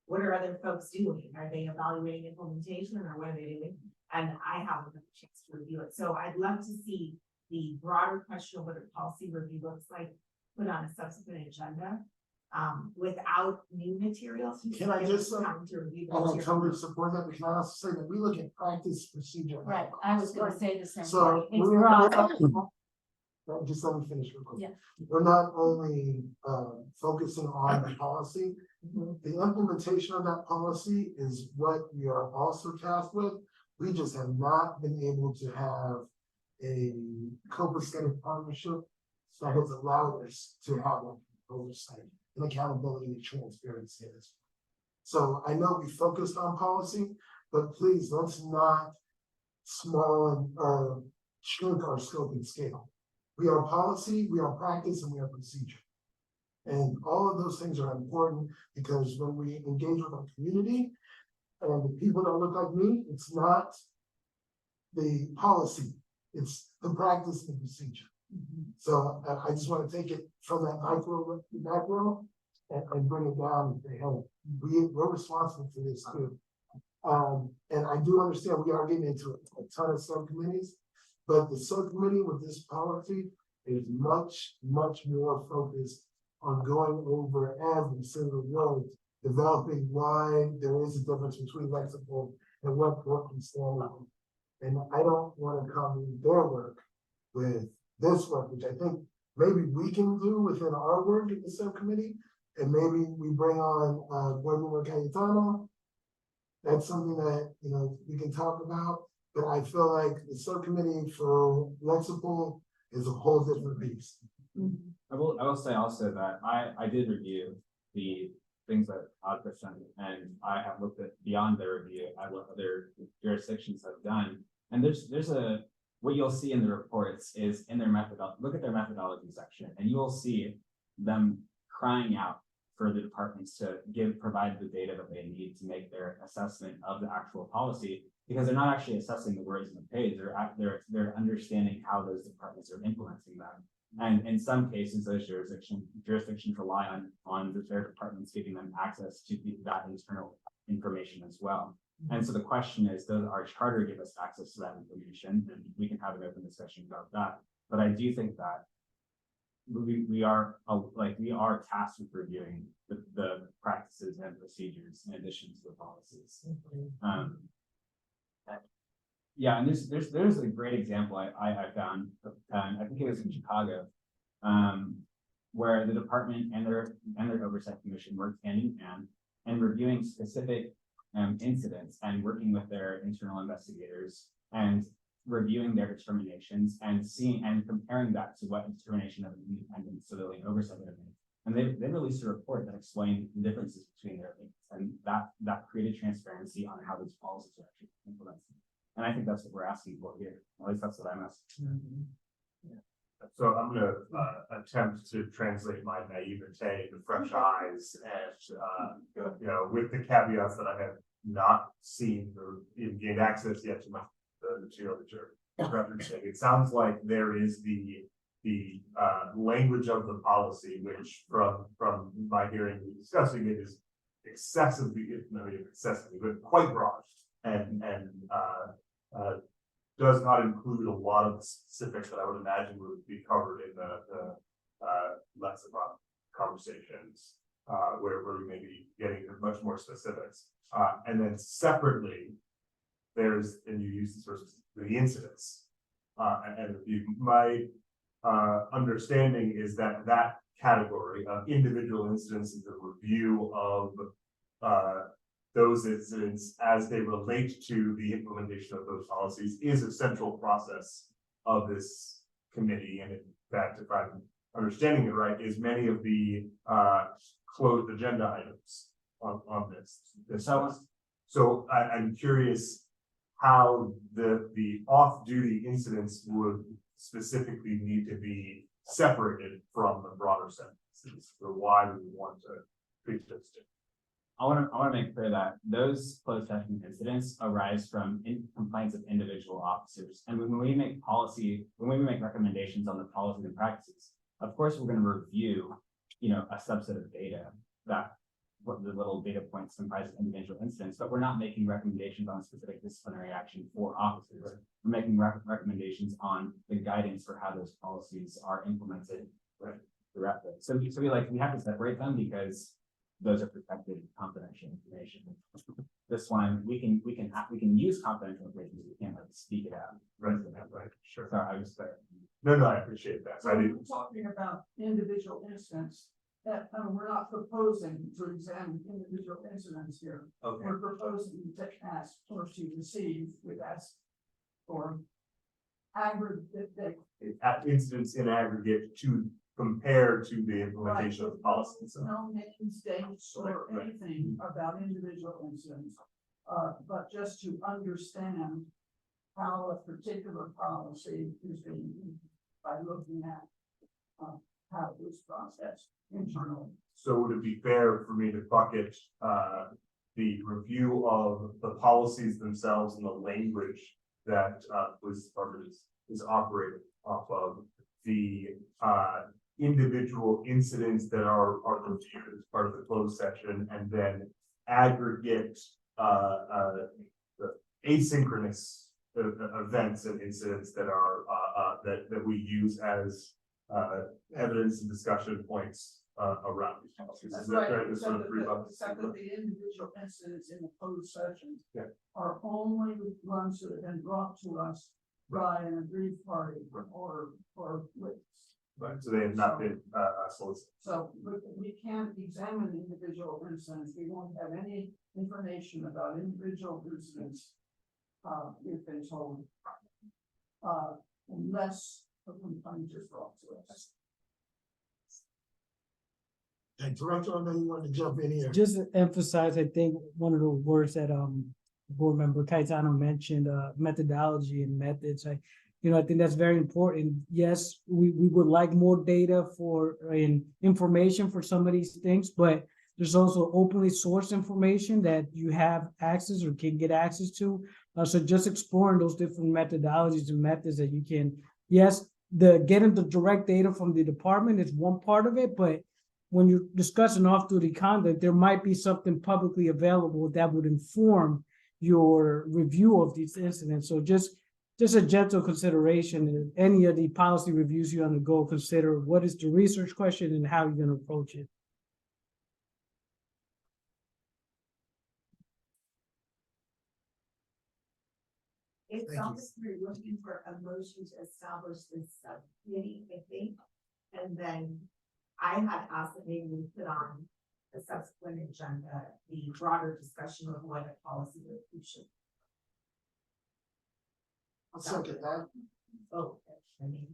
what are other folks doing? Are they evaluating implementation, or what are they doing? And I haven't had a chance to review it. So I'd love to see the broader question of what a policy review looks like put on a subsequent agenda. without new materials. Can I just say, Have to review the and I material. totally support that, but can I also say that we look at practice procedure. Right, I was gonna say the same So. thing. It's we're broad. Just let me finish real quick. Yeah. We're not only focusing on the policy, Mm-hmm. the implementation of that policy is what we are also tasked with. We just have not been able to have a copacetic partnership that has allowed us to have like oversight and accountability and transparency in this. So I know we focused on policy, but please, let's not small or shrink our scope and scale. We are policy, we are practice, and we are procedure. And all of those things are important because when we engage with our community and the people that look like me, it's not the policy, it's the practice and procedure. So I just want to take it from that macro and bring it down and say, hey, we're responsible for this too. And I do understand we are getting into a ton of subcommittees, but the subcommittee with this policy is much, much more focused on going over every single road, developing why there is a difference between lexical and what can stand on. And I don't want to come in their work with this work, which I think maybe we can do within our work in the subcommittee, and maybe we bring on Board Member Cayetano. That's something that, you know, we can talk about, but I feel like the subcommittee for lexical is a whole different beast. I will say also that I did review the things that I've sent, and I have looked at beyond their review at what other jurisdictions have done. And there's a, what you'll see in the reports is in their look at their methodology section, and you will see them crying out for the departments to provide the data that they need to make their assessment of the actual policy, because they're not actually assessing the words on the page, they're understanding how those departments are implementing them. And in some cases, those jurisdictions rely on their departments giving them access to that internal information as well. And so the question is, does our charter give us access to that information? And we can have an open discussion about that. But I do think that we are tasked with reviewing the practices and procedures in addition to the policies. Yeah, and there's a great example I found. I think it was in Chicago, where the department and their oversight commission worked hand in hand and reviewing specific incidents and working with their internal investigators and reviewing their determinations and seeing and comparing that to what determination of an independent civilian oversight would have made. And they released a report that explained the differences between their opinions, and that created transparency on how these policies are actually implemented. And I think that's what we're asking for here. At least that's what I'm asking. So I'm gonna attempt to translate my naivete to fresh eyes and you know, with the caveats that I have not seen or even gained access yet to the material that you're referencing. It sounds like there is the language of the policy, which from my hearing you discussing it is excessively, but quite broad and does not include a lot of the specifics that I would imagine would be covered in the lexicon conversations, where we may be getting much more specifics. And then separately, there's, and you use the sources, the incidents. And my understanding is that that category of individual incidents and the review of those incidents as they relate to the implementation of those policies is a central process of this committee. And in fact, if I'm understanding it right, is many of the closed agenda items on this. So I'm curious how the off-duty incidents would specifically need to be separated from the broader sentences, or why we want to treat those two. I want to make clear that those closed session incidents arise from complaints of individual officers. And when we make recommendations on the policies and practices, of course, we're going to review, you know, a subset of data that what the little data points comprise of individual incidents, but we're not making recommendations on specific disciplinary action for officers. Right. We're making recommendations on the guidance for how those policies are implemented. Right. throughout those. So we have to separate them because those are protected confidential information. This one, we can use confidential information, but we can't like speak it out. Right, right, sure. Sorry, I was there. No, I appreciate that. So I we're didn't, talking about individual incidents, that, we're not proposing to examine individual incidents here. okay, We're proposing to ask, or to receive, we've asked for aggregate data. at incidents in aggregate to compare to the implementation of the policy. So, No names, dates, or Right. anything about individual incidents, but just to understand how a particular policy is being used by looking at how it was processed internally. so would it be fair for me to bucket, the review of the policies themselves and the language that, police department is operating off of the, individual incidents that are reviewed as part of the closed section, and then aggregate, the asynchronous events and incidents that are, that we use as, evidence and discussion points, around these policies. Is That's that right, right? There's except sort of that three the, buckets. except that the individual incidents in the closed session Yeah. are only ones that have been brought to us by an aggrieved party or witness. Right, so they have not been, solicited. So we can't examine individual incidents. We won't have any information about individual incidents. We've been told. Unless a complaint is brought to us. And Director, I know you wanted to jump in here. Just to emphasize, I think one of the words that board member Caetano mentioned, methodology and methods. I think that's very important. Yes, we would like more data and information for some of these things, but there's also openly sourced information that you have access or can get access to. So just exploring those different methodologies and methods that you can, yes, getting the direct data from the department is one part of it, but when you're discussing off-duty conduct, there might be something publicly available that would inform your review of these incidents. So just a gentle consideration, in any of the policy reviews you undergo, consider what is the research question and how you're going to approach it. It Thank sounds like we're looking for a motion to establish this subcommittee, I think. And then I had asked that maybe we put on a subsequent agenda, the broader discussion of what a policy we should. I'll second that. Oh, I mean.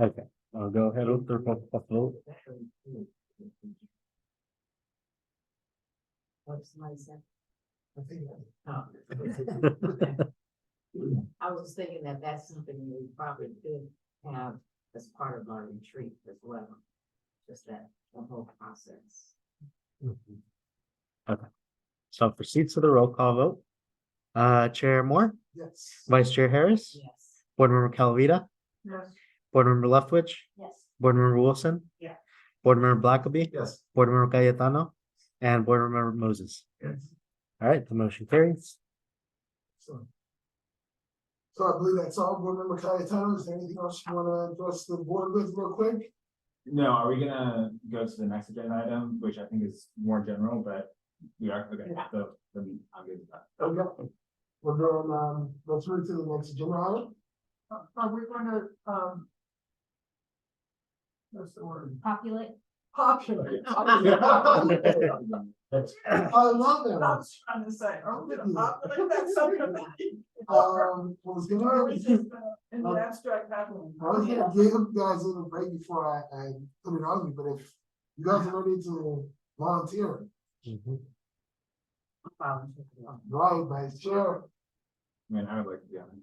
Okay, I'll go ahead with the vote. What's my second? I think I was thinking that that's something we probably could have as part of our retreat as well. Just that, the whole process. Okay, so proceed to the roll call vote. Chair Moore, yes. Vice Chair Harris, Yes. Board Member Calavita, Yes. Board Member Leftwich, Yes. Board Member Wilson. Yeah. Board Member Blackaby, Yes. Board Member Cayetano, and Board Member Moses. Yes. All right, the motion carries. So I believe that's all. Board Member Cayetano, is there anything else you want to address the board with real quick? No, are we gonna go to the next agenda item, which I think is more general, but we are, okay, so then I'm good with that. Okay. Well, then, let's move to the next agenda item. Are we going to, what's the word? Populate. Populate. I love that. I was trying to say, are we gonna populate that subcommittee? Was Or are we gonna, just in the abstract happening? I was gonna give you guys a little break before I put it on you, but if you guys are ready to volunteer, right, Vice Chair, I mean, I would like to be on it.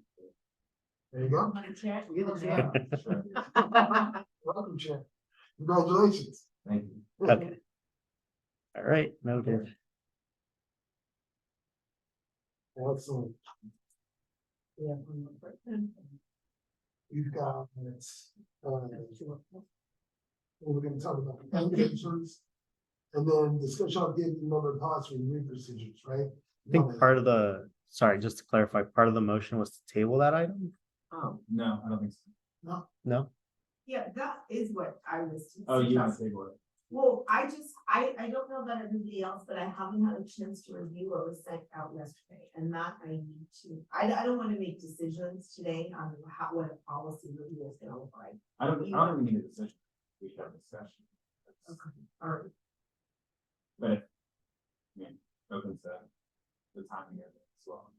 there you go. You're the chair. Sure. Welcome, Chair. Congratulations. Thank you. Okay. All right, noted. Excellent. You've got, we're gonna talk about the allegations. And then discussion of getting number of policy review procedures, right? I think part of the, sorry, just to clarify, part of the motion was to table that item? Oh, No, I don't think so. No? Yeah, that is what I was. Oh, you want to suggesting. say what? Well, I don't know about everybody else, but I haven't had a chance to review what was sent out yesterday, and that I need to, I don't wanna make decisions today on what a policy review is gonna look like. I don't think we need a decision. We should have a discussion. Okay, all right. But if, I mean, open to the timing of it as well.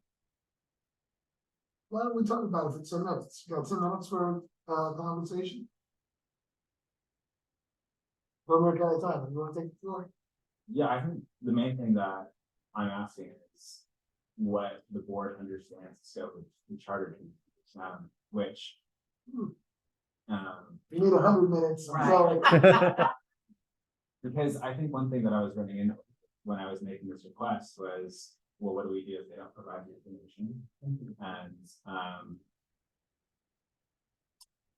Why don't we talk about it for 10 minutes? You got 10 minutes for, conversation? One more guy time, you wanna take the floor? Yeah, I think the main thing that I'm asking is what the board understands the scope of the charter change, which. You need 100 minutes, I'm sorry. Because I think one thing that I was running into when I was making this request was, well, what do we do if they don't provide the information? And,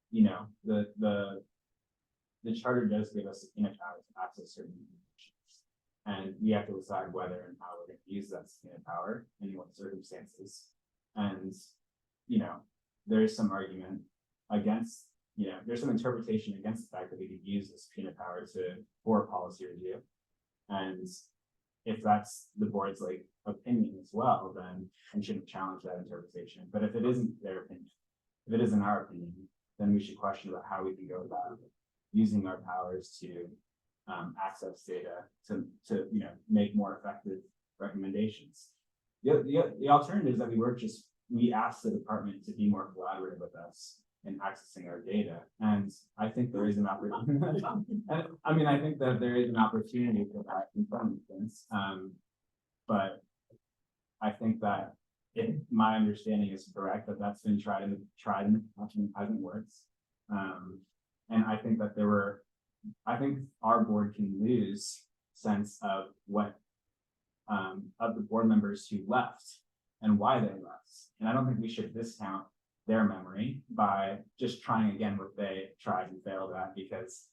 you know, the charter does give us subpoena power to access certain information. And we have to decide whether and how we're going to use that subpoena power in what circumstances. And, you know, there's some argument against, you know, there's some interpretation against the fact that we could use the subpoena power for policy review. And if that's the board's like opinion as well, then we shouldn't challenge that interpretation. But if it isn't their opinion, if it isn't our opinion, then we should question about how we can go about using our powers to access data to you know, make more effective recommendations. The alternative is that we ask the department to be more collaborative with us in accessing our data. And I think there is an opportunity. I mean, I think that there is an opportunity for that in some instance. But I think that if my understanding is correct, that that's been tried and hasn't worked. And I think that I think our board can lose sense of what, of the board members who left and why they left. And I don't think we should discount their memory by just trying again what they tried and failed at, because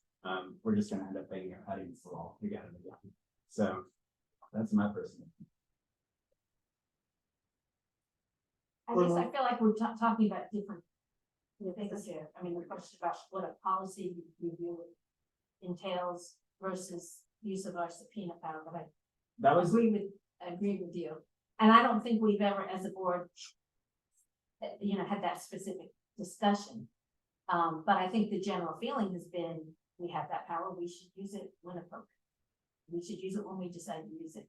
we're just going to end up banging our head against the wall again and again. So that's my personal opinion. I guess I feel like we're talking about different things here. I mean, the question about what a policy review entails versus use of our subpoena power, but I agree with you. And I don't think we've ever, as a board, you know, had that specific discussion. But I think the general feeling has been, we have that power, we should use it when appropriate. We should use it when we decide to use it.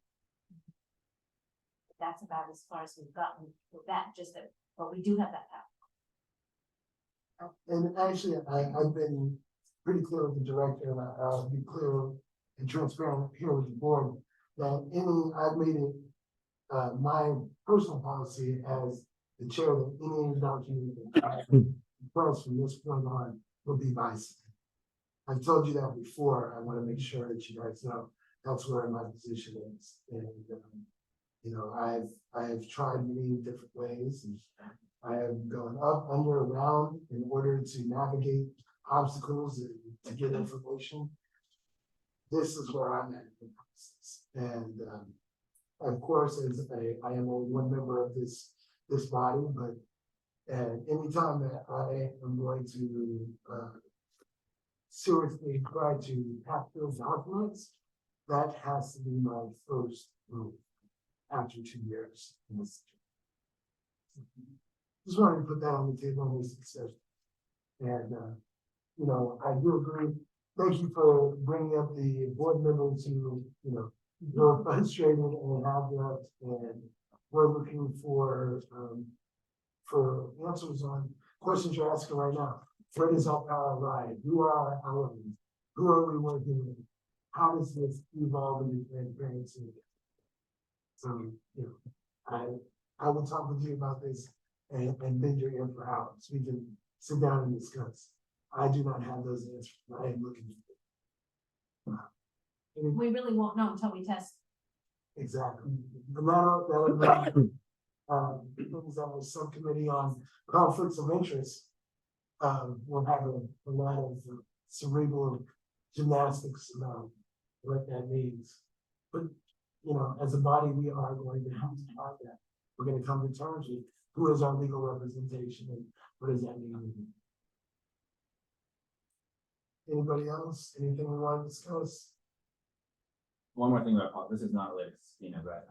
That's about as far as we've gotten with that, just that, but we do have that power. And actually, I've been pretty clear with the director, and I'll be clear and transparent here with the board, that I've made it my personal policy as the chair that any document that first from this point on will be by. I've told you that before. I want to make sure that you guys know that's where my position is. And you know, I have tried many different ways, and I have gone up, under, around in order to navigate obstacles and to get information. This is where I'm at in the process. And of course, as I am only one member of this body, but anytime that I am going to seriously try to pack those documents, that has to be my first move after 2 years in this situation. Just wanted to put that on the table on this discussion. And you know, I do agree. Thank you for bringing up the board members who, you know, were frustrated and have that, and we're looking for answers on questions you're asking right now. Where does our power lie? Who are our allies? Who are we working with? How does this evolve into transparency? So, you know, I will talk with you about this and bend your ear for hours. We can sit down and discuss. I do not have those answers. I am looking for them. We really won't know until we test. Exactly. And that'll things that was subcommittee on conflicts of interest. We'll have a lot of cerebral gymnastics about what that means. But you know, as a body, we are going to have to talk that. We're going to come to terms with who is our legal representation and what does that mean. Anybody else? Anything we want to discuss? One more thing about this is not related to Christina, but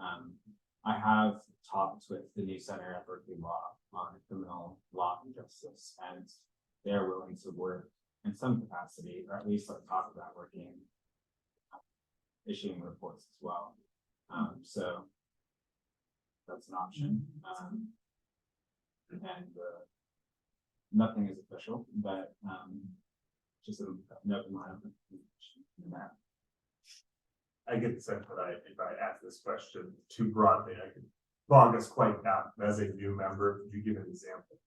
I have talked with the new center at Berkeley Law on criminal law and justice, and they're willing to work in some capacity, or at least like talk about working, issuing reports as well. So that's an option. And nothing is official, but just a note in mind in that. I get the sense that if I ask this question too broadly, I could bog us quite down. As a new member, could you give an example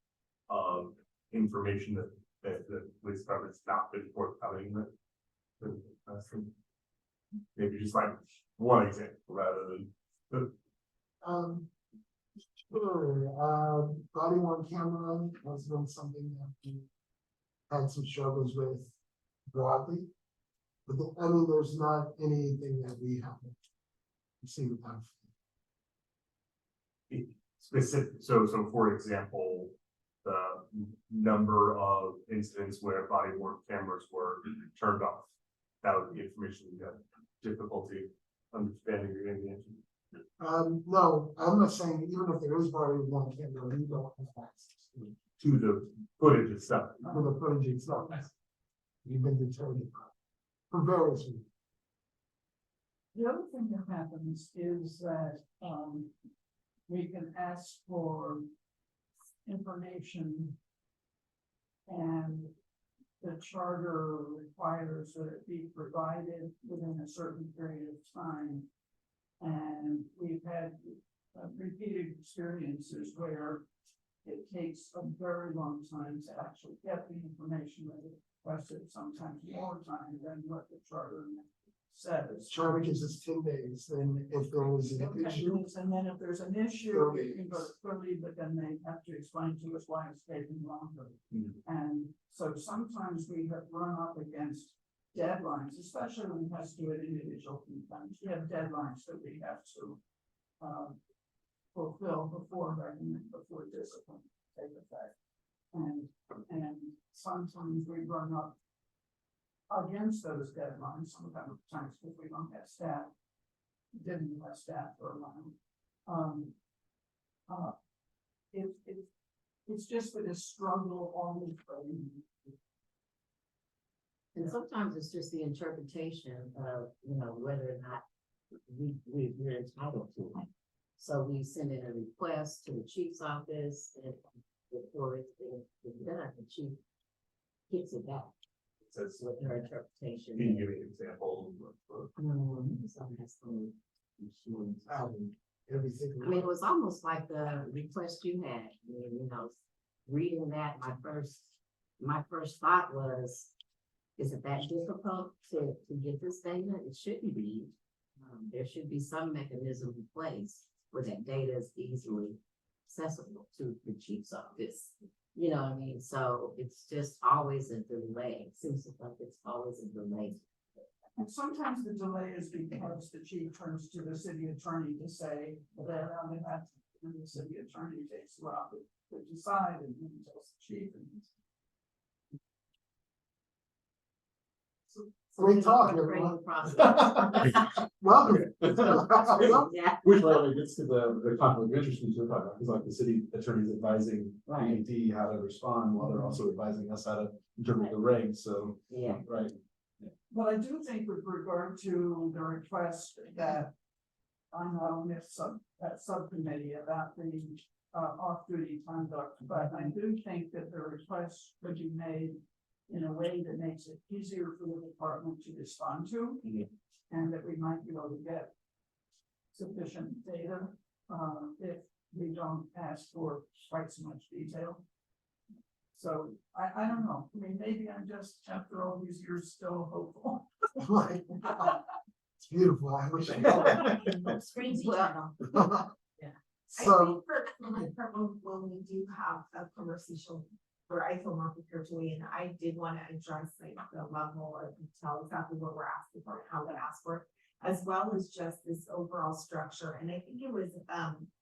of information that the police department's not been forthcoming with? Maybe just like one example rather than. Sure, body worn camera has been something that we had some struggles with broadly. But I mean, there's not anything that we haven't seen without. Specific, so for example, the number of incidents where body worn cameras were turned off. That would be information you have difficulty understanding or getting the answer. No, I'm not saying even if there is body worn camera, we don't have access To the footage itself. to the footage itself. We've been deterred for various reasons. The other thing that happens is that, we can ask for information and the charter requires that it be provided within a certain period of time. And we've had repeated experiences where it takes a very long time to actually get the information that is requested, sometimes more time than what the charter says. Charter gives us 10 days, then if there was an issue. And then if there's an issue, we can go to 30, but then they have to explain to us why it's taking longer. And so sometimes we have run up against deadlines, especially when it has to do with individual complaints. We have deadlines that we have to fulfill before discipline take effect. And sometimes we run up against those deadlines, sometimes because we don't have staff, didn't have staff for a while. It's just been a struggle always. And sometimes it's just the interpretation of, whether or not we're entitled to it. So we send in a request to the chief's office and before it's done, the chief kicks it back. Says With her interpretation. Can you give me an example? Everything. I mean, it was almost like the request you had, reading that, my first thought was, is it that difficult to get this data? It shouldn't be. There should be some mechanism in place where that data is easily accessible to the chief's office. You know what I mean? So it's just always a delay. It seems like it's always a delay. And sometimes the delay is because the chief turns to the city attorney to say, well, I mean, that's, and the city attorney takes a while to decide and then tells the chief. Great talk, everyone. Welcome. Yeah. Which by the way gets to the conflict of interest we talk about, because like the city attorney's advising Right. PAD how to respond while they're also advising us how to interpret the regs, so. Yeah. Right. But I do think with regard to the request that I'm not on that subcommittee about the off-duty conduct, but I do think that the request could be made in a way that makes it easier for the department to respond to, and that we might be able to get sufficient data if we don't ask for quite so much detail. So I don't know. I mean, maybe I'm just, after all these years, still hopeful. It's beautiful. I wish I Screens Well, I So, think when we do have a conversation where I feel more prepared to weigh in, I did want to address like the level of detail, exactly what we're asking for, how to ask for, as well as just this overall structure. And I think it was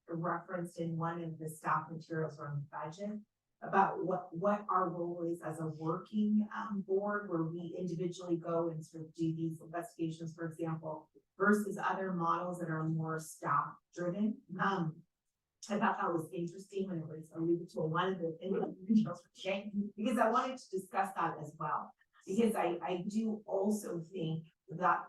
referenced in one of the staff materials on budget, about what our role is as a working board, where we individually go and sort of do these investigations, for example, versus other models that are more staff driven. I thought that was interesting when it was alluded to one of the individuals for Jane, because I wanted to discuss that as well. Because I do also think that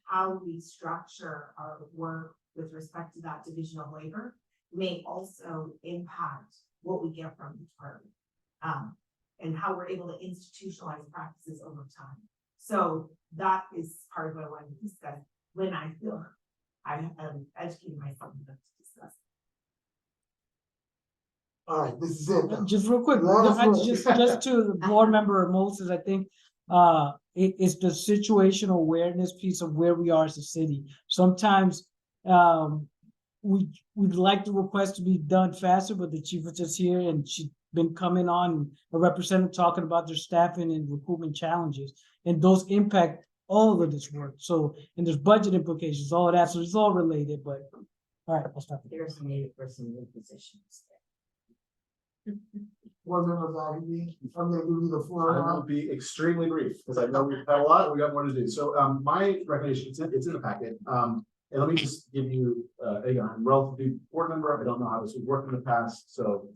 how we structure our work with respect to that division of labor may also impact what we get from the department. And how we're able to institutionalize practices over time. So that is part of what I wanted to discuss when I feel I am educating myself enough to discuss. All right, this is it. Just real quick, just to the board member Moses, I think it's the situational awareness piece of where we are as a city. Sometimes we'd like the request to be done faster, but the chief was just here and she's been coming on a representative talking about their staffing and recruitment challenges, and those impact all of this work. So, and there's budget implications, all of that. So it's all related, but all right, I'll stop. There's a need for some new positions. Board members, I'm gonna give you the floor I will now. be extremely brief, because I know we've had a lot, we got more to do. So, my recommendation, it's in the packet. And let me just give you, again, I'm a relatively board member. I don't know how this would work in the past, so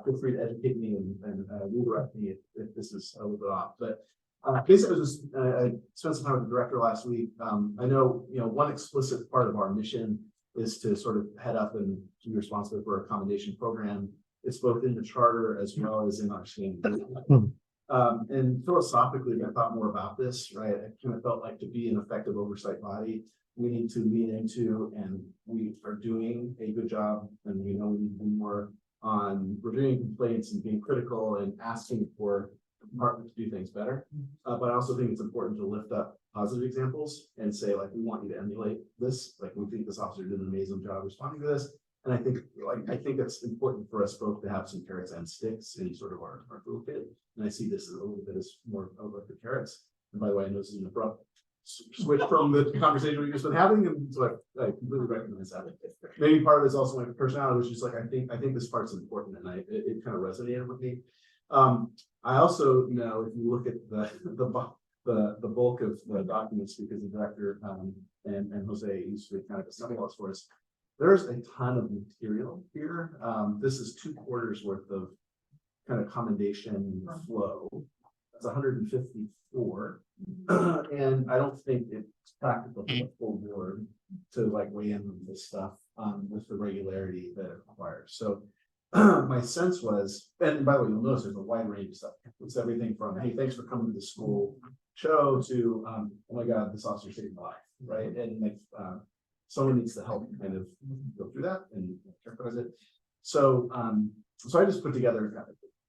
feel free to educate me and redirect me if this is a little bit off. But basically, I spent some time with the director last week. I know, one explicit part of our mission is to sort of head up and be responsible for our accommodation program. It's both in the charter as well as in our standard. And philosophically, I thought more about this, right? I kind of felt like to be an effective oversight body, we need to lean into, and we are doing a good job, and we know we need to do more on reviewing complaints and being critical and asking for the department to do things better. But I also think it's important to lift up positive examples and say, like, we want you to emulate this. Like, we think this officer did an amazing job responding to this. And I think it's important for us both to have some carrots and sticks in sort of our toolkit. And I see this as a little bit as more of the carrots. And by the way, I know this is an abrupt switch from the conversation we've just been having, and so I completely recognize that. Maybe part of it's also my personality, which is like I think this part's important, and it kind of resonated with me. I also know if you look at the bulk of the documents, because the director and Jose used to kind of assemble us for us. There's a ton of material here. This is 2 quarters worth of kind of commendation flow. That's 154. And I don't think it's practical for the full board to like weigh in on this stuff with the regularity that it requires. So my sense was, and by the way, you'll notice there's a wide range of stuff. It's everything from, hey, thanks for coming to the school show to, oh my God, this officer saved my life, right? And like, someone needs to help kind of go through that and characterize it. So, so I just put together,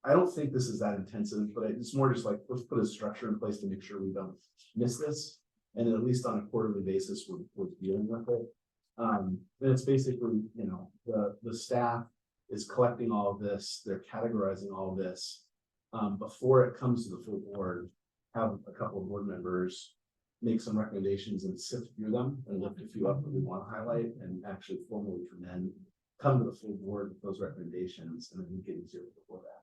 I don't think this is that intensive, but it's more just like, let's put a structure in place to make sure we don't miss this. And then at least on a quarterly basis, we're dealing with it. And it's basically, the staff is collecting all of this, they're categorizing all of this. Before it comes to the full board, have a couple of board members make some recommendations and sift through them and lift a few up that we want to highlight, and actually formally from then come to the full board with those recommendations, and then we get easier before that.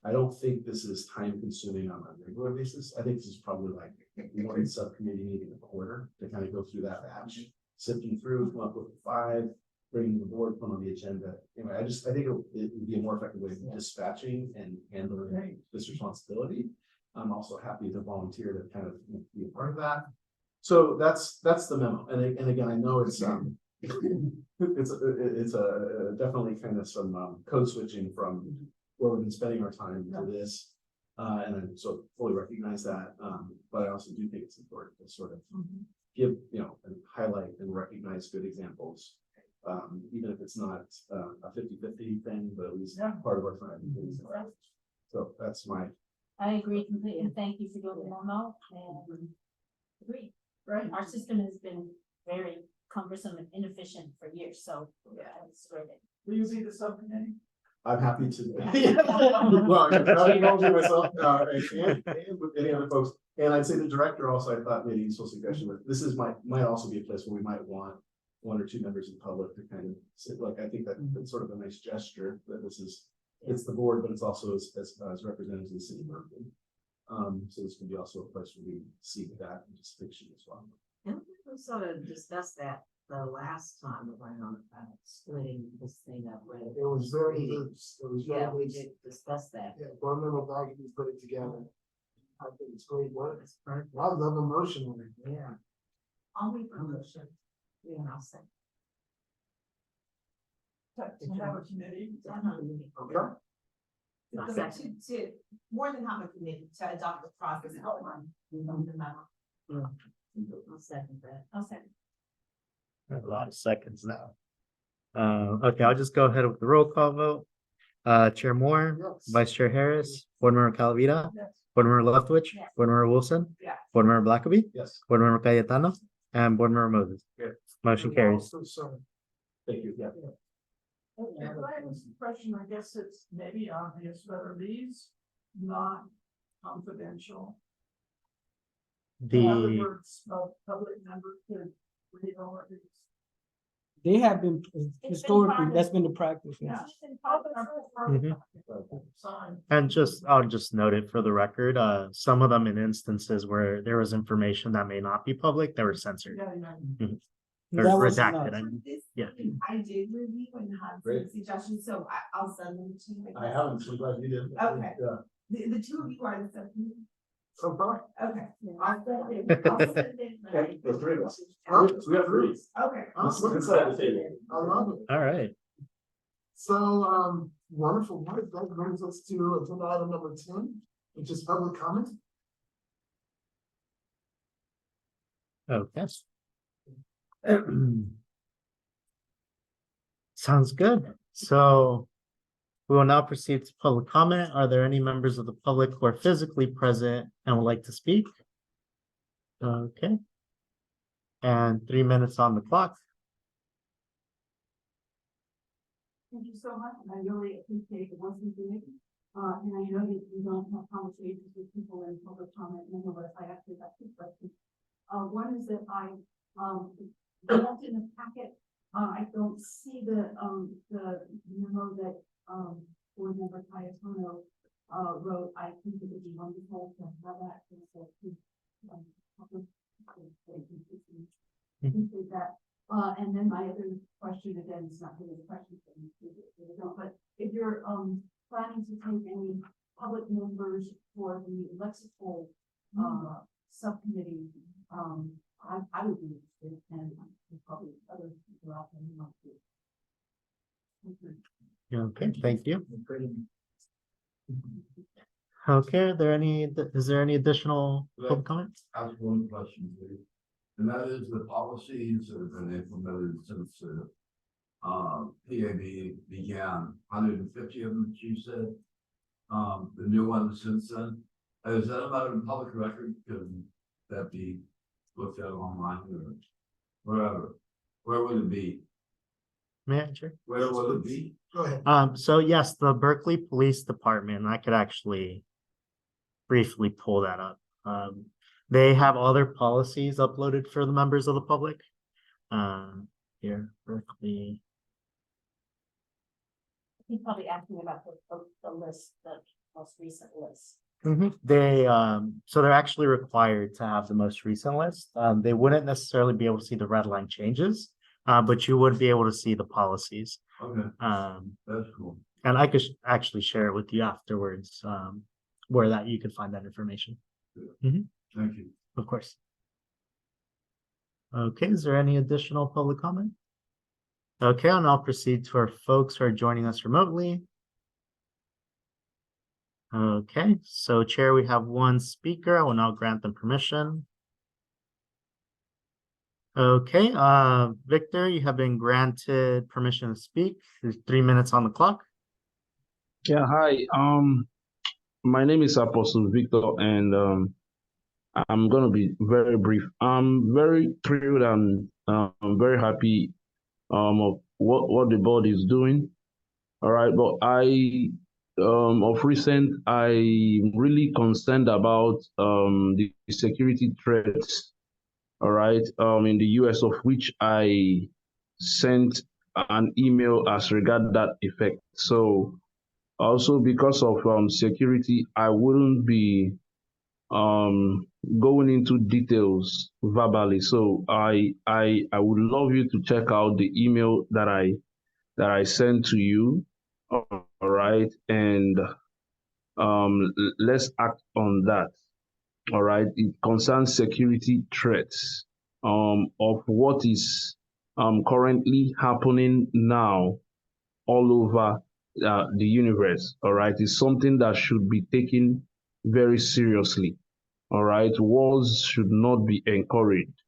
I don't think this is time consuming on a regular basis. I think this is probably like one subcommittee meeting a quarter to kind of go through that batch, sifting through, come up with 5, bringing the board, put on the agenda. Anyway, I think it would be a more effective way of dispatching and handling this responsibility. I'm also happy to volunteer to kind of be a part of that. So that's the memo. And again, I know it's definitely kind of some code switching from where we've been spending our time to this. And I so fully recognize that. But I also do think it's important to sort of give, and highlight and recognize good examples. Even if it's not a 50-50 thing, but at least part of our time. So that's my. I agree completely, and thank you for doing the memo, and agree. Right, our system has been very cumbersome and inefficient for years, so it's great. Will you be the subcommittee? I'm happy to. Well, I'm involving myself and with any other folks. And I'd say the director also, I thought, made a useful suggestion, but this is might also be a place where we might want 1 or 2 members of the public to kind of sit. Like, I think that's sort of a nice gesture that this is it's the board, but it's also as representatives of the city of Berkeley. So this can be also a place where we see that distinction as well. And we sort of discussed that the last time around, splitting this thing up, right? It was very loose. It was Yeah, very we loose. did discuss that. Yeah, board member Baggy put it together. I think it's great work. That's perfect. I love emotion on it. Yeah. I'll wait for a motion. Yeah, I'll say. To have a committee. Okay. To more than have a committee to adopt the process outline in the memo. I'll second that. I'll second. A lot of seconds now. Okay, I'll just go ahead with the roll call vote. Chair Moore, Yes. Vice Chair Harris, Board Member Calavita, Yes. Board Member Leftwich, Yes. Board Member Wilson, Yes. Board Member Blackaby, Yes. Board Member Cayetano, and Board Member Moses. Yes. Motion carries. So sorry. Thank you. Yeah. And my impression, I guess it's maybe obvious, but are these not confidential? In other The, words, a public member could read all of these. They have been, historically, private. that's been the practice, yeah. Yeah. Mhm. Sign. and I'll just note it for the record, some of them in instances where there was information that may not be public, they were censored. Yeah, yeah. Or That was redacted, enough. I mean. This, Yeah. I did review and have some Great. suggestions, so I'll send them to you. I haven't, so glad you did. Okay. Yeah. The two of you are the subcommittee. So far. Okay. I'll send it. I'll send it. Okay, the three of us. Huh? We have three. Okay. Awesome. Inside the table. I love it. All right, So, wonderful. That brings us to agenda item number 10, which is public comment. okay. Sounds good. So we will now proceed to public comment. Are there any members of the public who are physically present and would like to speak? Okay. And 3 minutes on the clock. Thank you so much, and I really appreciate the work you're doing. And I know that you don't have conversations with people in public comment, nonetheless, I actually have two questions. One is that I looked in the packet, I don't see the memo that, board member Cayetano, wrote. I think it would be wonderful to have that. Appreciate that. And then my other question, again, is not really a question, but if you're, planning to take any public members for the lexical, subcommittee, I would be interested, and probably other people out there who might be. Okay, thank you. Okay, is there any additional public comment? Ask one question, please. And that is the policies that have been implemented since PAB began, 150 of them, you said. The new ones since then. Is that a matter of public record? Could that be looked at online or wherever? Where would it be? Manager? Where would it be? Go ahead. So yes, the Berkeley Police Department, I could actually briefly pull that up. They have all their policies uploaded for the members of the public. Here, Berkeley. He's probably asking about the list, the most recent list. They, so they're actually required to have the most recent list. They wouldn't necessarily be able to see the red line changes, but you would be able to see the policies. Okay, that's cool. And I could actually share it with you afterwards, where that you could find that information. Thank you. Of course. Okay, is there any additional public comment? Okay, and I'll proceed to our folks who are joining us remotely. Okay, so Chair, we have one speaker. I will now grant them permission. Okay, Victor, you have been granted permission to speak. There's 3 minutes on the clock. Yeah, hi. My name is Apostle Victor, and I'm gonna be very brief. I'm very thrilled and I'm very happy of what the board is doing. All right, but of recent I'm really concerned about the security threats. All right, in the US, of which I sent an email as regard that effect. So Also, because of security, I wouldn't be going into details verbally. So I would love you to check out the email that I sent to you. All right, and let's act on that. All right, it concerns security threats of what is currently happening now all over the universe. All right, it's something that should be taken very seriously. All right, wars should not be encouraged.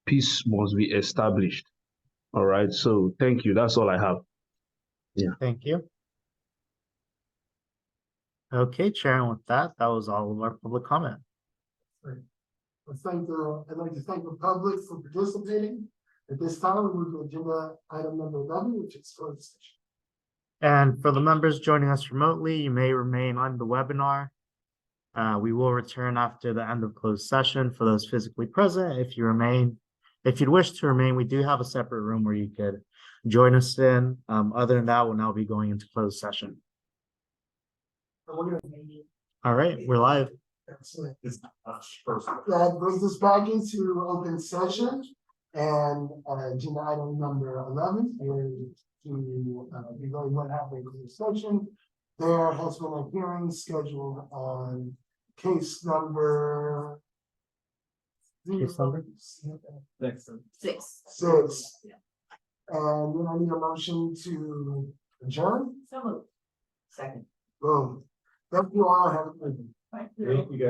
Peace must be established. All right, so thank you. That's all I have. Yeah. Thank you. Okay, Chair, and with that, that was all of our public comment. I'd like to thank the public for participating. At this time, we move to agenda item number 11, which is closed session. And for the members joining us remotely, you may remain on the webinar. We will return after the end of closed session for those physically present. If you'd wish to remain, we do have a separate room where you could join us in. Other than that, we'll now be going into closed session. All right, we're live. Excellent. That brings us back into open session and agenda item number 11 is to be going what happened in the session. There has been a hearing scheduled on case number. Case number? 6. 6. And then I need a motion to adjourn. So moved. Second. Boom. Thank you all. Have a good evening. Thank you. Thank you guys.